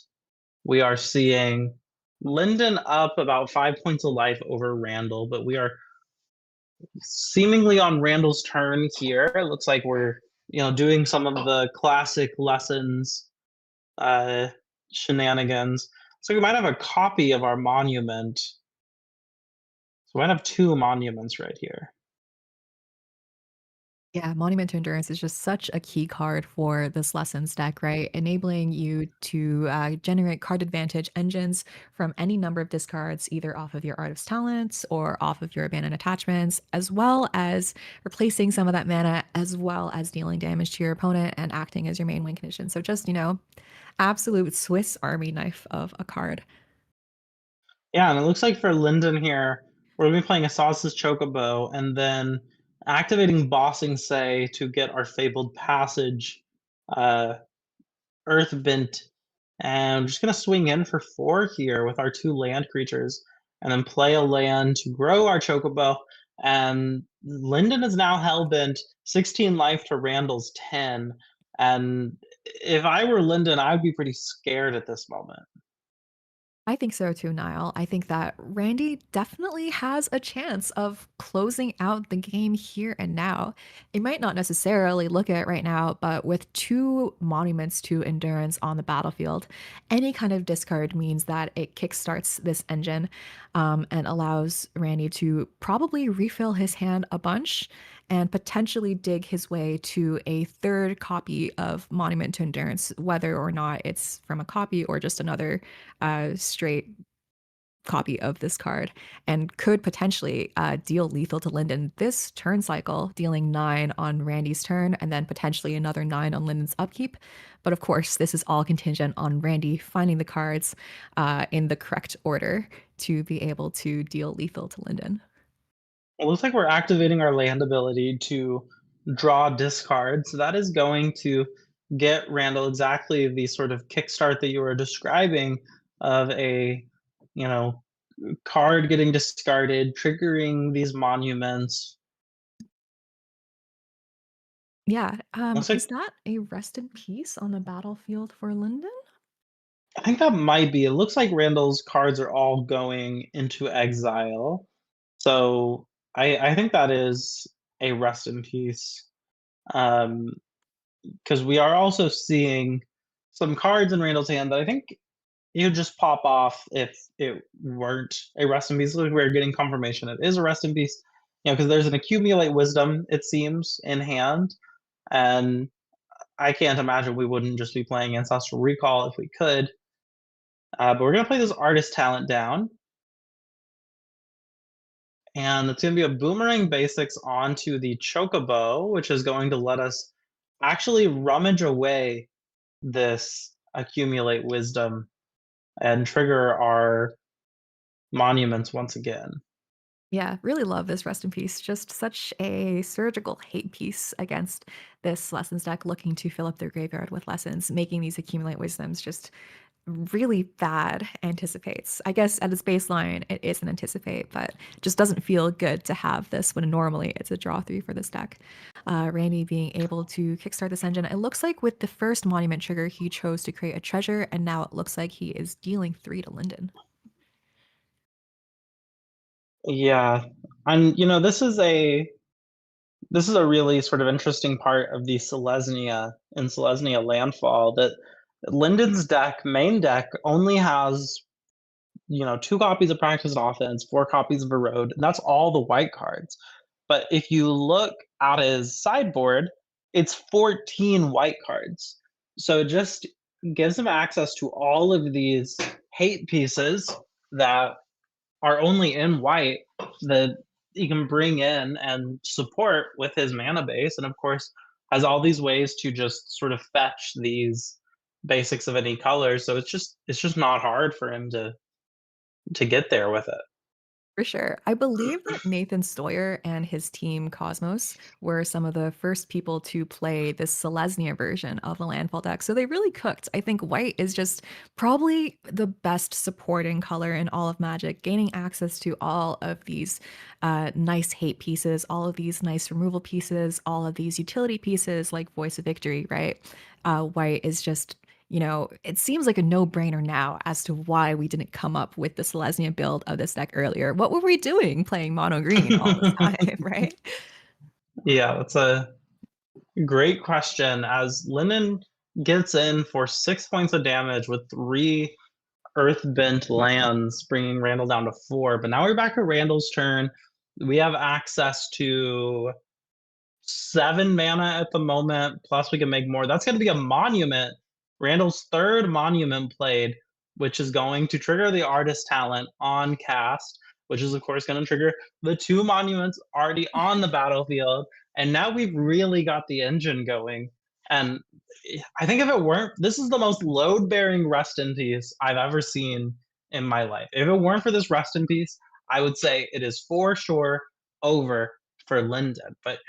we are seeing Linden up about 5 points of life over Randall, but we are seemingly on Randall's turn here. It looks like we're, doing some of the classic lessons uh, shenanigans. So we might have a copy of our monument. So we might have two monuments right here. Yeah, Monument to Endurance is just such a key card for this Lessons deck, right? Enabling you to generate card advantage engines from any number of discards, either off of your Artist Talents or off of your Abandoned Attachments, as well as replacing some of that mana, as well as dealing damage to your opponent and acting as your main win condition. So just, absolute Swiss Army knife of a card. Yeah, and it looks like for Linden here, we're gonna be playing Asaz's Chocobo and then activating Bossing Say to get our Fabled Passage uh, Earthbent. And I'm just gonna swing in for 4 here with our 2 land creatures, and then play a land to grow our Chocobo. And Linden is now hellbent, 16 life to Randall's 10. And if I were Linden, I would be pretty scared at this moment. I think so too, Niall. I think that Randy definitely has a chance of closing out the game here and now. It might not necessarily look it right now, but with 2 monuments to endurance on the battlefield, any kind of discard means that it kickstarts this engine and allows Randy to probably refill his hand a bunch and potentially dig his way to a third copy of Monument to Endurance, whether or not it's from a copy or just another straight copy of this card, and could potentially deal lethal to Linden this turn cycle, dealing 9 on Randy's turn and then potentially another 9 on Linden's upkeep. But of course, this is all contingent on Randy finding the cards in the correct order to be able to deal lethal to Linden. It looks like we're activating our land ability to draw discards. So that is going to get Randall exactly the sort of kickstart that you were describing of a, you know, card getting discarded, triggering these monuments. Yeah, Looks is like that a rest in peace on the battlefield for Linden? I think that might be. It looks like Randall's cards are all going into exile. So I think that is a rest in peace. Um, because we are also seeing some cards in Randall's hand that I think you just pop off if it weren't a rest in peace. Like we're getting confirmation it is a rest in peace, because there's an accumulate wisdom, it seems, in hand, and I can't imagine we wouldn't just be playing Ancestral Recall if we could. But we're gonna play this Artist Talent down, and it's gonna be a Boomerang Basics onto the Chocobo, which is going to let us actually rummage away this Accumulate Wisdom and trigger our monuments once again. Yeah, really love this Rest in Peace. Just such a surgical hate piece against this Lessons deck looking to fill up their graveyard with lessons, making these Accumulate Wisdoms just really bad anticipates. I guess at its baseline, it is an anticipate, but just doesn't feel good to have this when normally it's a draw 3 for this deck. Randy being able to kickstart this engine. It looks like with the first monument trigger, he chose to create a treasure, and now it looks like he is dealing 3 to Linden. Yeah, and this is a really sort of interesting part of the Selesnya and Selesnya landfall that Linden's main deck, only has 2 copies of Practice and Offense, 4 copies of Erode, and that's all the white cards. But if you look at his sideboard, it's 14 white cards. So it just gives him access to all of these hate pieces that are only in white that he can bring in and support with his mana base, and of course has all these ways to just sort of fetch these basics of any color. So it's just not hard for him to get there with it. For sure. I believe that Nathan Stoyer and his team Cosmos were some of the first people to play this Selesnya version of the Landfall deck. So they really cooked. I think white is just probably the best supporting color in all of Magic, gaining access to all of these nice hate pieces, all of these nice removal pieces, all of these utility pieces like Voice of Victory, right? White is just it seems like a no-brainer now as to why we didn't come up with the Selesnya build of this deck earlier. What were we doing playing mono green all this time, right? Yeah, that's a great question. As Linden gets in for 6 points of damage with 3 Earth-bent lands, bringing Randall down to 4. But now we're back at Randall's turn. We have access to 7 mana at the moment, plus we can make more. That's going to be a monument. Randall's third monument played, which is going to trigger the Artist Talent on cast, which is, of course, going to trigger the 2 monuments already on the battlefield. And now we've really got the engine going. And I think if it weren't, this is the most load bearing Rest in Peace I've ever seen in my life. If it weren't for this Rest in Peace, I would say it is for sure over for Linden. But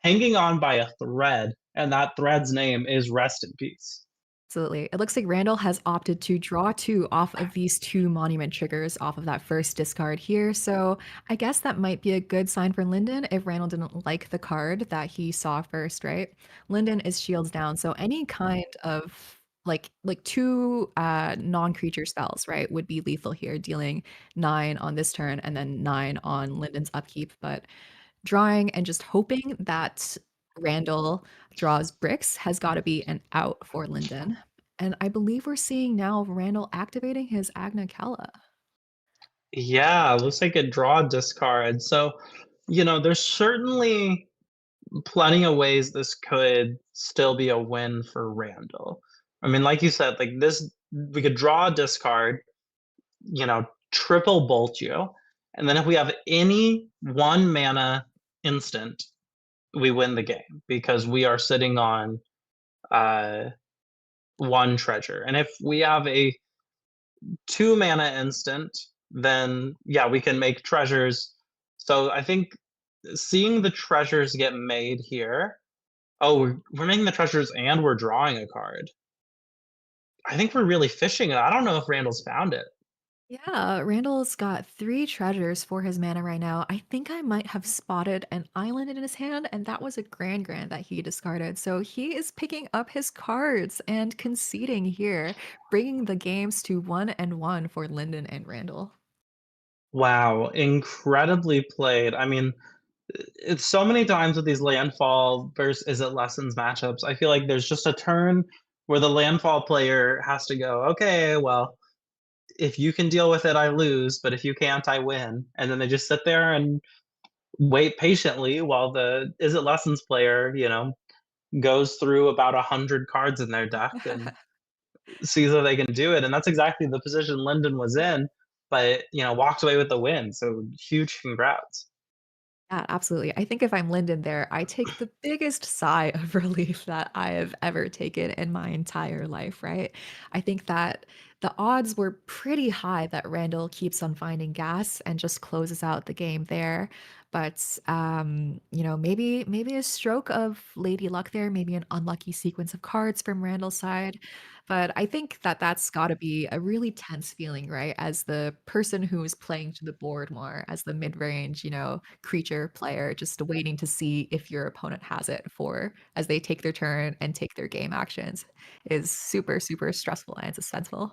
hanging on by a thread, and that thread's name is Rest in Peace. Absolutely. It looks like Randall has opted to draw 2 off of these 2 monument triggers off of that first discard here. So I guess that might be a good sign for Linden if Randall didn't like the card that he saw first, right? Linden is shields down, so any kind of like 2 non-creature spells, right, would be lethal here, dealing 9 on this turn and then 9 on Linden's upkeep. But drawing and just hoping that Randall draws bricks has got to be an out for Linden. And I believe we're seeing now Randall activating his Agna Kala. Yeah, looks like a draw discard. So, there's certainly plenty of ways this could still be a win for Randall. I mean, like you said, like this, we could draw a discard, triple bolt you. And then if we have any 1 mana instant, we win the game because we are sitting on 1 treasure. And if we have a 2 mana instant, then yeah, we can make treasures. So I think seeing the treasures get made here. Oh, we're making the treasures and we're drawing a card. I think we're really fishing. I don't know if Randall's found it. Yeah, Randall's got 3 treasures for his mana right now. I think I might have spotted an island in his hand, and that was a Grand that he discarded. So he is picking up his cards and conceding here, bringing the games to 1-1 for Linden and Randall. Wow, incredibly played. I mean, it's so many times with these landfall versus is it lessons matchups. I feel like there's just a turn where the landfall player has to go, okay, well, if you can deal with it, I lose, but if you can't, I win. And then they just sit there and wait patiently while the is it lessons player, goes through about 100 cards in their deck and sees if they can do it, and that's exactly the position Linden was in, but, walked away with the win, so huge congrats. Yeah, absolutely. I think if I'm Lyndon there, I take the biggest sigh of relief that I have ever taken in my entire life, right? I think that the odds were pretty high that Randall keeps on finding gas and just closes out the game there. But maybe a stroke of lady luck there, maybe an unlucky sequence of cards from Randall's side. But I think that that's got to be a really tense feeling, right? As the person who is playing to the board more, as the mid-range, creature player, just waiting to see if your opponent has it for as they take their turn and take their game actions is super, super stressful and suspenseful.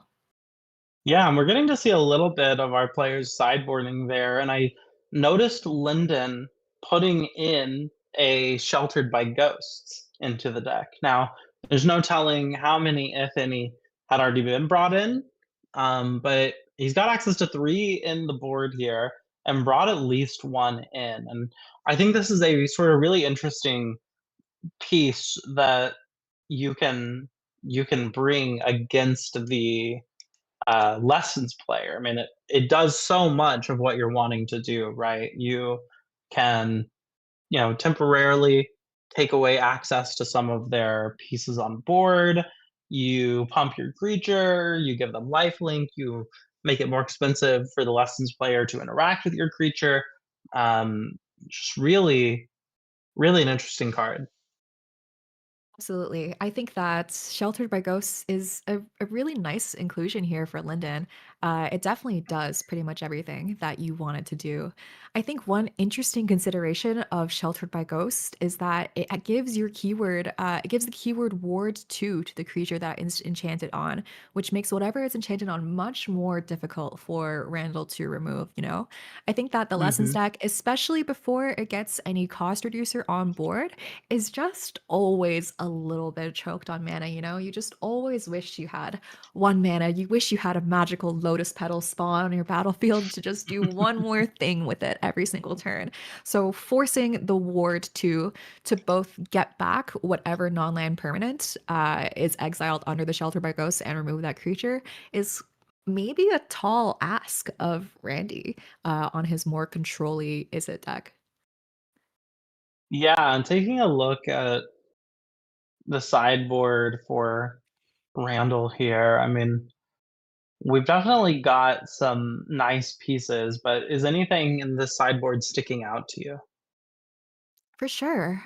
Yeah, and we're getting to see a little bit of our players sideboarding there, and I noticed Linden putting in a Sheltered by Ghosts into the deck. Now, there's no telling how many, if any, had already been brought in, but he's got access to 3 in the board here and brought at least 1 in, and I think this is a sort of really interesting piece that you can you can bring against the lessons player. I mean, it does so much of what you're wanting to do, right? You can, temporarily take away access to some of their pieces on board. You pump your creature, you give them lifelink, you make it more expensive for the lessons player to interact with your creature. Just really, really an interesting card. Absolutely. I think that Sheltered by Ghosts is a really nice inclusion here for Linden. It definitely does pretty much everything that you want it to do. I think one interesting consideration of Sheltered by Ghost is that it gives the keyword ward 2 to the creature that it's enchanted on, which makes whatever it's enchanted on much more difficult for Randall to remove. I think that the Lessons Mhm. deck, especially before it gets any cost reducer on board, is just always a little bit choked on mana. You just always wish you had 1 mana. You wish you had a magical lotus petal spawn on your battlefield to just do one more thing with it every single turn. So forcing the ward to both get back whatever non-land permanent is exiled under the Shelter by Ghosts and remove that creature is maybe a tall ask of Randy on his more controlly is it deck. Yeah, and taking a look at the sideboard for Randall here, I mean, we've definitely got some nice pieces, but is anything in this sideboard sticking out to you? For sure.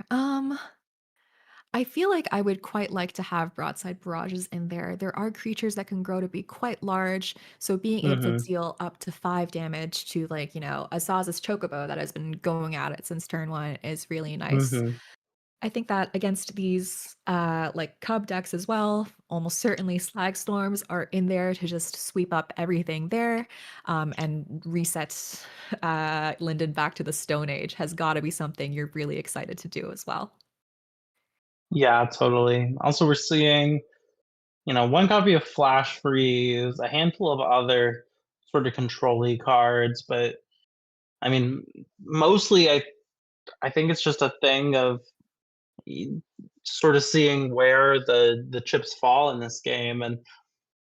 I feel like I would quite like to have broadside barrages in there. There are creatures that can grow to be quite large, so being able to Mhm, deal up to 5 damage to Asaz's Chocobo that has been going at it since turn 1 is really nice. mhm. I think that against these cub decks as well, almost certainly slag storms are in there to just sweep up everything there, and reset Linden back to the Stone Age has got to be something you're really excited to do as well. Yeah, totally. Also, we're seeing, 1 copy of Flash Freeze, a handful of other sort of control-y cards, but, I mean, mostly I think it's just a thing of y sort of seeing where the chips fall in this game, and,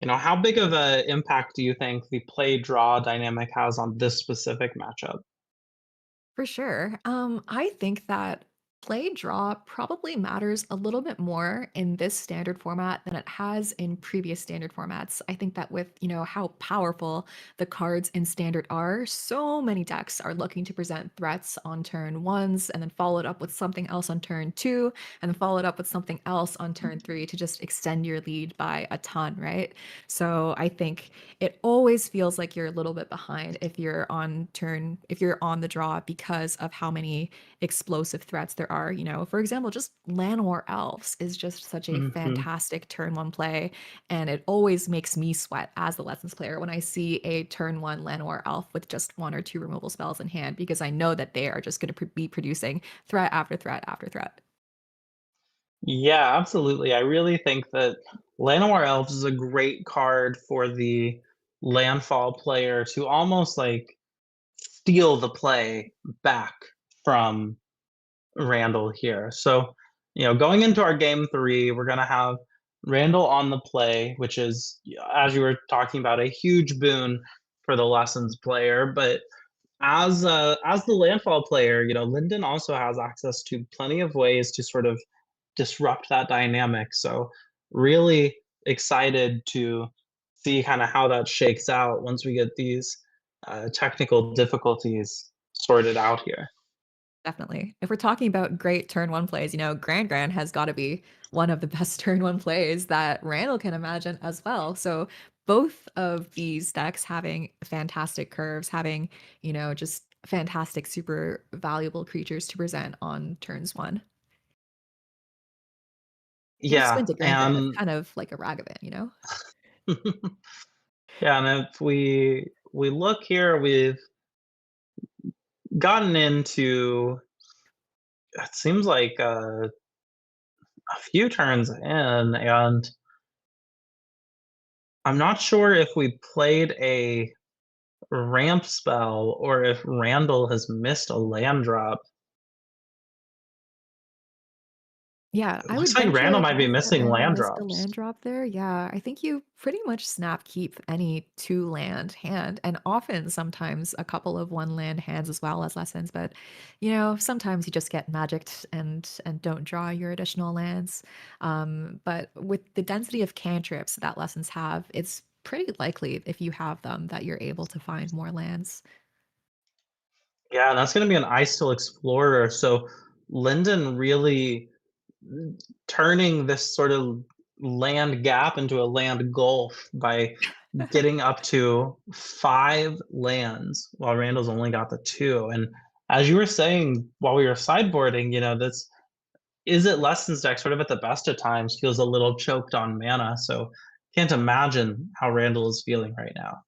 how big of a impact do you think the play-draw dynamic has on this specific matchup? For sure. I think that play draw probably matters a little bit more in this standard format than it has in previous standard formats. I think that with, how powerful the cards in standard are, so many decks are looking to present threats on turn ones and then follow it up with something else on turn two, and then follow it up with something else on turn three to just extend your lead by a ton, right? So I think it always feels like you're a little bit behind if you're on the draw because of how many explosive threats there are. For example, just Llanowar Elves is just such a Mhm. fantastic turn one play, and it always makes me sweat as the lessons player when I see a turn one Llanowar Elf with just 1 or 2 removal spells in hand because I know that they are just going to be producing threat after threat after threat. Yeah, absolutely. I really think that Llanowar Elves is a great card for the landfall player to almost like steal the play back from Randall here. So Going into our game 3, we're gonna have Randall on the play, which is, as you were talking about, a huge boon for the lessons player. But as the landfall player, Lyndon also has access to plenty of ways to sort of disrupt that dynamic. So really excited to see kind of how that shakes out once we get these technical difficulties sorted out here. Definitely. If we're talking about great turn one plays, Grand has got to be one of the best turn one plays that Randall can imagine as well. So both of these decks having fantastic curves, having, just fantastic, super valuable creatures to present on turns one. You just Yeah, went to Grand. It's and kind of like a Ragavan. yeah, and if we look here, we've gotten into, it seems like a few turns in, and I'm not sure if we played a ramp spell or if Randall has missed a land drop. Yeah, It I would looks like venture a Randall might be guess that missing Randall land missed a drops. land drop there. Yeah, I think you pretty much snap keep any two land hand, and often sometimes a couple of one land hands as well as lessons. But sometimes you just get magicked and don't draw your additional lands. But with the density of cantrips that lessons have, it's pretty likely if you have them that you're able to find more lands. Yeah, and that's going to be an Ice Still Explorer. So Lyndon really turning this sort of land gap into a land gulf by getting up to 5 lands while Randall's only got the 2. And as you were saying while we were sideboarding, this is it lessons deck sort of at the best of times feels a little choked on mana. So can't imagine how Randall is feeling right now.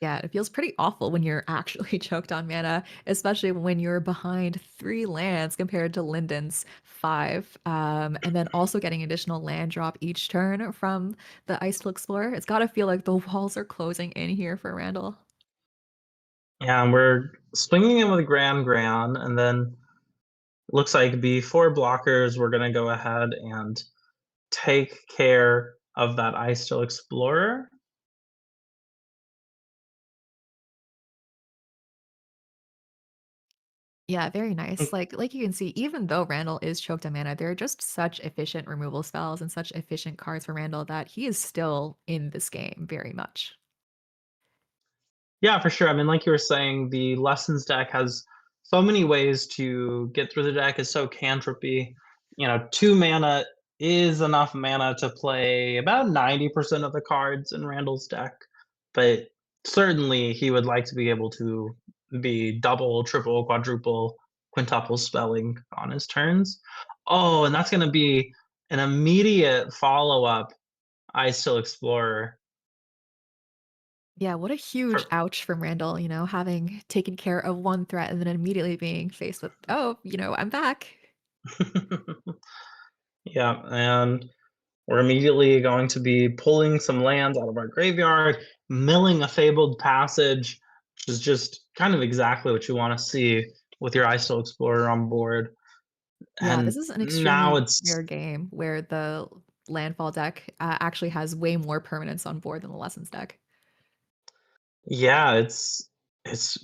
Yeah, it feels pretty awful when you're actually choked on mana, especially when you're behind 3 lands compared to Lyndon's 5. And then also getting additional land drop each turn from the Iceful Explorer. It's got to feel like the walls are closing in here for Randall. Yeah, and we're swinging in with Gran, and then looks like before blockers, we're gonna go ahead and take care of that Ice Still Explorer. Yeah, very nice. Like you can see, even though Randall is choked on mana, there are just such efficient removal spells and such efficient cards for Randall that he is still in this game very much. Yeah, for sure. I mean, like you were saying, the lessons deck has so many ways to get through the deck. It's so cantropy. 2 mana is enough mana to play about 90% of the cards in Randall's deck, but certainly he would like to be able to be double, triple, quadruple, quintuple spelling on his turns. Oh, and that's going to be an immediate follow up I Still Explorer. Yeah, what a huge For ouch from Randall, having taken care of one threat and then immediately being faced with, oh, I'm back. Yeah, and we're immediately going to be pulling some lands out of our graveyard, milling a Fabled Passage, which is just kind of exactly what you want to see with your ISO Explorer on board. Yeah, And this is an now extremely it's, rare game where the landfall deck actually has way more permanents on board than the lessons deck. yeah, it's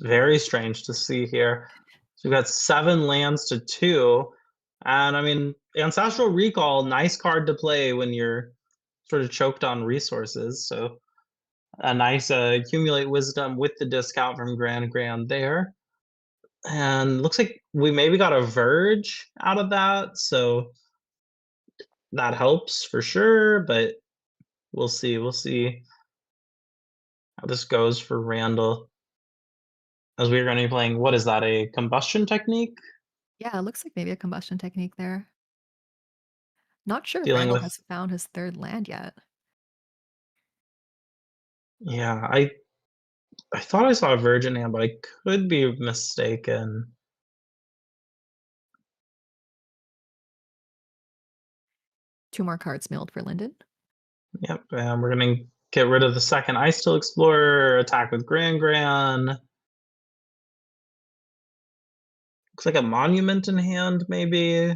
very strange to see here. So we've got 7 lands to 2. And I mean, Ancestral Recall, nice card to play when you're sort of choked on resources. So a nice accumulate wisdom with the discount from Grand there. And looks like we maybe got a Verge out of that, so that helps for sure, but we'll see how this goes for Randall, as we're gonna be playing, what is that, a Combustion Technique? Yeah, it looks like maybe a combustion technique there. Not sure if Dealing Randall with, has found his third land yet. yeah, I thought I saw a Verge in hand, but I could be mistaken. 2 more cards milled for Linden. Yep, and we're gonna get rid of the second Ice Still Explorer, attack with Gran. Looks like a Monument in hand, maybe?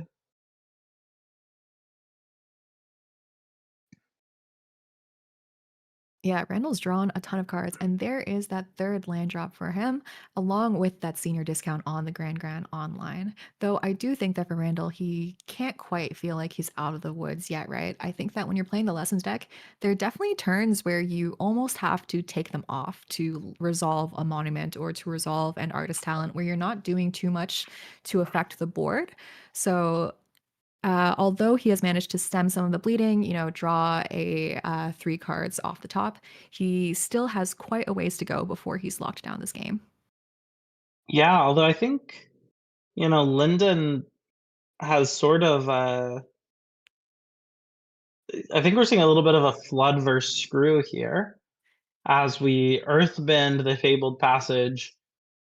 Yeah, Randall's drawn a ton of cards, and there is that third land drop for him, along with that senior discount on the Grand Online. Though I do think that for Randall, he can't quite feel like he's out of the woods yet, right? I think that when you're playing the Lessons deck, there are definitely turns where you almost have to take them off to resolve a monument or to resolve an artist talent where you're not doing too much to affect the board. So although he has managed to stem some of the bleeding, draw a 3 cards off the top, he still has quite a ways to go before he's locked down this game. Yeah, although I think, Linden has sort of, I think we're seeing a little bit of a flood versus screw here as we earthbend the Fabled Passage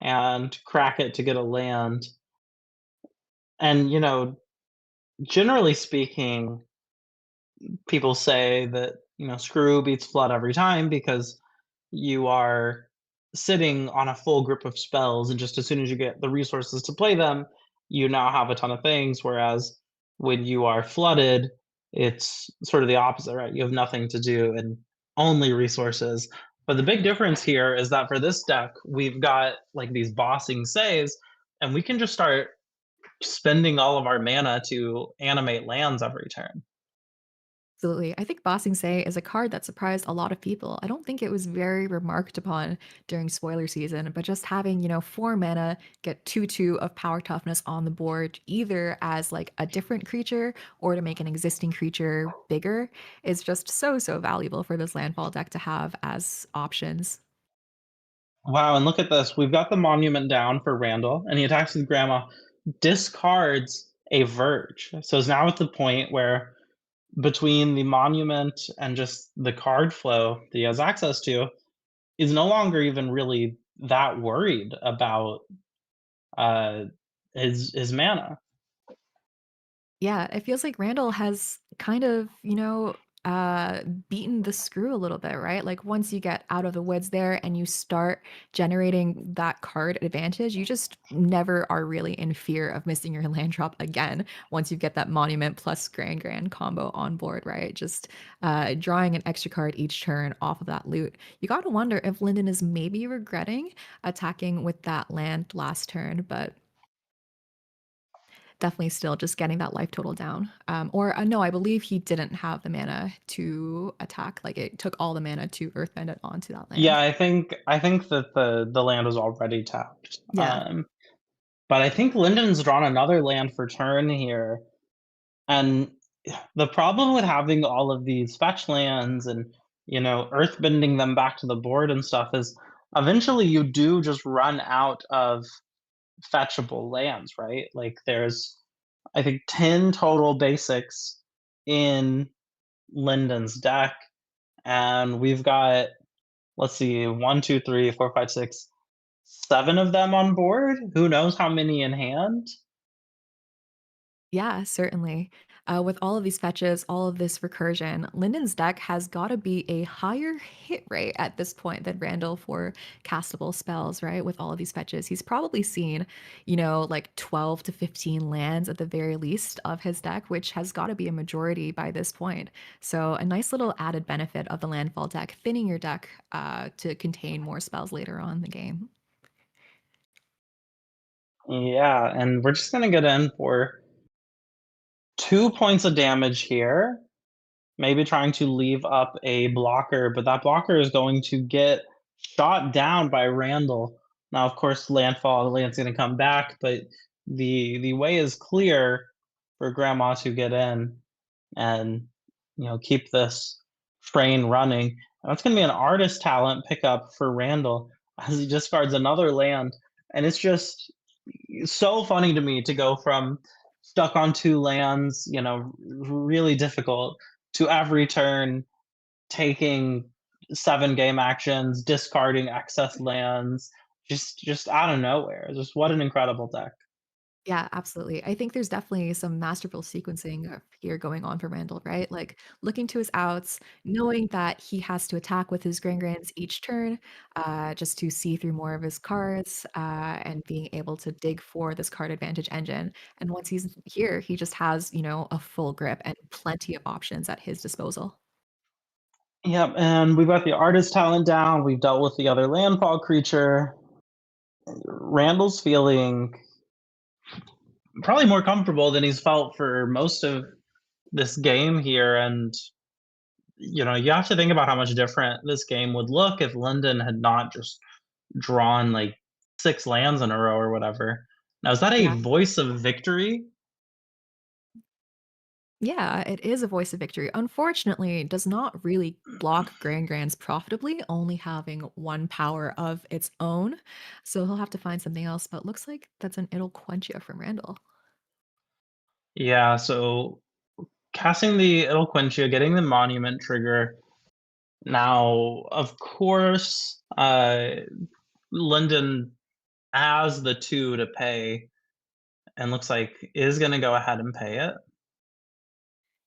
and crack it to get a land. And, generally speaking, people say that, screw beats flood every time because you are sitting on a full grip of spells, and just as soon as you get the resources to play them, you now have a ton of things. Whereas when you are flooded, it's sort of the opposite, right? You have nothing to do and only resources. But the big difference here is that for this deck, we've got like these bossing says, and we can just start spending all of our mana to animate lands every turn. Absolutely. I think Bossing Say is a card that surprised a lot of people. I don't think it was very remarked upon during spoiler season, but just having, 4 mana, get 2/2 of power toughness on the board, either as like a different creature or to make an existing creature bigger, is just so, so valuable for this landfall deck to have as options. Wow, and look at this. We've got the monument down for Randall, and he attacks with Grandma, discards a Verge. So it's now at the point where between the monument and just the card flow that he has access to, he's no longer even really that worried about uh his mana. Yeah, it feels like Randall has kind of, beaten the screw a little bit, right? Like once you get out of the woods there and you start generating that card advantage, you just never are really in fear of missing your land drop again once you get that monument plus grand combo on board, right? Just drawing an extra card each turn off of that loot. You got to wonder if Lyndon is maybe regretting attacking with that land last turn, but definitely still just getting that life total down. Or no, I believe he didn't have the mana to attack. Like it took all the mana to earthbend it onto that Yeah, land. I think that the land was already tapped. Yeah. But I think Lyndon's drawn another land for turn here. And the problem with having all of these fetch lands and, earthbending them back to the board and stuff is eventually you do just run out of fetchable lands, right? Like there's I think 10 total basics in Lyndon's deck, and we've got, let's see, one, two, three, four, five, six, 7 of them on board. Who knows how many in hand? Yeah, certainly. With all of these fetches, all of this recursion, Lyndon's deck has got to be a higher hit rate at this point than Randall for castable spells, right? With all of these fetches, he's probably seen, like 12 to 15 lands at the very least of his deck, which has got to be a majority by this point. So, a nice little added benefit of the landfall deck, thinning your deck to contain more spells later on in the game. Yeah, and we're just gonna get in for 2 points of damage here, maybe trying to leave up a blocker, but that blocker is going to get shot down by Randall. Now, of course, landfall, the land's gonna come back, but the way is clear for Grandma to get in and, keep this train running. And that's gonna be an artist talent pickup for Randall as he discards another land. And it's just so funny to me to go from stuck on 2 lands, really difficult, to every turn taking 7 game actions, discarding excess lands, just out of nowhere. Just what an incredible deck. Yeah, absolutely. I think there's definitely some masterful sequencing here going on for Randall, right? Like looking to his outs, knowing that he has to attack with his Grands each turn, just to see through more of his cards, and being able to dig for this card advantage engine. And once he's here, he just has, a full grip and plenty of options at his disposal. Yep, and we've got the artist talent down. We've dealt with the other landfall creature. Randall's feeling probably more comfortable than he's felt for most of this game here. And, you have to think about how much different this game would look if Linden had not just drawn like 6 lands in a row or whatever. Now, is that a Yeah. voice of victory? Yeah, it is a voice of victory. Unfortunately, it does not really block Grand Grands profitably, only having one power of its own. So he'll have to find something else, but looks like that's an It'll Quench You from Randall. Yeah, so casting the Eloquentia, getting the monument trigger. Now, of course, Linden has the 2 to pay and looks like is gonna go ahead and pay it.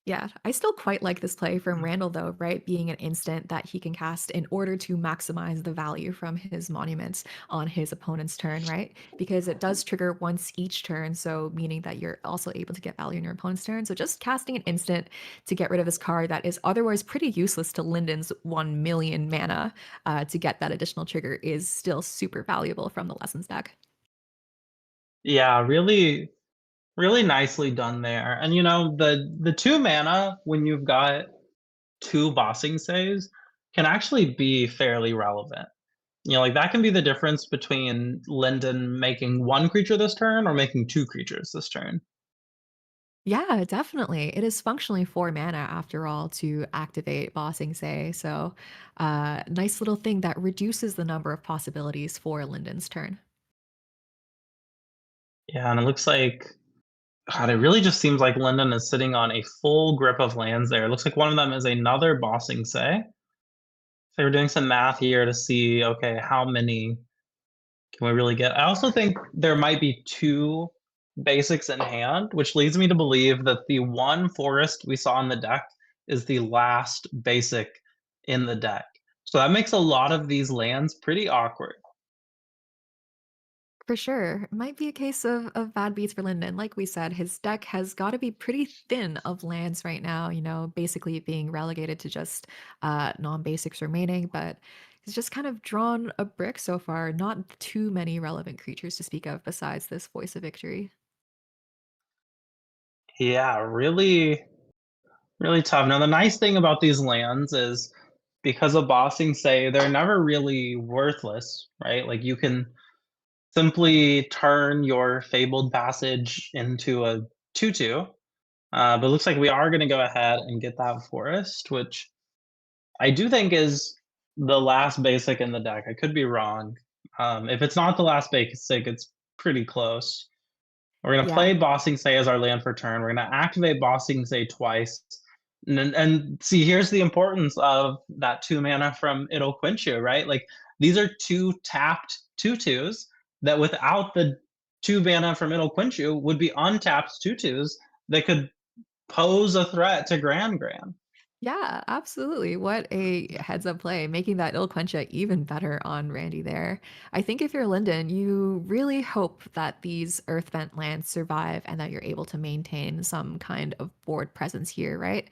Yeah, I still quite like this play from Randall, though, right? Being an instant that he can cast in order to maximize the value from his monuments on his opponent's turn, right? Because it does trigger once each turn, so meaning that you're also able to get value in your opponent's turn. So just casting an instant to get rid of this card that is otherwise pretty useless to Linden's 1 million mana to get that additional trigger is still super valuable from the Lessons deck. Yeah, really, really nicely done there. And, the 2 mana when you've got 2 bossing saves can actually be fairly relevant. Like, that can be the difference between Linden making 1 creature this turn or making 2 creatures this turn. Yeah, definitely. It is functionally 4 mana after all to activate Bossing Say. So, nice little thing that reduces the number of possibilities for Linden's turn. Yeah, and it looks like God, it really just seems like Linden is sitting on a full grip of lands there. It looks like one of them is another Bossing Say. So we're doing some math here to see, okay, how many can we really get? I also think there might be 2 basics in hand, which leads me to believe that the one forest we saw in the deck is the last basic in the deck. So that makes a lot of these lands pretty awkward. For sure. It might be a case of bad beats for Linden. Like we said, his deck has got to be pretty thin of lands right now, basically being relegated to just non-basics remaining, but he's just kind of drawn a brick so far. Not too many relevant creatures to speak of besides this Voice of Victory. Yeah, really, really tough. Now, the nice thing about these lands is because of bossing say, they're never really worthless, right? Like you can simply turn your fabled passage into a 2/2. But it looks like we are going to go ahead and get that forest, which I do think is the last basic in the deck. I could be wrong. If it's not the last basic, it's pretty close. We're gonna Yeah. play Bossing Say as our land for turn. We're gonna activate Bossing Say twice. And see, here's the importance of that 2 mana from It'll Quench You, right? Like these are 2 tapped 2/2s that without the 2 mana from It'll Quench You would be untapped 2/2s that could pose a threat to Grand Grand. Yeah, absolutely. What a heads up play, making that Il Quencha even better on Randy there. I think if you're Linden, you really hope that these Earthbent lands survive and that you're able to maintain some kind of board presence here, right?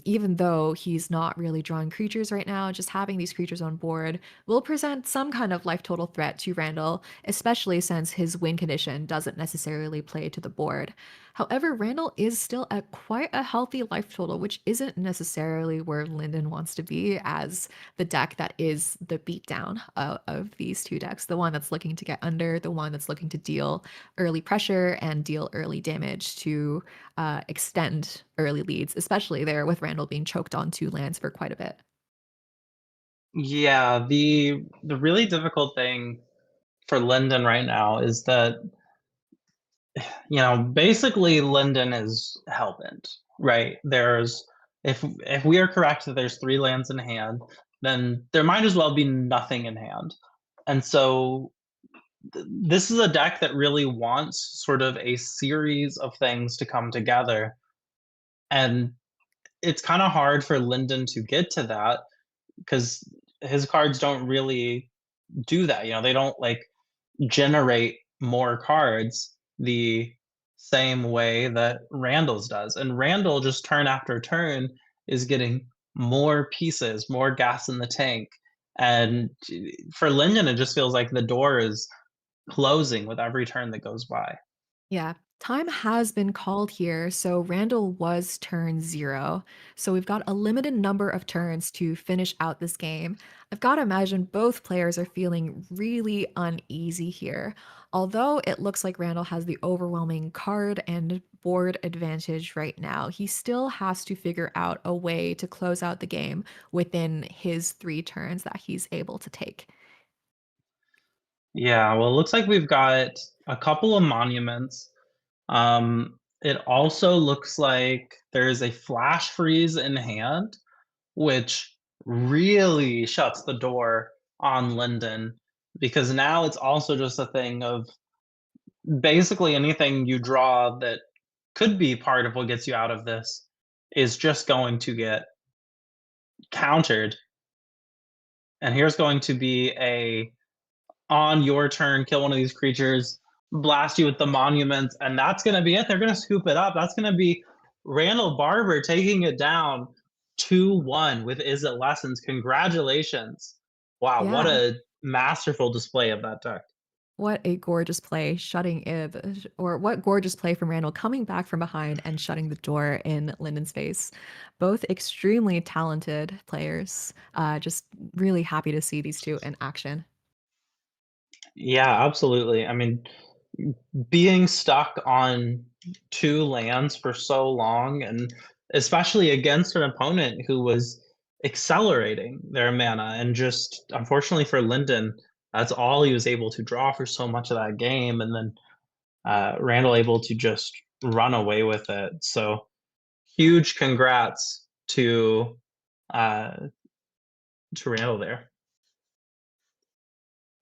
Even though he's not really drawing creatures right now, just having these creatures on board will present some kind of life total threat to Randall, especially since his win condition doesn't necessarily play to the board. However, Randall is still at quite a healthy life total, which isn't necessarily where Linden wants to be as the deck that is the beatdown of these 2 decks. The one that's looking to get under, the one that's looking to deal early pressure and deal early damage to extend early leads, especially there with Randall being choked on 2 lands for quite a bit. Yeah, the really difficult thing for Linden right now is that basically Linden is hellbent, right? There's if we are correct that there's 3 lands in hand, then there might as well be nothing in hand. And so this is a deck that really wants sort of a series of things to come together. And it's kind of hard for Linden to get to that because his cards don't really do that. They don't like generate more cards the same way that Randall's does. And Randall just turn after turn is getting more pieces, more gas in the tank. And for Linden, it just feels like the door is closing with every turn that goes by. Yeah, time has been called here, so Randall was turn 0. So we've got a limited number of turns to finish out this game. I've got to imagine both players are feeling really uneasy here. Although it looks like Randall has the overwhelming card and board advantage right now, he still has to figure out a way to close out the game within his 3 turns that he's able to take. Yeah, well, it looks like we've got a couple of monuments. It also looks like there is a flash freeze in hand, which really shuts the door on Linden because now it's also just a thing of basically anything you draw that could be part of what gets you out of this is just going to get countered. And here's going to be a on your turn, kill one of these creatures, blast you with the monuments, and that's going to be it. They're going to scoop it up. That's going to be Randall Barber taking it down 2-1 with Is It Lessons. Congratulations. Wow, what Yeah. a masterful display of that deck. What a gorgeous play, shutting or what gorgeous play from Randall coming back from behind and shutting the door in Lyndon's face. Both extremely talented players. Just really happy to see these two in action. Yeah, absolutely. I mean, being stuck on 2 lands for so long, and especially against an opponent who was accelerating their mana, and just unfortunately for Linden, that's all he was able to draw for so much of that game, and then, Randall able to just run away with it. So, huge congrats uh, to Randall there.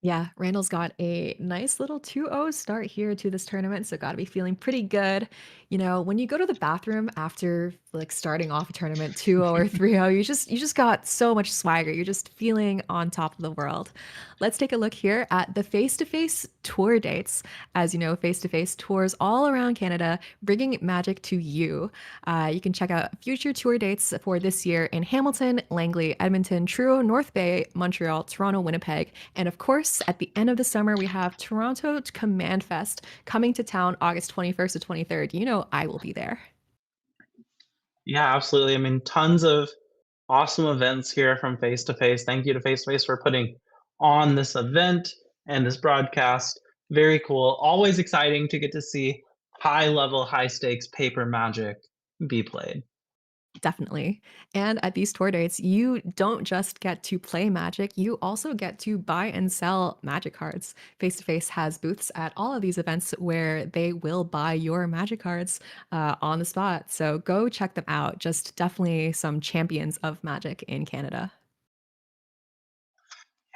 Yeah, Randall's got a nice little 2-0 start here to this tournament, so gotta be feeling pretty good. You know, when you go to the bathroom after like starting off a tournament 2-0 or 3-0, you just got so much swagger. You're just feeling on top of the world. Let's take a look here at the face-to-face tour dates. As you know, face-to-face tours all around Canada, bringing magic to you. You can check out future tour dates for this year in Hamilton, Langley, Edmonton, Truro, North Bay, Montreal, Toronto, Winnipeg, and of course, at the end of the summer, we have Toronto Command Fest coming to town August 21st to 23rd. You know I will be there. Yeah, absolutely. I mean, tons of awesome events here from Face to Face. Thank you to Face to Face for putting on this event and this broadcast. Very cool. Always exciting to get to see high level, high stakes paper magic be played. Definitely. And at these tour dates, you don't just get to play Magic, you also get to buy and sell Magic cards. Face to Face has booths at all of these events where they will buy your Magic cards on the spot. So go check them out. Just definitely some champions of Magic in Canada.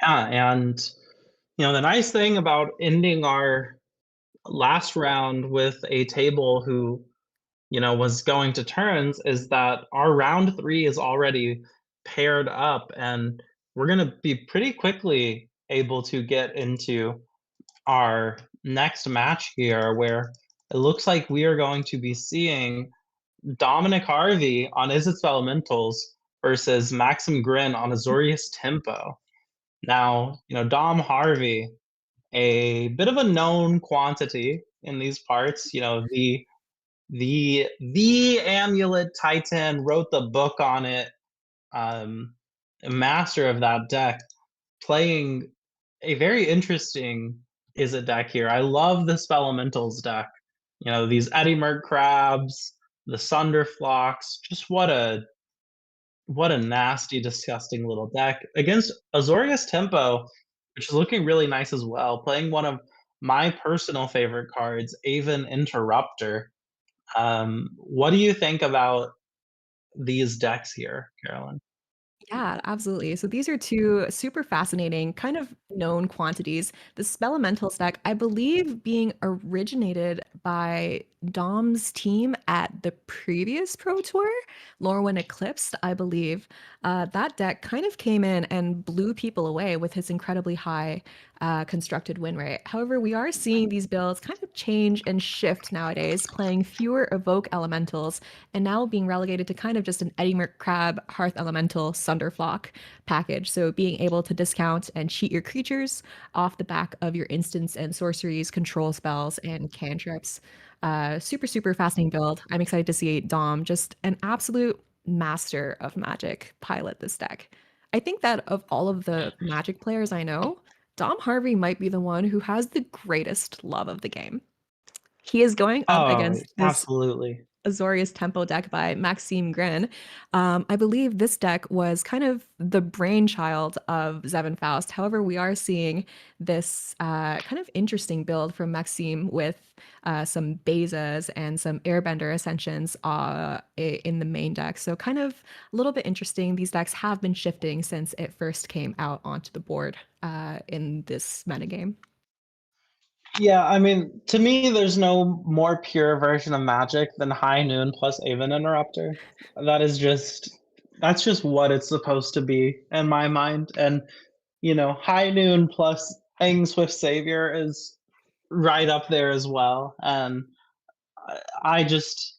Yeah, and the nice thing about ending our last round with a table who was going to turns is that our round 3 is already paired up, and we're gonna be pretty quickly able to get into our next match here, where it looks like we are going to be seeing Dominic Harvey on Izzet Elementals versus Maxim Grin on Azorius Tempo. Now, Dom Harvey, a bit of a known quantity in these parts, the Amulet Titan, wrote the book on it, a master of that deck, playing a very interesting is a deck here. I love the Spelementals deck. These Eddie Merc crabs, the Sunderflocks, just what a nasty, disgusting little deck against Azorius Tempo, which is looking really nice as well. Playing one of my personal favorite cards, Aven Interrupter. What do you think about these decks here, Carolyn? Yeah, absolutely. So these are two super fascinating, kind of known quantities. The Spelemental deck, I believe, being originated by Dom's team at the previous Pro Tour, Lorwyn Eclipsed, I believe. That deck kind of came in and blew people away with his incredibly high constructed win rate. However, we are seeing these builds kind of change and shift nowadays, playing fewer evoke elementals and now being relegated to kind of just an Eddie McCrab Hearth Elemental Sunderflock package. So being able to discount and cheat your creatures off the back of your instants and sorceries, control spells, and cantrips. Super, super fascinating build. I'm excited to see Dom, just an absolute master of Magic, pilot this deck. I think that of all of the Magic players I know, Dom Harvey might be the one who has the greatest love of the game. He is going up Oh, against this absolutely. Azorius Tempo deck by Maxime Grin. I believe this deck was kind of the brainchild of Zevon Faust. However, we are seeing this kind of interesting build from Maxime with some Bezas and some Airbender Ascensions in the main deck. So kind of a little bit interesting. These decks have been shifting since it first came out onto the board in this metagame. Yeah, I mean, to me, there's no more pure version of Magic than High Noon plus Aven Interrupter. That is just that's just what it's supposed to be in my mind. And High Noon plus Aang Swift Savior is right up there as well. And I just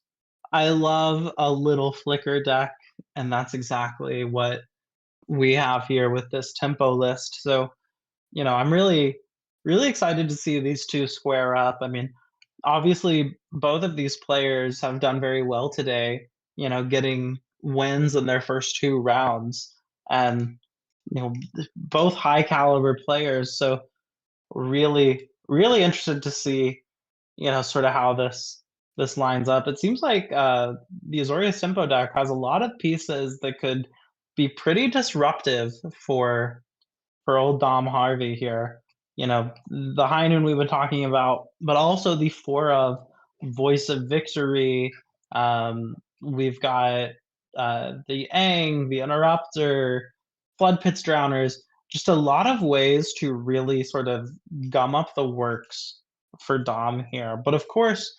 I love a little flicker deck, and that's exactly what we have here with this tempo list. So I'm really, really excited to see these two square up. I mean, obviously, both of these players have done very well today, getting wins in their first two rounds. And, both high caliber players. So, really, really interested to see, sort of how this lines up. It seems like the Azorius Tempo deck has a lot of pieces that could be pretty disruptive for old Dom Harvey here. The High Noon we've been talking about, but also the four of Voice of Victory. We've got the Aang, the Interrupter, Flood Pits Drowners. Just a lot of ways to really sort of gum up the works for Dom here. But of course,